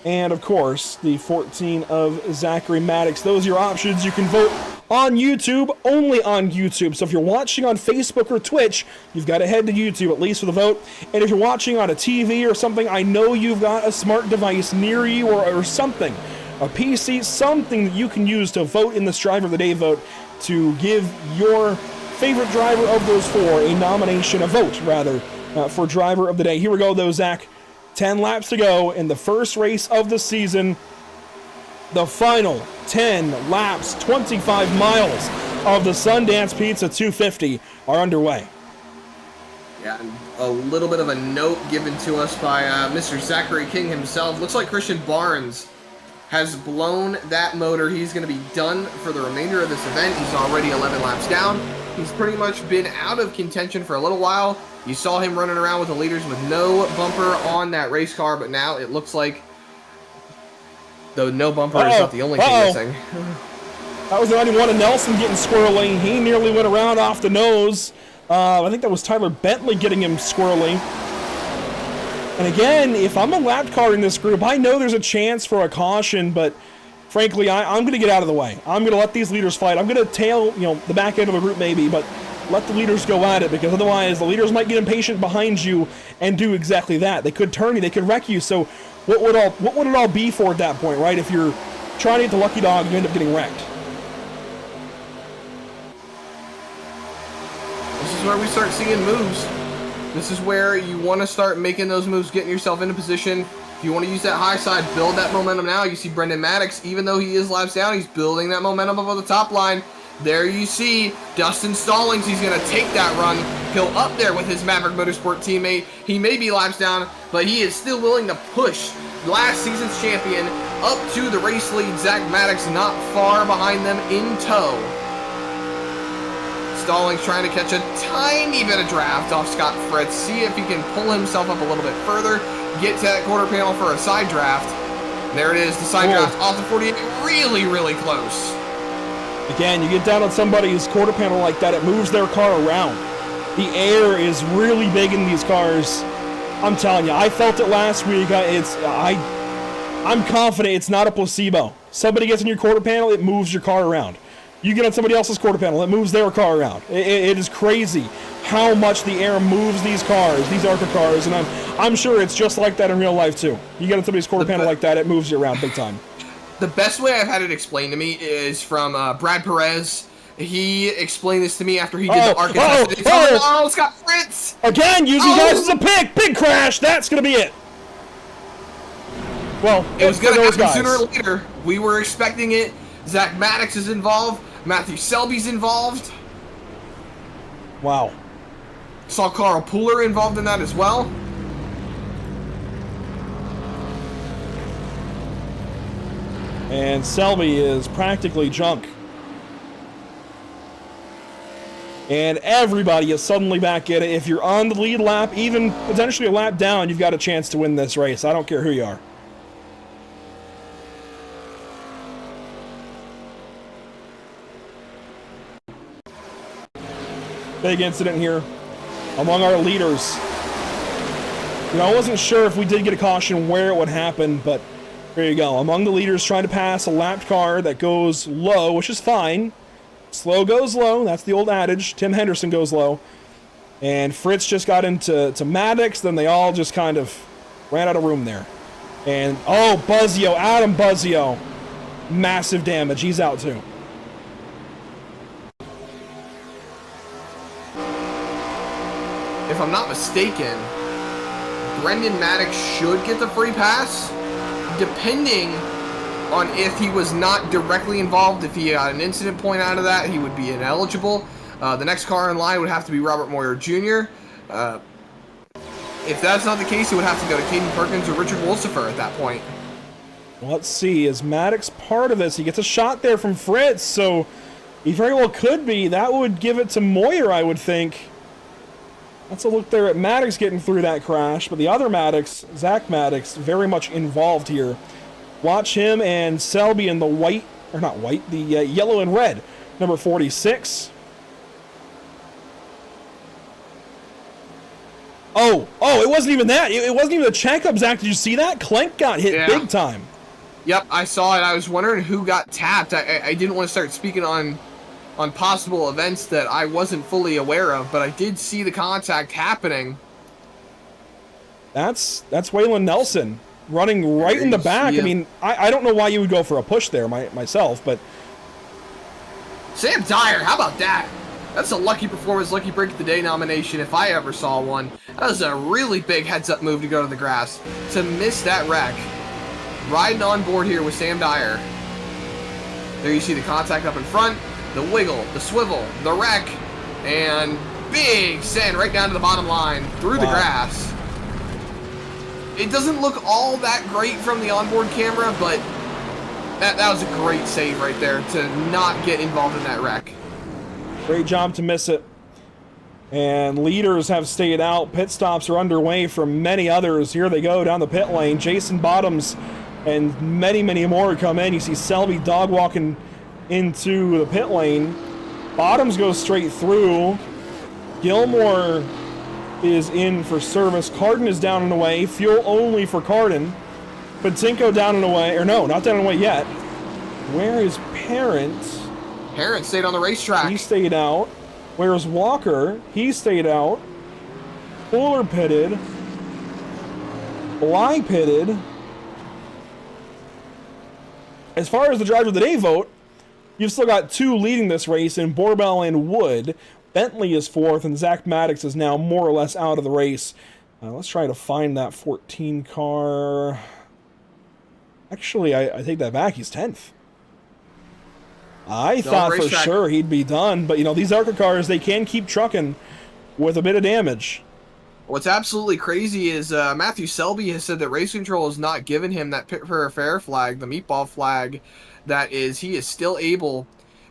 and of course the 14 of Zachary Maddox. Those are your options. You can vote on YouTube, only on YouTube. So if you're watching on Facebook or Twitch, you've got to head to YouTube at least for the vote. And if you're watching on a TV or something, I know you've got a smart device near you or something, a PC, something that you can use to vote in this Driver of the Day vote to give your favorite driver of those four a nomination, a vote rather, for Driver of the Day. Here we go though, Zach. 10 laps to go in the first race of the season. The final 10 laps, 25 miles of the Sundance Pizza 250 are underway. Yeah, and a little bit of a note given to us by Mr. Zachary King himself. Looks like Christian Barnes has blown that motor. He's going to be done for the remainder of this event. He's already 11 laps down. He's pretty much been out of contention for a little while. You saw him running around with the leaders with no bumper on that race car, but now it looks like the no bumper is not the only thing missing. That was the only one of Nelson getting squirrely. He nearly went around off the nose. I think that was Tyler Bentley getting him squirrely. And again, if I'm a lap car in this group, I know there's a chance for a caution, but frankly, I'm going to get out of the way. I'm going to let these leaders fight. I'm going to tail, the back end of the group maybe, but let the leaders go at it, because otherwise the leaders might get impatient behind you and do exactly that. They could turn you, they could wreck you. So what would it all be for at that point, right? If you're trying to get the lucky dog, you end up getting wrecked. This is where we start seeing moves. This is where you want to start making those moves, getting yourself into position. If you want to use that high side, build that momentum now. You see Brendan Maddox, even though he is laps down, he's building that momentum above the top line. There you see Dustin Stallings. He's going to take that run. He'll up there with his Maverick Motorsport teammate. He may be laps down, but he is still willing to push last season's champion up to the race lead. Zach Maddox not far behind them in tow. Stallings trying to catch a tiny bit of draft off Scott Fritz. See if he can pull himself up a little bit further. Get to that quarter panel for a side draft. There it is, the side draft off the 48. Really, really close. Again, you get down on somebody's quarter panel like that, it moves their car around. The air is really big in these cars. I'm telling you, I felt it last week. I'm confident it's not a placebo. Somebody gets in your quarter panel, it moves your car around. You get on somebody else's quarter panel, it moves their car around. It is crazy how much the air moves these cars, these ARCA cars, and I'm sure it's just like that in real life too. You get on somebody's quarter panel like that, it moves you around big time. The best way I've had it explained to me is from Brad Perez. He explained this to me after he did the ARCA test. Oh, Scott Fritz! Again, using guys as a pick! Big crash! That's going to be it! Well, it was going to happen sooner or later. We were expecting it. Zach Maddox is involved. Matthew Selby's involved. Wow. Saw Carl Pooler involved in that as well. And Selby is practically junk. And everybody is suddenly back at it. If you're on the lead lap, even potentially a lap down, you've got a chance to win this race. I don't care who you are. Big incident here among our leaders. I wasn't sure if we did get a caution where it would happen, but there you go. Among the leaders trying to pass a lapped car that goes low, which is fine. Slow goes low. That's the old adage. Tim Henderson goes low. And Fritz just got into Maddox. Then they all just kind of ran out of room there. And, Buzzio. Adam Buzzio. Massive damage. He's out too. If I'm not mistaken, Brendan Maddox should get the free pass, depending on if he was not directly involved. If he got an incident point out of that, he would be ineligible. The next car in line would have to be Robert Moyer Jr. If that's not the case, he would have to go to Caden Perkins or Richard Wolsifer at that point. Let's see, is Maddox part of this? He gets a shot there from Fritz, so he very well could be. That would give it to Moyer, I would think. Let's a look there at Maddox getting through that crash, but the other Maddox, Zach Maddox, very much involved here. Watch him and Selby in the white, or not white, the yellow and red, number 46. it wasn't even that. It wasn't even the checkup, Zach. Did you see that? Clank got hit big time. Yep, I saw it. I was wondering who got tapped. I didn't want to start speaking on possible events that I wasn't fully aware of, but I did see the contact happening. That's Waylon Nelson running right in the back. I mean, I don't know why you would go for a push there myself, but... Sam Dyer, how about that? That's a lucky performance, lucky break of the day nomination if I ever saw one. That was a really big heads-up move to go to the grass. To miss that wreck. Riding on board here with Sam Dyer. There you see the contact up in front, the wiggle, the swivel, the wreck, and big send right down to the bottom line through the grass. It doesn't look all that great from the onboard camera, but that was a great save right there to not get involved in that wreck. Great job to miss it. And leaders have stayed out. Pit stops are underway for many others. Here they go down the pit lane. Jason Bottoms and many, many more come in. You see Selby dog walking into the pit lane. Bottoms goes straight through. Gilmore is in for service. Carden is down and away. Fuel only for Carden. Patinko down and away. Or no, not down and away yet. Where is Parent? Parent stayed on the racetrack. He stayed out. Where's Walker? He stayed out. Fuller pitted. Bly pitted. As far as the driver of the day vote, you've still got two leading this race in Borbell and Wood. Bentley is fourth, and Zach Maddox is now more or less out of the race. Let's try to find that 14 car. Actually, I take that back. He's 10th. I thought for sure he'd be done, but, you know, these ARCA cars, they can keep trucking with a bit of damage. What's absolutely crazy is Matthew Selby has said that Race Control has not given him that pit for a fair flag, the meatball flag, that is, he is still able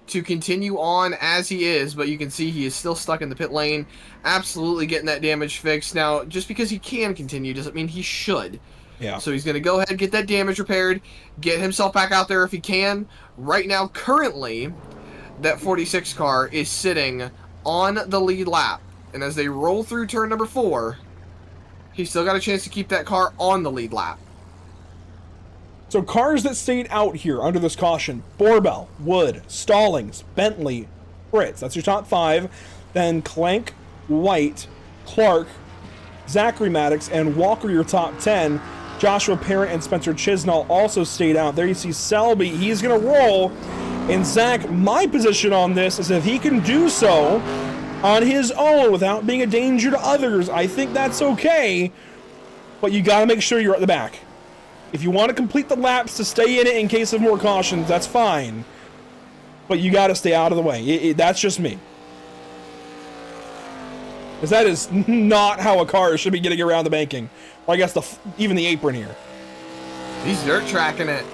to continue on as he is, but you can see he is still stuck in the pit lane, absolutely getting that damage fixed. Now, just because he can continue doesn't mean he should. Yeah. So he's going to go ahead and get that damage repaired, get himself back out there if he can. Right now, currently, that 46 car is sitting on the lead lap. And as they roll through turn number 4, he's still got a chance to keep that car on the lead lap. So cars that stayed out here under this caution: Borbell, Wood, Stallings, Bentley, Fritz. That's your top 5. Then Clank, White, Clark, Zachary Maddox, and Walker, your top 10. Joshua Parent and Spencer Chisnall also stayed out. There you see Selby. He's going to roll. And Zach, my position on this is if he can do so on his own without being a danger to others, I think that's okay. But you got to make sure you're at the back. If you want to complete the laps to stay in it in case of more cautions, that's fine. But you got to stay out of the way. That's just me. Because that is not how a car should be getting around the banking. Or I guess even the apron here. He's dirt tracking it.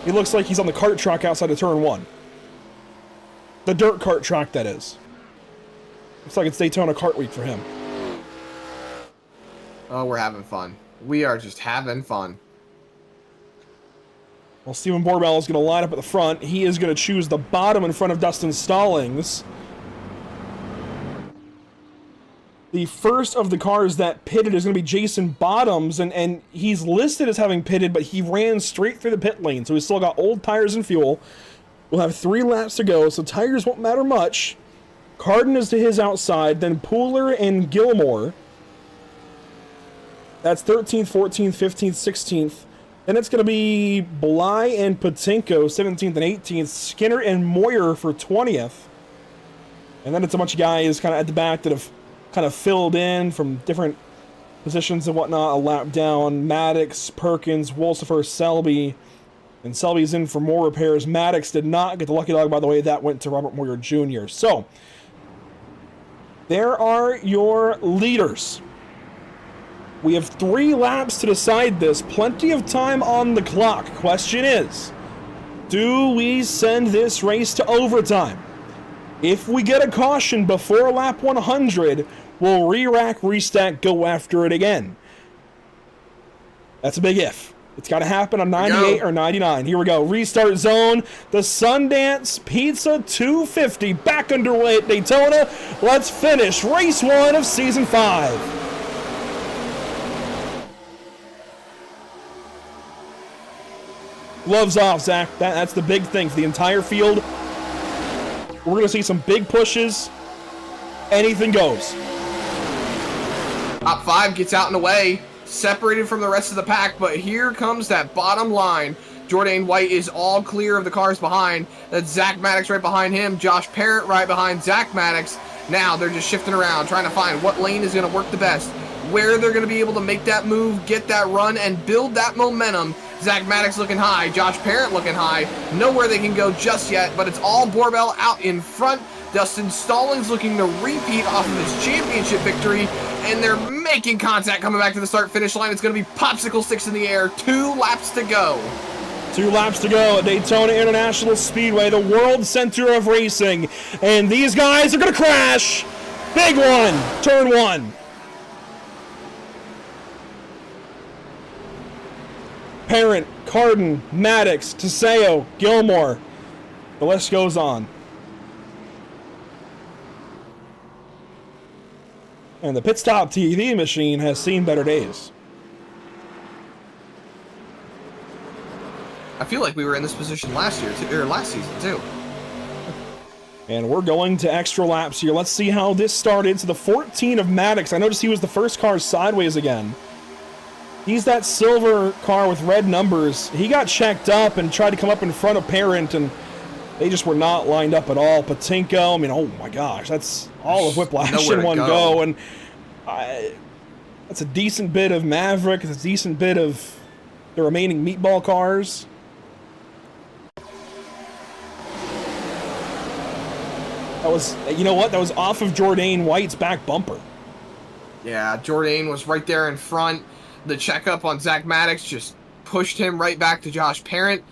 He looks like he's on the kart track outside of turn 1. The dirt kart track, that is. Looks like it's Daytona kart week for him. Oh, we're having fun. We are just having fun. Well, Stephen Borbell is going to line up at the front. He is going to choose the bottom in front of Dustin Stallings. The first of the cars that pitted is going to be Jason Bottoms, and he's listed as having pitted, but he ran straight through the pit lane, so he's still got old tires and fuel. We'll have 3 laps to go, so tires won't matter much. Carden is to his outside, then Pooler and Gilmore. That's 13th, 14th, 15th, 16th. Then it's going to be Bly and Patinko, 17th and 18th. Skinner and Moyer for 20th. And then it's a bunch of guys kind of at the back that have kind of filled in from different positions and whatnot. A lap down: Maddox, Perkins, Wolsifer, Selby. And Selby's in for more repairs. Maddox did not get the lucky dog, by the way. That went to Robert Moyer Jr. So, there are your leaders. We have 3 laps to decide this. Plenty of time on the clock. Question is, do we send this race to overtime? If we get a caution before lap 100, we'll re-rack, restack, go after it again. That's a big if. It's got to happen on 98 or 99. Here we go. Restart zone. The Sundance Pizza 250 back underway at Daytona. Let's finish race 1 of season 5. Gloves off, Zach. That's the big thing for the entire field. We're going to see some big pushes. Anything goes. Top 5 gets out and away, separated from the rest of the pack, but here comes that bottom line. Jordan White is all clear of the cars behind. That's Zach Maddox right behind him. Josh Parent right behind Zach Maddox. Now they're just shifting around, trying to find what lane is going to work the best, where they're going to be able to make that move, get that run, and build that momentum. Zach Maddox looking high, Josh Parent looking high. Nowhere they can go just yet, but it's all Borbell out in front. Dustin Stallings looking to repeat off of his championship victory, and they're making contact coming back to the start-finish line. It's going to be popsicle sticks in the air. 2 laps to go. 2 laps to go at Daytona International Speedway, the world center of racing. And these guys are going to crash. Big one. Turn 1. Parent, Carden, Maddox, Teseo, Gilmore. The list goes on. And the pit stop TV machine has seen better days. I feel like we were in this position last year, or last season, too. And we're going to extra laps here. Let's see how this started. So the 14 of Maddox. I noticed he was the first car sideways again. He's that silver car with red numbers. He got checked up and tried to come up in front of Parent, and they just were not lined up at all. Patinko, I mean, oh my gosh, that's all of Whiplash in one go. And that's a decent bit of Maverick. It's a decent bit of the remaining meatball cars. That was, you know what? That was off of Jordan White's back bumper. Yeah, Jordan was right there in front. The checkup on Zach Maddox just pushed him right back to Josh Parent.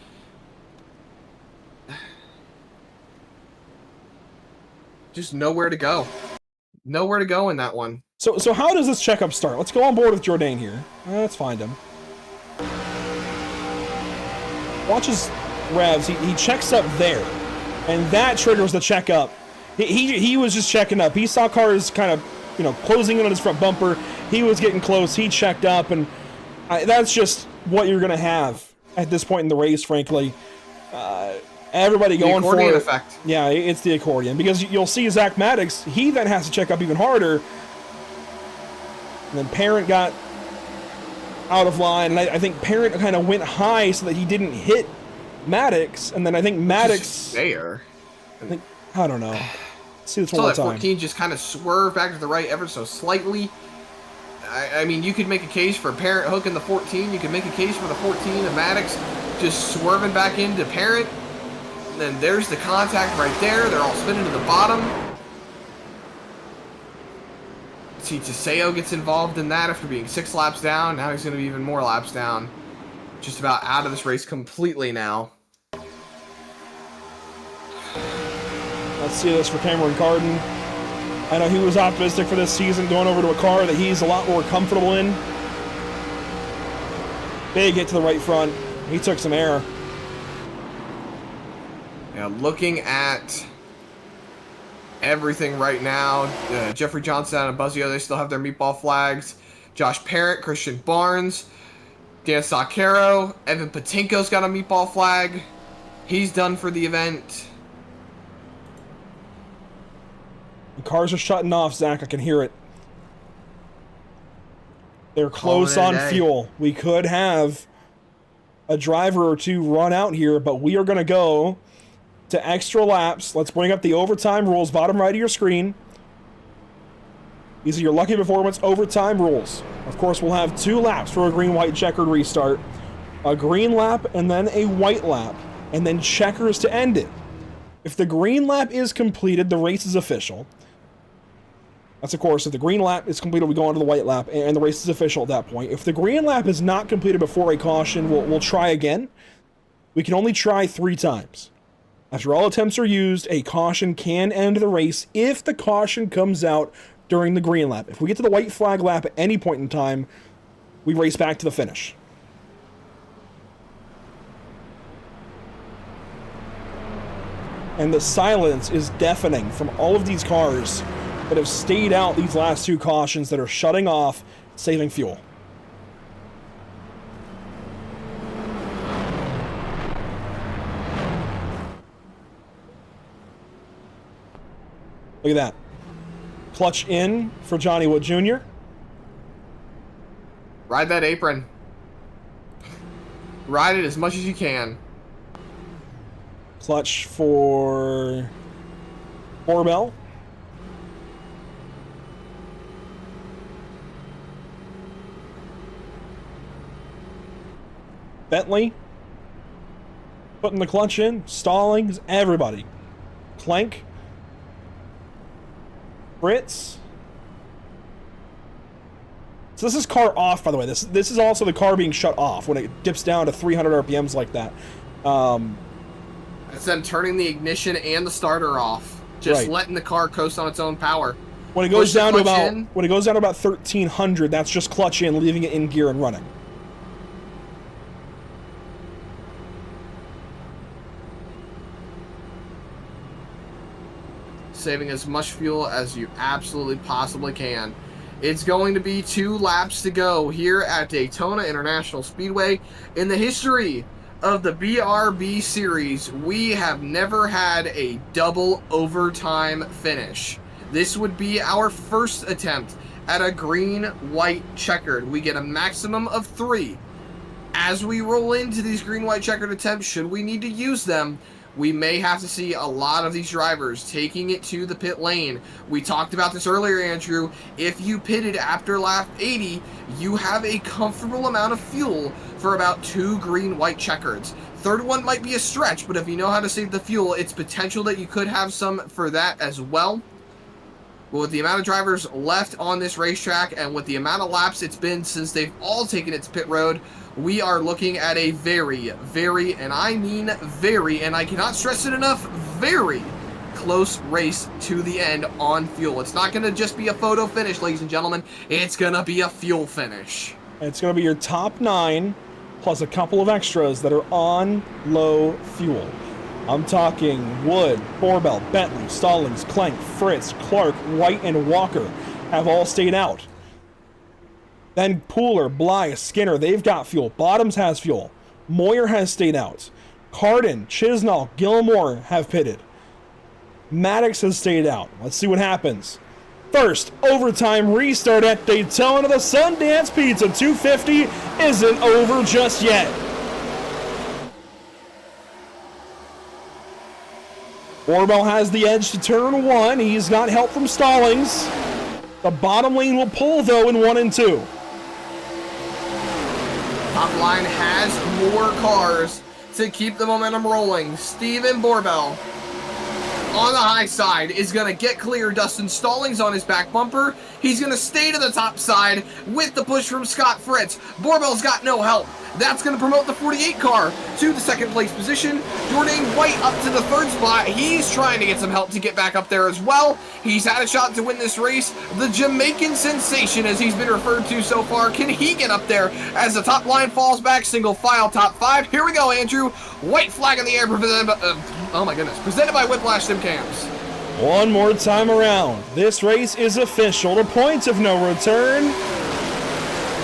Just nowhere to go. Nowhere to go in that one. So how does this checkup start? Let's go on board with Jordan here. Let's find him. Watch his revs. He checks up there, and that triggers the checkup. He was just checking up. He saw cars kind of, you know, closing in on his front bumper. He was getting close. He checked up, and that's just what you're going to have at this point in the race, frankly. Everybody going for it. The accordion effect. Yeah, it's the accordion. Because you'll see Zach Maddox, he then has to check up even harder. And then Parent got out of line, and I think Parent kind of went high so that he didn't hit Maddox, and then I think Maddox... there. I don't know. Let's see this one So more that time. 14 just kind of swerved back to the right ever so slightly. I mean, you could make a case for Parent hooking the 14. You could make a case for the 14 of Maddox just swerving back into Parent. And then there's the contact right there. They're all spinning to the bottom. See, Teseo gets involved in that after being 6 laps down. Now he's going to be even more laps down. Just about out of this race completely now. Let's see this for Cameron Carden. I know he was optimistic for this season, going over to a car that he's a lot more comfortable in. Big hit to the right front. He took some air. Now, looking at everything right now, Jeffrey Johnson and Buzzio, they still have their meatball flags. Josh Parent, Christian Barnes, Dan Saccaro, Evan Patinko's got a meatball flag. He's done for the event. The cars are shutting off, Zach. I can hear it. They're close Calling it a on day. fuel. We could have a driver or two run out here, but we are going to go to extra laps. Let's bring up the overtime rules, bottom right of your screen. These are your Lucky Performance overtime rules. Of course, we'll have 2 laps for a green-white checkered restart. A green lap and then a white lap, and then checkers to end it. If the green lap is completed, the race is official. That's, of course, if the green lap is completed, we go on to the white lap, and the race is official at that point. If the green lap is not completed before a caution, we'll try again. We can only try 3 times. After all attempts are used, a caution can end the race if the caution comes out during the green lap. If we get to the white flag lap at any point in time, we race back to the finish. And the silence is deafening from all of these cars that have stayed out these last 2 cautions that are shutting off, saving fuel. Look at that. Clutch in for Johnny Wood Jr. Ride that apron. Ride it as much as you can. Clutch for Borbell. Bentley. Putting the clutch in. Stallings. Everybody. Clank. Fritz. So this is car off, by the way. This is also the car being shut off when it dips down to 300 RPMs like that. That's them turning the ignition and the starter off. Just Right. letting the car coast on its own power. When it goes Push the down to clutch about in. when it goes down to about 1300, that's just clutch in, leaving it in gear and running. Saving as much fuel as you absolutely possibly can. It's going to be 2 laps to go here at Daytona International Speedway. In the history of the BRB series, we have never had a double overtime finish. This would be our first attempt at a green-white checkered. We get a maximum of 3. As we roll into these green-white checkered attempts, should we need to use them, we may have to see a lot of these drivers taking it to the pit lane. We talked about this earlier, Andrew. If you pitted after lap 80, you have a comfortable amount of fuel for about 2 green-white checkers. Third one might be a stretch, but if you know how to save the fuel, it's potential that you could have some for that as well. But with the amount of drivers left on this racetrack and with the amount of laps it's been since they've all taken it to pit road, we are looking at a very, very, and I mean very, and I cannot stress it enough, very close race to the end on fuel. It's not going to just be a photo finish, ladies and gentlemen. It's going to be a fuel finish. It's going to be your top 9 plus a couple of extras that are on low fuel. I'm talking Wood, Borbell, Bentley, Stallings, Clank, Fritz, Clark, White, and Walker have all stayed out. Then Pooler, Bly, Skinner, they've got fuel. Bottoms has fuel. Moyer has stayed out. Cardin, Chisnall, Gilmore have pitted. Maddox has stayed out. Let's see what happens. First, overtime restart at Daytona. The Sundance Pizza 250 isn't over just yet. Borbell has the edge to turn 1. He's got help from Stallings. The bottom lane will pull, though, in 1 and 2. Top line has more cars to keep the momentum rolling. Steven Borbell on the high side is going to get clear. Dustin Stallings on his back bumper. He's going to stay to the top side with the push from Scott Fritz. Borbell's got no help. That's going to promote the 48 car to the second place position. Jordan White up to the 3rd spot. He's trying to get some help to get back up there as well. He's had a shot to win this race. The Jamaican sensation, as he's been referred to so far, can he get up there as the top line falls back? Single file top 5. Here we go, Andrew. White flag in the air, presented by Whiplash Sim Cams. One more time around. This race is official. The point of no return.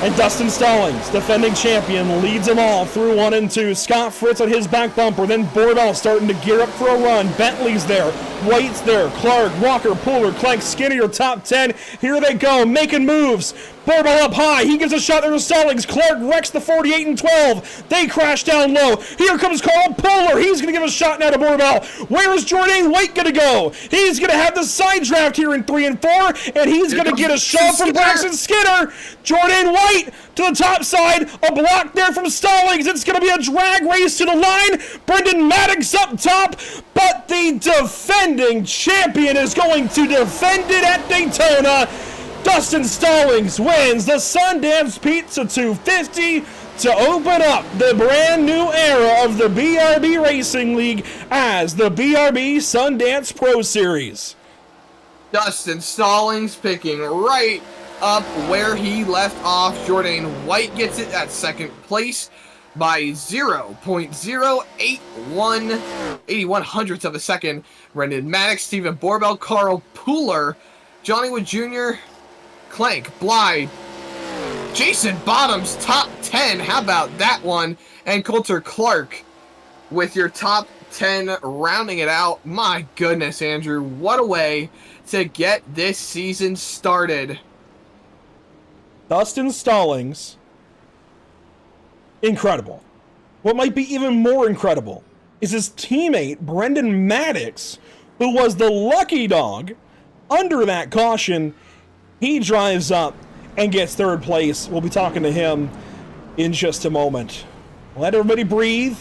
And Dustin Stallings, defending champion, leads them all through 1 and 2. Scott Fritz on his back bumper. Then Borbell starting to gear up for a run. Bentley's there. White's there. Clark, Walker, Pooler, Clank, Skinner, your top 10. Here they go, making moves. Borbell up high. He gives a shot there to Stallings. Clark wrecks the 48 and 12. They crash down low. Here comes Carl Pooler. He's going to give a shot now to Borbell. Where is Jordan White going to go? He's going to have the side draft here in 3 and 4. And he's going to get a shove from Braxton Skinner. Jordan White to the top side. A block there from Stallings. It's going to be a drag race to the line. Brendan Maddox up top. But the defending champion is going to defend it at Daytona. Dustin Stallings wins the Sundance Pizza 250 to open up the brand new era of the BRB Racing League as the BRB Sundance Pro Series. Dustin Stallings picking right up where he left off. Jordan White gets it at 2nd place by 0.081 hundredths of a second. Brendan Maddox, Stephen Borbell, Carl Pooler, Johnny Wood Jr., Clank, Bly, Jason Bottoms, top 10. How about that one? And Coulter Clark with your top 10 rounding it out. My goodness, Andrew, what a way to get this season started. Dustin Stallings, incredible. What might be even more incredible is his teammate, Brendan Maddox, who was the lucky dog under that caution. He drives up and gets third place. We'll be talking to him in just a moment. Let everybody breathe.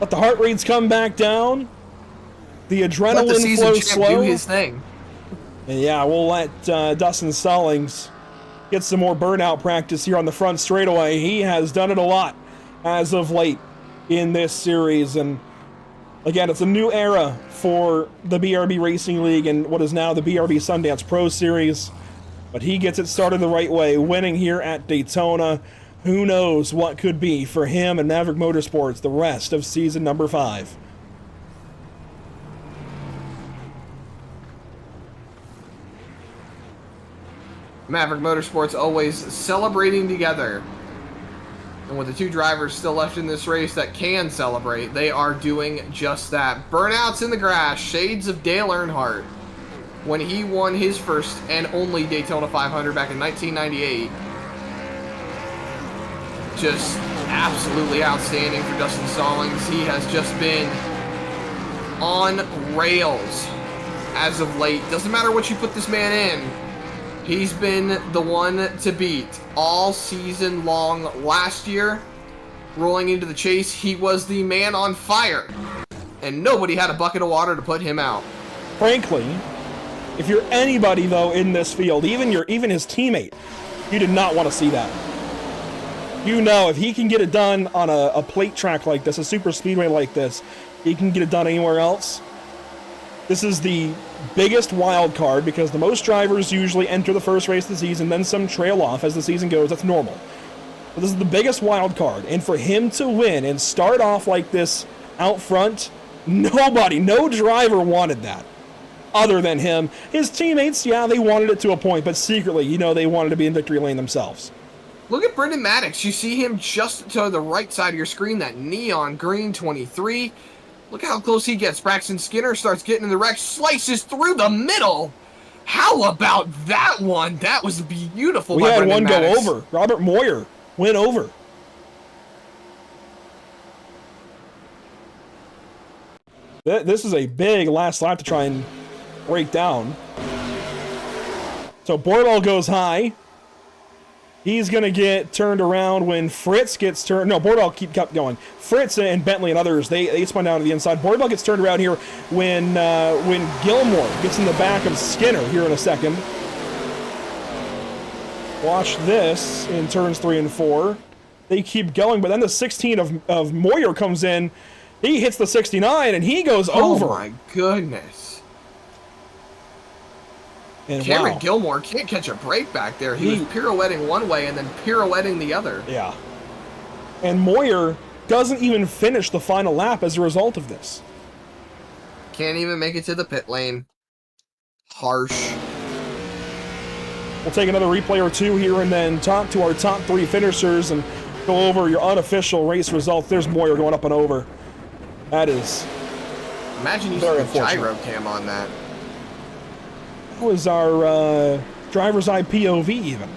Let the heart rates come back down. The adrenaline Let the season flow champ slow. do his thing. And yeah, we'll let Dustin Stallings get some more burnout practice here on the front straightaway. He has done it a lot as of late in this series. And again, it's a new era for the BRB Racing League and what is now the BRB Sundance Pro Series. But he gets it started the right way, winning here at Daytona. Who knows what could be for him and Maverick Motorsports the rest of season number 5. Maverick Motorsports always celebrating together. And with the 2 drivers still left in this race that can celebrate, they are doing just that. Burnouts in the grass, shades of Dale Earnhardt when he won his first and only Daytona 500 back in 1998. Just absolutely outstanding for Dustin Stallings. He has just been on rails as of late. Doesn't matter what you put this man in. He's been the one to beat all season long. Last year, rolling into the chase, he was the man on fire. And nobody had a bucket of water to put him out. Frankly, if you're anybody, though, in this field, even his teammate, you did not want to see that. You know, if he can get it done on a plate track like this, a super speedway like this, he can get it done anywhere else. This is the biggest wild card because the most drivers usually enter the first race of the season, then some trail off as the season goes. That's normal. But this is the biggest wild card, and for him to win and start off like this out front, nobody, no driver wanted that other than him. His teammates, yeah, they wanted it to a point, but secretly, you know, they wanted to be in victory lane themselves. Look at Brendan Maddox. You see him just to the right side of your screen, that neon green 23. Look how close he gets. Braxton Skinner starts getting in the wreck, slices through the middle. How about that one? That was beautiful. We by had Brendan one Maddox. go over. Robert Moyer went over. This is a big last lap to try and break down. So Borwell goes high. He's going to get turned around when Fritz gets turned. No, Borwell kept going. Fritz and Bentley and others, they spun down to the inside. Borwell gets turned around here when Gilmore gets in the back of Skinner here in a second. Watch this in turns 3 and 4. They keep going, but then the 16 of Moyer comes in. He hits the 69, and he goes over. Oh, my goodness. And Cameron wow. Gilmore can't catch a break back there. He was pirouetting one way and then pirouetting the other. Yeah. And Moyer doesn't even finish the final lap as a result of this. Can't even make it to the pit lane. Harsh. We'll take another replay or two here and then talk to our top 3 finishers and go over your unofficial race results. There's Moyer going up and over. That is Imagine you very see a unfortunate. gyro cam on that. That was our driver's eye POV even.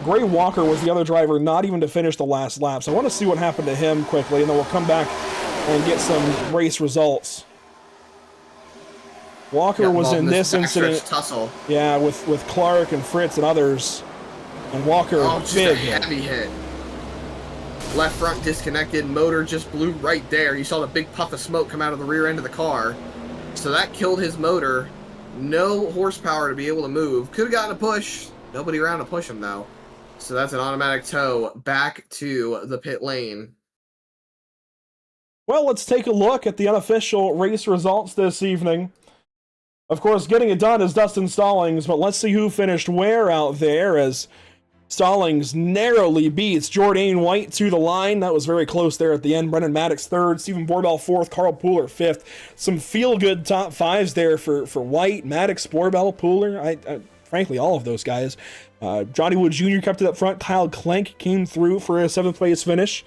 Gray Walker was the other driver not even to finish the last lap. So I want to see what happened to him quickly, and then we'll come back and get some race results. Walker was in this incident, tussle. yeah, with Clark and Fritz and others. And Walker, Oh, just big a hit. heavy hit. Left front disconnected, motor just blew right there. You saw the big puff of smoke come out of the rear end of the car. So that killed his motor. No horsepower to be able to move. Could have gotten a push. Nobody around to push him, though. So that's an automatic tow back to the pit lane. Well, let's take a look at the unofficial race results this evening. Of course, getting it done is Dustin Stallings, but let's see who finished where out there as Stallings narrowly beats Jordan White to the line. That was very close there at the end. Brendan Maddox third, Stephen Borbell fourth, Carl Pooler fifth. Some feel-good top 5s there for White, Maddox, Borbell, Pooler. frankly, all of those guys. Johnny Wood Jr. kept it up front. Kyle Klenk came through for a 7th place finish.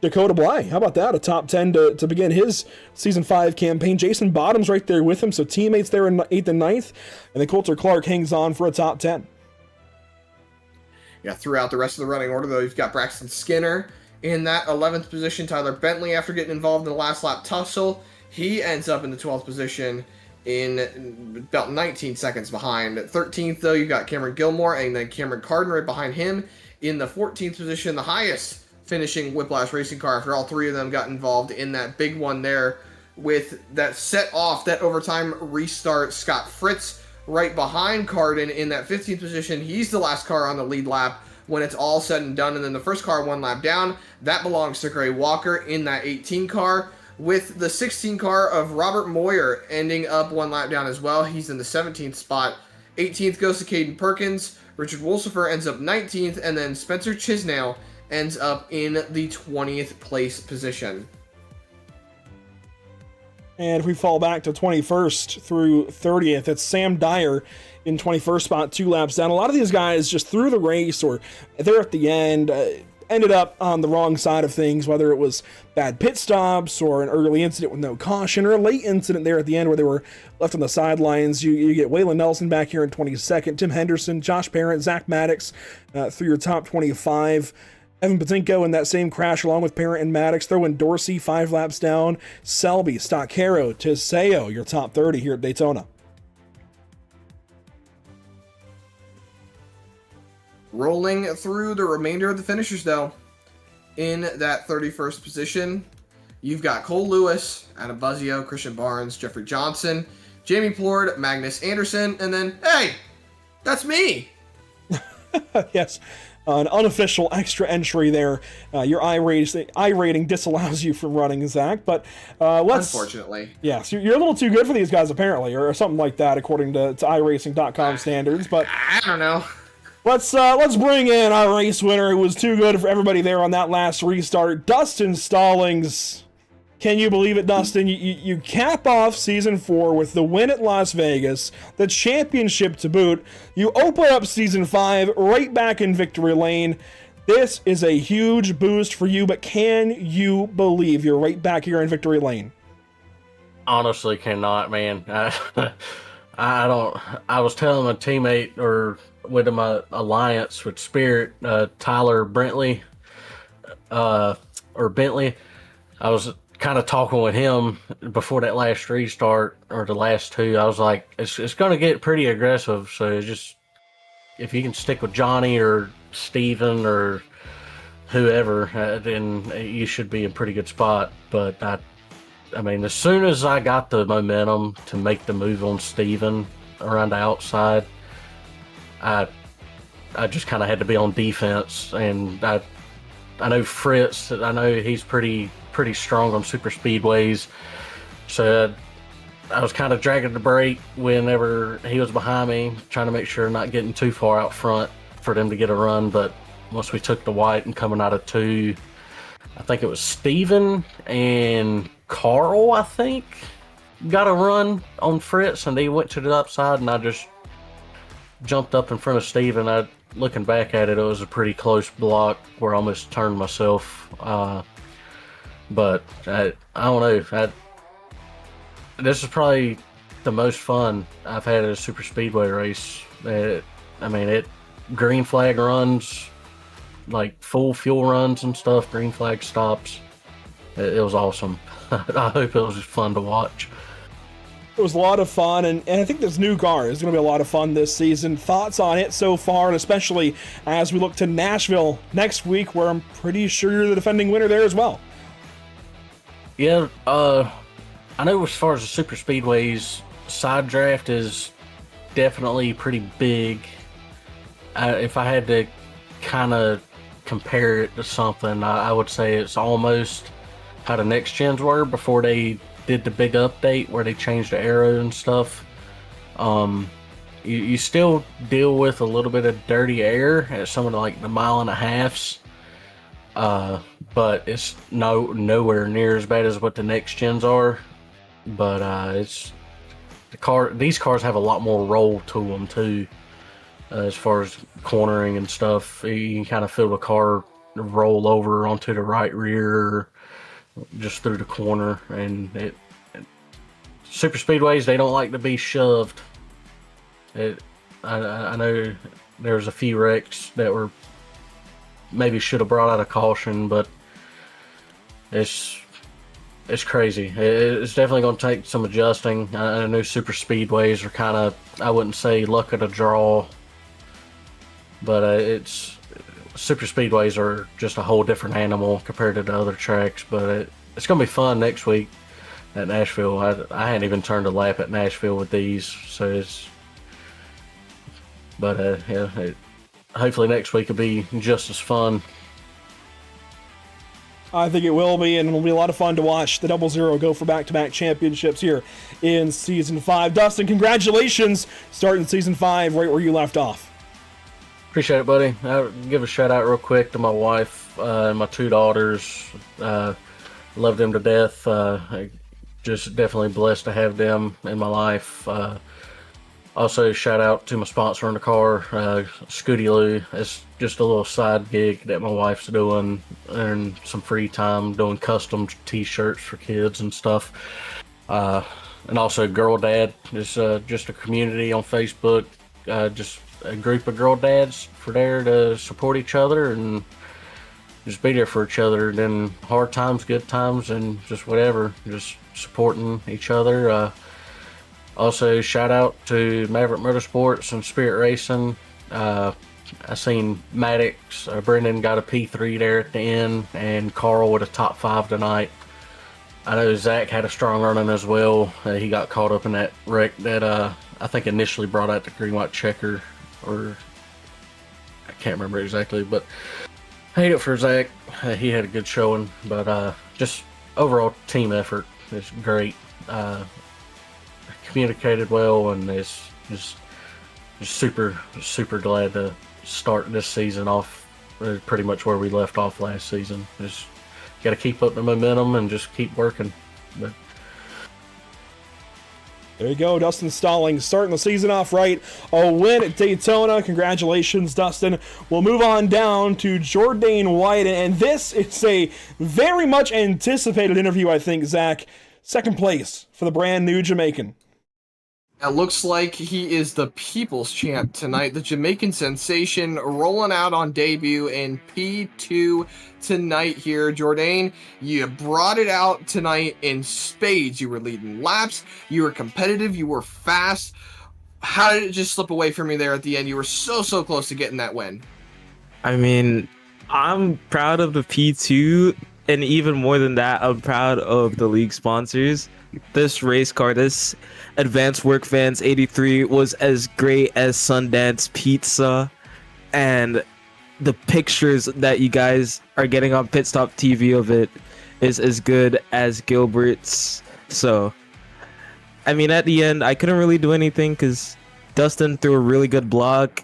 Dakota Bly, how about that? A top 10 to begin his Season 5 campaign. Jason Bottom's right there with him, so teammates there in 8th and 9th. And then Coulter Clark hangs on for a top 10. Yeah, throughout the rest of the running order, though, you've got Braxton Skinner in that 11th position. Tyler Bentley, after getting involved in the last lap tussle, he ends up in the 12th position in about 19 seconds behind. 13th, though, you've got Cameron Gilmore, and then Cameron Carden right behind him in the 14th position, the highest finishing Whiplash racing car after all three of them got involved in that big one there with that set off, that overtime restart. Scott Fritz right behind Carden in that 15th position. He's the last car on the lead lap when it's all said and done. And then the first car 1 lap down, that belongs to Gray Walker in that 18 car, with the 16 car of Robert Moyer ending up 1 lap down as well. He's in the 17th spot. 18th goes to Caden Perkins. Richard Wolsifer ends up 19th, and then Spencer Chisnell ends up in the 20th place position. And if we fall back to 21st through 30th, it's Sam Dyer in 21st spot, 2 laps down. A lot of these guys just through the race or they're at the end, ended up on the wrong side of things, whether it was bad pit stops or an early incident with no caution or a late incident there at the end where they were left on the sidelines. You get Waylon Nelson back here in 22nd, Tim Henderson, Josh Parent, Zach Maddox through your top 25. Evan Patinko in that same crash along with Parent and Maddox. Throw in Dorsey 5 laps down. Selby, Stockero, Tiseo, your top 30 here at Daytona. Rolling through the remainder of the finishers, though, in that 31st position, you've got Cole Lewis, Adam Buzzio, Christian Barnes, Jeffrey Johnson, Jamie Plord, Magnus Anderson, and then, hey, that's me! Yes. An unofficial extra entry there. Your I rating disallows you from running, Zach, but let's... Unfortunately. Yeah, so you're a little too good for these guys, apparently, or something like that, according to iRacing.com standards, but... I don't know. Let's bring in our race winner who was too good for everybody there on that last restart, Dustin Stallings. Can you believe it, Dustin? You cap off Season 4 with the win at Las Vegas, the championship to boot. You open up Season 5 right back in victory lane. This is a huge boost for you, but can you believe you're right back here in victory lane? Honestly cannot, man. I don't. I was telling my teammate or with my alliance with Spirit, Tyler Bentley, I was kind of talking with him before that last restart or the last two. I was like, it's going to get pretty aggressive. So just if you can stick with Johnny or Steven or whoever, then you should be in pretty good spot. But I mean, as soon as I got the momentum to make the move on Steven around the outside, I just kind of had to be on defense. And I know Fritz, I know he's pretty strong on super speedways, so I was kind of dragging the brake whenever he was behind me, trying to make sure not getting too far out front for them to get a run. But once we took the white and coming out of 2, I think it was Steven and Carl, I think, got a run on Fritz, and they went to the upside, and I just jumped up in front of Steven. Looking back at it, it was a pretty close block where I almost turned myself. But I don't know. This is probably the most fun I've had at a super speedway race. Green flag runs, like full fuel runs and stuff, green flag stops. It was awesome. I hope it was fun to watch. It was a lot of fun, and I think this new car is going to be a lot of fun this season. Thoughts on it so far, and especially as we look to Nashville next week, where I'm pretty sure you're the defending winner there as well. Yeah, I know as far as the super speedways, side draft is definitely pretty big. If I had to kind of compare it to something, I would say it's almost how the next gens were before they did the big update where they changed the arrow and stuff. You still deal with a little bit of dirty air at some of the 1.5 miles, but it's nowhere near as bad as what the next gens are. But it's these cars have a lot more roll to them too, as far as cornering and stuff. You can kind of feel the car roll over onto the right rear, just through the corner, and super speedways, they don't like to be shoved. I know there's a few wrecks that were maybe should have brought out a caution, but it's crazy. It's definitely going to take some adjusting. I know super speedways are kind of, I wouldn't say luck of the draw, but super speedways are just a whole different animal compared to the other tracks. But it's going to be fun next week at Nashville. I hadn't even turned a lap at Nashville with these, so hopefully next week will be just as fun. I think it will be, and it'll be a lot of fun to watch the 00 go for back-to-back championships here in Season 5. Dustin, congratulations starting Season 5 right where you left off. Appreciate it, buddy. I'll give a shout out real quick to my wife and my 2 daughters. Love them to death. Just definitely blessed to have them in my life. Also, shout out to my sponsor in the car, Scooty Lou. It's just a little side gig that my wife's doing, and some free time doing custom t-shirts for kids and stuff. And also, Girl Dad is just a community on Facebook, just a group of girl dads for there to support each other and just be there for each other. Then hard times, good times, and just whatever, just supporting each other. Also, shout out to Maverick Motorsports and Spirit Racing. I seen Maddox, Brendan got a P3 there at the end, and Carl with a top 5 tonight. I know Zach had a strong running as well. He got caught up in that wreck that I think initially brought out the green white checker, or I can't remember exactly, but I hate it for Zach. He had a good showing, but just overall team effort is great. Communicated well, and it's just super glad to start this season off pretty much where we left off last season. Just got to keep up the momentum and just keep working. But there you go, Dustin Stallings starting the season off right. A win at Daytona. Congratulations, Dustin. We'll move on down to Jourdain White, and this is a very much anticipated interview, I think, Zach. Second place for the brand new Jamaican. It looks like he is the people's champ tonight. The Jamaican sensation rolling out on debut in P2 tonight here. Jourdain, you brought it out tonight in spades. You were leading laps. You were competitive. You were fast. How did it just slip away from you there at the end? You were so close to getting that win. I mean, I'm proud of the P2, and even more than that, I'm proud of the league sponsors. This race car, this Advanced Work Vans 83 was as great as Sundance Pizza, and the pictures that you guys are getting on Pit Stop TV of it is as good as Gilbert's. So, I mean, at the end, I couldn't really do anything because Dustin threw a really good block,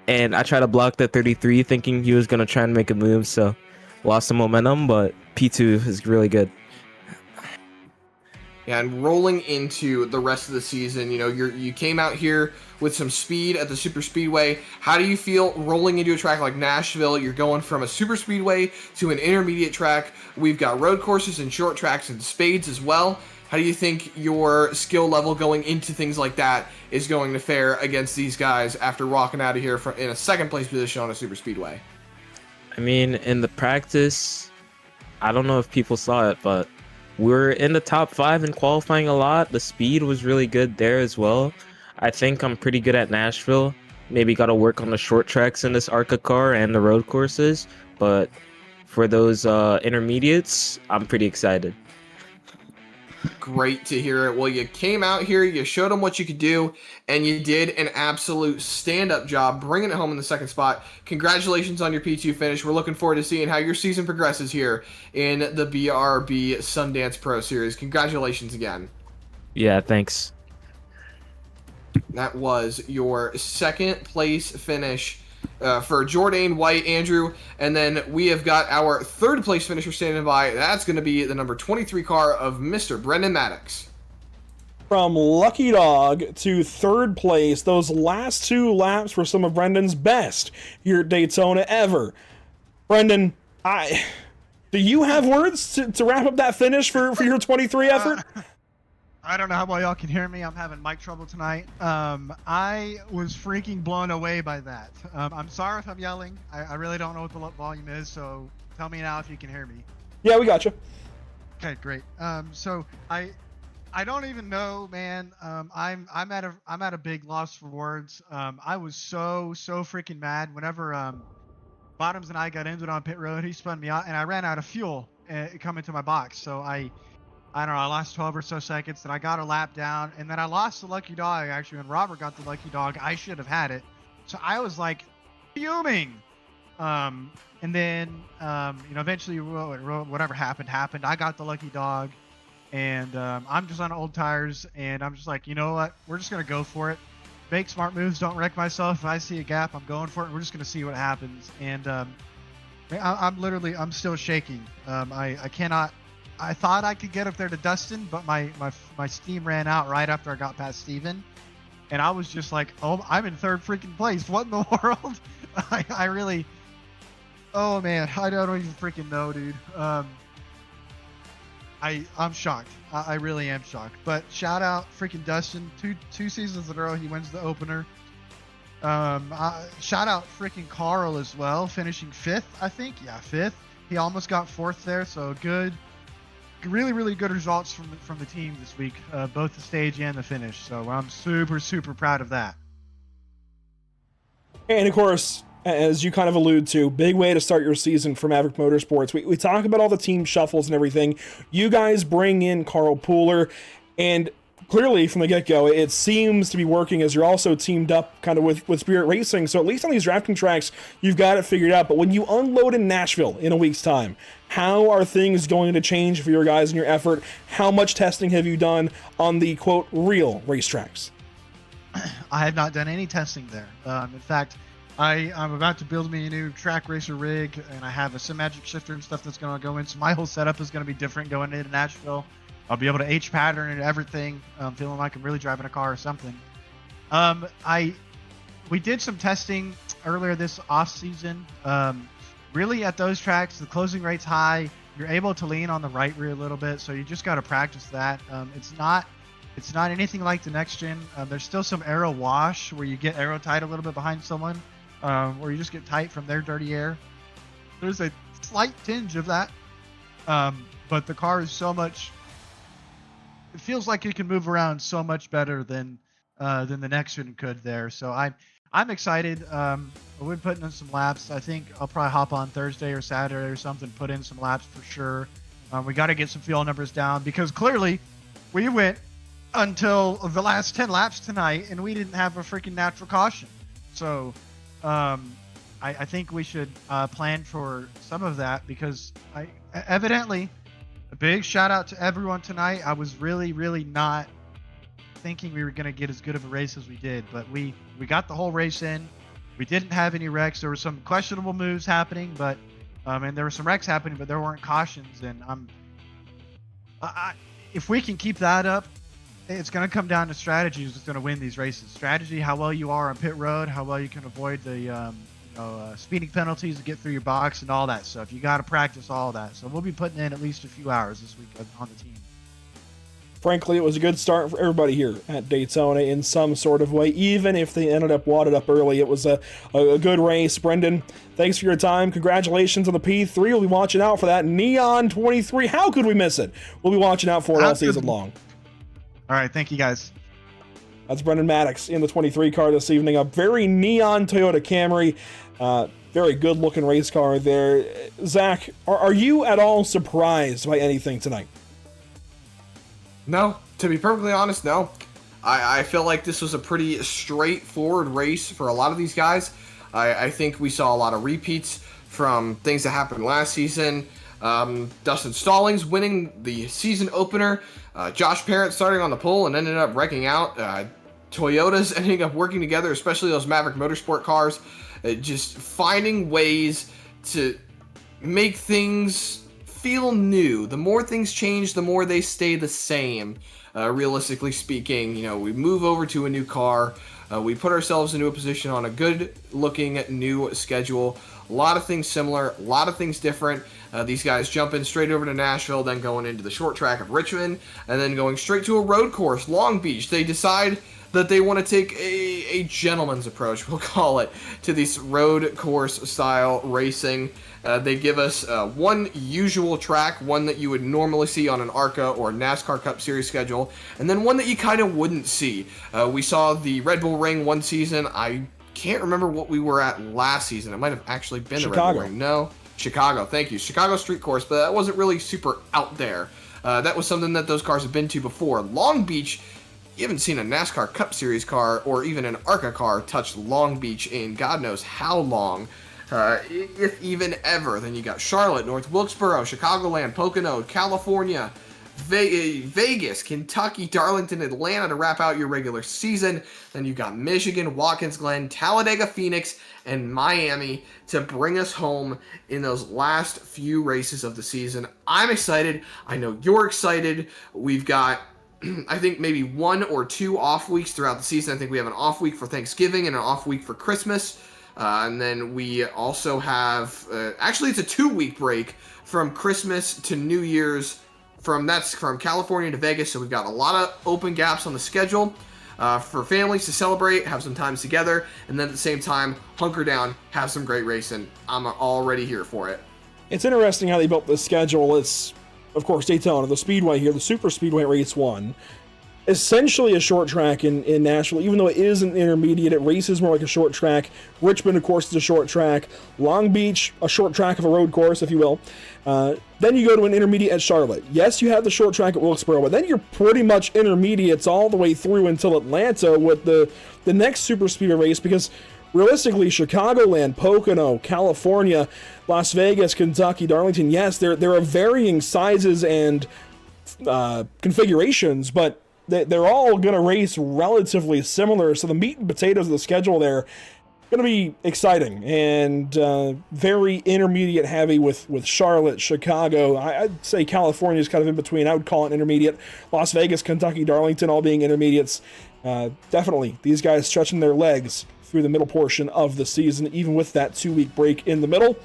and I tried to block that 33 thinking he was going to try and make a move, so lost some momentum, but P2 is really good. Yeah, and rolling into the rest of the season, you know, you came out here with some speed at the super speedway. How do you feel rolling into a track like Nashville? You're going from a super speedway to an intermediate track. We've got road courses and short tracks and spades as well. How do you think your skill level going into things like that is going to fare against these guys after walking out of here in a second place position on a super speedway? I mean, in the practice, I don't know if people saw it, but we're in the top 5 in qualifying a lot. The speed was really good there as well. I think I'm pretty good at Nashville. Maybe got to work on the short tracks in this ARCA car and the road courses. But for those intermediates, I'm pretty excited. Great to hear it. Well, you came out here, you showed them what you could do, and you did an absolute stand-up job bringing it home in the second spot. Congratulations on your P2 finish. We're looking forward to seeing how your season progresses here in the BRB Sundance Pro Series. Congratulations again. Yeah, thanks. That was your second place finish for Jourdain White, Andrew, and then we have got our third place finisher standing by. That's going to be the number 23 car of Mr. Brendan Maddox. From Lucky Dog to third place. Those last 2 laps were some of Brendan's best here at Daytona ever. Brendan, do you have words to wrap up that finish for your 23 effort? I don't know how well y'all can hear me. I'm having mic trouble tonight. I was freaking blown away by that. I'm sorry if I'm yelling. I really don't know what the volume is, so tell me now if you can hear me. Yeah, we got you. Okay, great. So I don't even know, man. I'm at a big loss for words. I was so freaking mad whenever Bottoms and I got into it on pit road. He spun me out, and I ran out of fuel coming to my box. So I don't know. I lost 12 or so seconds. Then I got a lap down, and then I lost the lucky dog. Actually, when Robert got the lucky dog, I should have had it. So I was like fuming. And then eventually whatever happened. I got the lucky dog. And I'm just on old tires, and I'm just like, you know what? We're just gonna go for it. Make smart moves. Don't wreck myself. If I see a gap, I'm going for it. We're just gonna see what happens. And I'm still shaking. I cannot. I thought I could get up there to Dustin, but my steam ran out right after I got past Steven. And I was just like, oh, I'm in third freaking place. What in the world? I really. Oh man, I don't even freaking know, dude. I'm shocked. I really am shocked. But shout out freaking Dustin. Two seasons in a row he wins the opener. Shout out freaking Carl as well, finishing 5th, I think. Yeah, 5th. He almost got 4th there, so good. Really good results from the team this week, both the stage and the finish. So I'm super proud of that. And of course, as you kind of allude to, big way to start your season for Maverick Motorsports. We talk about all the team shuffles and everything. You guys bring in Carl Pooler, and clearly from the get-go, it seems to be working as you're also teamed up kind of with Spirit Racing. So at least on these drafting tracks, you've got it figured out. But when you unload in Nashville in a week's time, how are things going to change for your guys and your effort? How much testing have you done on the, quote, real racetracks? I have not done any testing there. In fact, I'm about to build me a new track racer rig, and I have a Symagic shifter and stuff that's going to go in. So my whole setup is going to be different going into Nashville. I'll be able to H pattern and everything. Feeling like I'm really driving a car or something. We did some testing earlier this off season. Really at those tracks, the closing rate's high. You're able to lean on the right rear a little bit, so you just got to practice that. It's not anything like the next gen. There's still some aero wash where you get aero tight a little bit behind someone. Or you just get tight from their dirty air. There's a slight tinge of that, but the car is so much. It feels like it can move around so much better than the next one could there. So I'm excited. We're putting in some laps. I think I'll probably hop on Thursday or Saturday or something, put in some laps for sure. We got to get some fuel numbers down because clearly we went until the last 10 laps tonight and we didn't have a freaking natural caution. So. I think we should plan for some of that because evidently a big shout out to everyone tonight. I was really not thinking we were going to get as good of a race as we did, but we got the whole race in. We didn't have any wrecks. There were some questionable moves happening, but and there were some wrecks happening, but there weren't cautions. And if we can keep that up, it's going to come down to strategy who's going to win these races. Strategy, how well you are on pit road, how well you can avoid the speeding penalties to get through your box and all that stuff. You got to practice all that. So we'll be putting in at least a few hours this week on the team. Frankly, it was a good start for everybody here at Daytona in some sort of way. Even if they ended up wadded up early, it was a good race. Brendan, thanks for your time. Congratulations on the P3. We'll be watching out for that Neon 23. How could we miss it? We'll be watching out for it all season long. All right, thank you guys. That's Brendan Maddox in the 23 car this evening. A very neon Toyota Camry. Very good looking race car there. Zach, are you at all surprised by anything tonight? No, to be perfectly honest, no. I feel like this was a pretty straightforward race for a lot of these guys. I think we saw a lot of repeats from things that happened last season. Dustin Stallings winning the season opener. Josh Parent starting on the pole and ended up wrecking out. Toyotas ending up working together, especially those Maverick Motorsport cars. Just finding ways to make things feel new. The more things change, the more they stay the same. Realistically speaking, we move over to a new car. We put ourselves into a position on a good-looking new schedule. A lot of things similar, a lot of things different. These guys jumping straight over to Nashville, then going into the short track of Richmond, and then going straight to a road course, Long Beach. They decide that they want to take a gentleman's approach, we'll call it, to this road course style racing. They give us one usual track, one that you would normally see on an ARCA or NASCAR Cup Series schedule, and then one that you kind of wouldn't see. We saw the Red Bull Ring one season. I can't remember what we were at last season. It might have actually been the Red Bull Ring. No, Chicago. Thank you. Chicago Street Course, but that wasn't really super out there. That was something that those cars have been to before. Long Beach, you haven't seen a NASCAR Cup Series car or even an ARCA car touch Long Beach in God knows how long. If even ever. Then you got Charlotte, North Wilkesboro, Chicagoland, Pocono, California, Vegas, Kentucky, Darlington, Atlanta to wrap out your regular season. Then you got Michigan, Watkins Glen, Talladega, Phoenix, and Miami to bring us home in those last few races of the season. I'm excited. I know you're excited. We've got I think maybe 1 or 2 off weeks throughout the season. I think we have an off week for Thanksgiving and an off week for Christmas. And then we also have, actually it's a 2-week break from Christmas to New Year's. From California to Vegas. So we've got a lot of open gaps on the schedule for families to celebrate, have some time together, and then at the same time, hunker down, have some great racing. I'm already here for it. It's interesting how they built the schedule. It's, of course, Daytona, the Speedway here, the Super Speedway Race 1. Essentially a short track in Nashville, even though it is an intermediate, it races more like a short track. Richmond, of course, is a short track. Long Beach, a short track of a road course, if you will. Then you go to an intermediate at Charlotte. Yes, you have the short track at Wilkesboro, but then you're pretty much intermediates all the way through until Atlanta with the next super speedway race, because realistically, Chicagoland, Pocono, California, Las Vegas, Kentucky, Darlington, yes, there are varying sizes and configurations, but they're all going to race relatively similar, so the meat and potatoes of the schedule there going to be exciting and very intermediate heavy with Charlotte, Chicago. I'd say California is kind of in between. I would call it intermediate. Las Vegas, Kentucky, Darlington, all being intermediates. Definitely, these guys stretching their legs through the middle portion of the season, even with that 2-week break in the middle.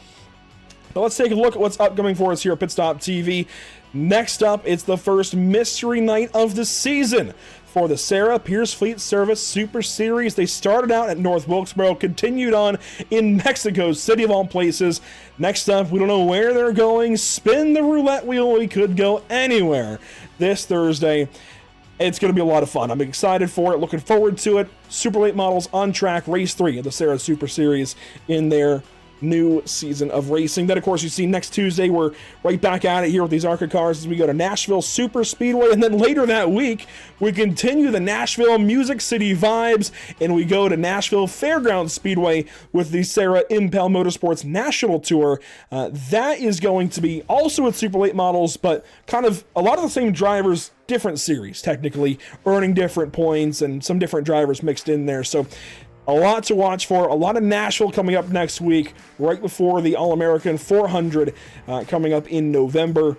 But let's take a look at what's upcoming for us here at Pit Stop TV. Next up, it's the first mystery night of the season for the Sarah Pierce Fleet Service Super Series. They started out at North Wilkesboro, continued on in Mexico City of all places. Next up, we don't know where they're going. Spin the roulette wheel. We could go anywhere this Thursday. It's going to be a lot of fun. I'm excited for it, looking forward to it. Super late models on track, race 3 of the Sarah Super Series in their new season of racing. Then, of course, you see next Tuesday, we're right back at it here with these ARCA cars as we go to Nashville Super Speedway. And then later that week, we continue the Nashville Music City vibes and we go to Nashville Fairgrounds Speedway with the Sarah Impel Motorsports National Tour. That is going to be also with super late models, but kind of a lot of the same drivers, different series, technically, earning different points and some different drivers mixed in there. So a lot to watch for. A lot of Nashville coming up next week, right before the All-American 400 coming up in November.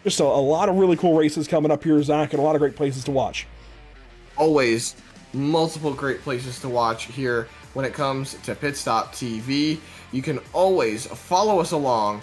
Just a lot of really cool races coming up here, Zach, and a lot of great places to watch. Always multiple great places to watch here when it comes to Pit Stop TV. You can always follow us along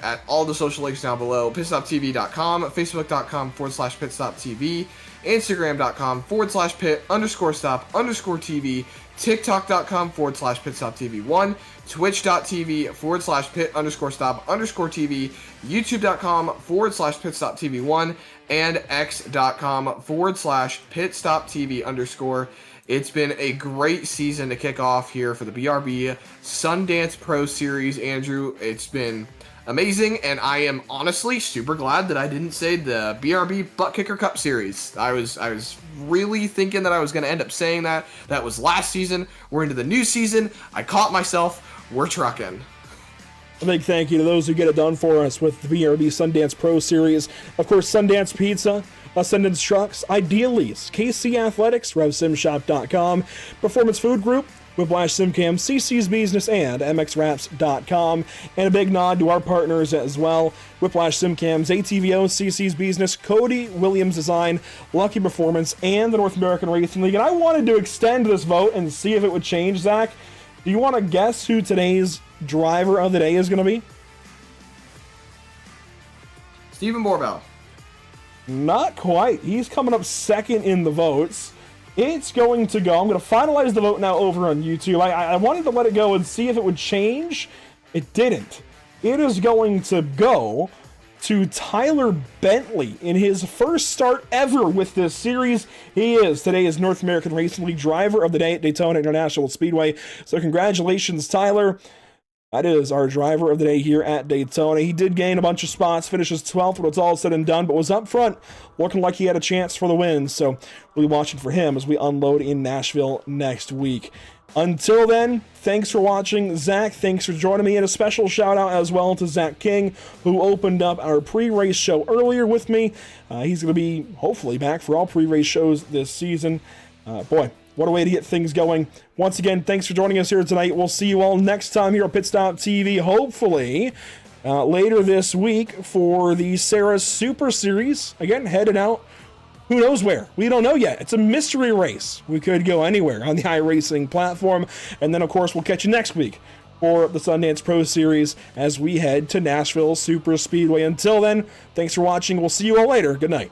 at all the social links down below. pitstoptv.com, facebook.com/pitstoptv, instagram.com/pit_stop_TV, tiktok.com/pitstoptv1, twitch.tv/pit_stop_TV, youtube.com/pitstoptv1, and x.com/pitstoptv_. It's been a great season to kick off here for the BRB Sundance Pro Series, Andrew. It's been amazing, and I am honestly super glad that I didn't say the BRB Butt Kicker Cup Series. I was really thinking that I was going to end up saying that. That was last season. We're into the new season. I caught myself. We're trucking. A big thank you to those who get it done for us with the BRB Sundance Pro Series. Of course, Sundance Pizza, Sundance Trucks, Ideal Lease, KC Athletics, RevSimShop.com, Performance Food Group, Whiplash SimCam, CC's Business, and MXWraps.com. And a big nod to our partners as well. Whiplash SimCams, ATVO, CC's Business, Cody Williams Design, Lucky Performance, and the North American Racing League. And I wanted to extend this vote and see if it would change, Zach. Do you want to guess who today's driver of the day is going to be? Stephen Borbell. Not quite. He's coming up second in the votes. It's going to go. I'm going to finalize the vote now over on YouTube. I wanted to let it go and see if it would change. It didn't. It is going to go to Tyler Bentley in his first start ever with this series. He is today's North American Racing League driver of the day at Daytona International Speedway. So congratulations, Tyler. That is our driver of the day here at Daytona. He did gain a bunch of spots, finishes 12th when it's all said and done, but was up front, looking like he had a chance for the win. So we'll be watching for him as we unload in Nashville next week. Until then, thanks for watching. Zach, thanks for joining me, and a special shout out as well to Zach King, who opened up our pre-race show earlier with me. He's going to be hopefully back for all pre-race shows this season. Boy, what a way to get things going. Once again, thanks for joining us here tonight. We'll see you all next time here at Pit Stop TV, hopefully later this week for the Sarah Super Series. Again, headed out, who knows where? We don't know yet. It's a mystery race. We could go anywhere on the iRacing platform. And then, of course, we'll catch you next week for the Sundance Pro Series as we head to Nashville Super Speedway. Until then, thanks for watching. We'll see you all later. Good night.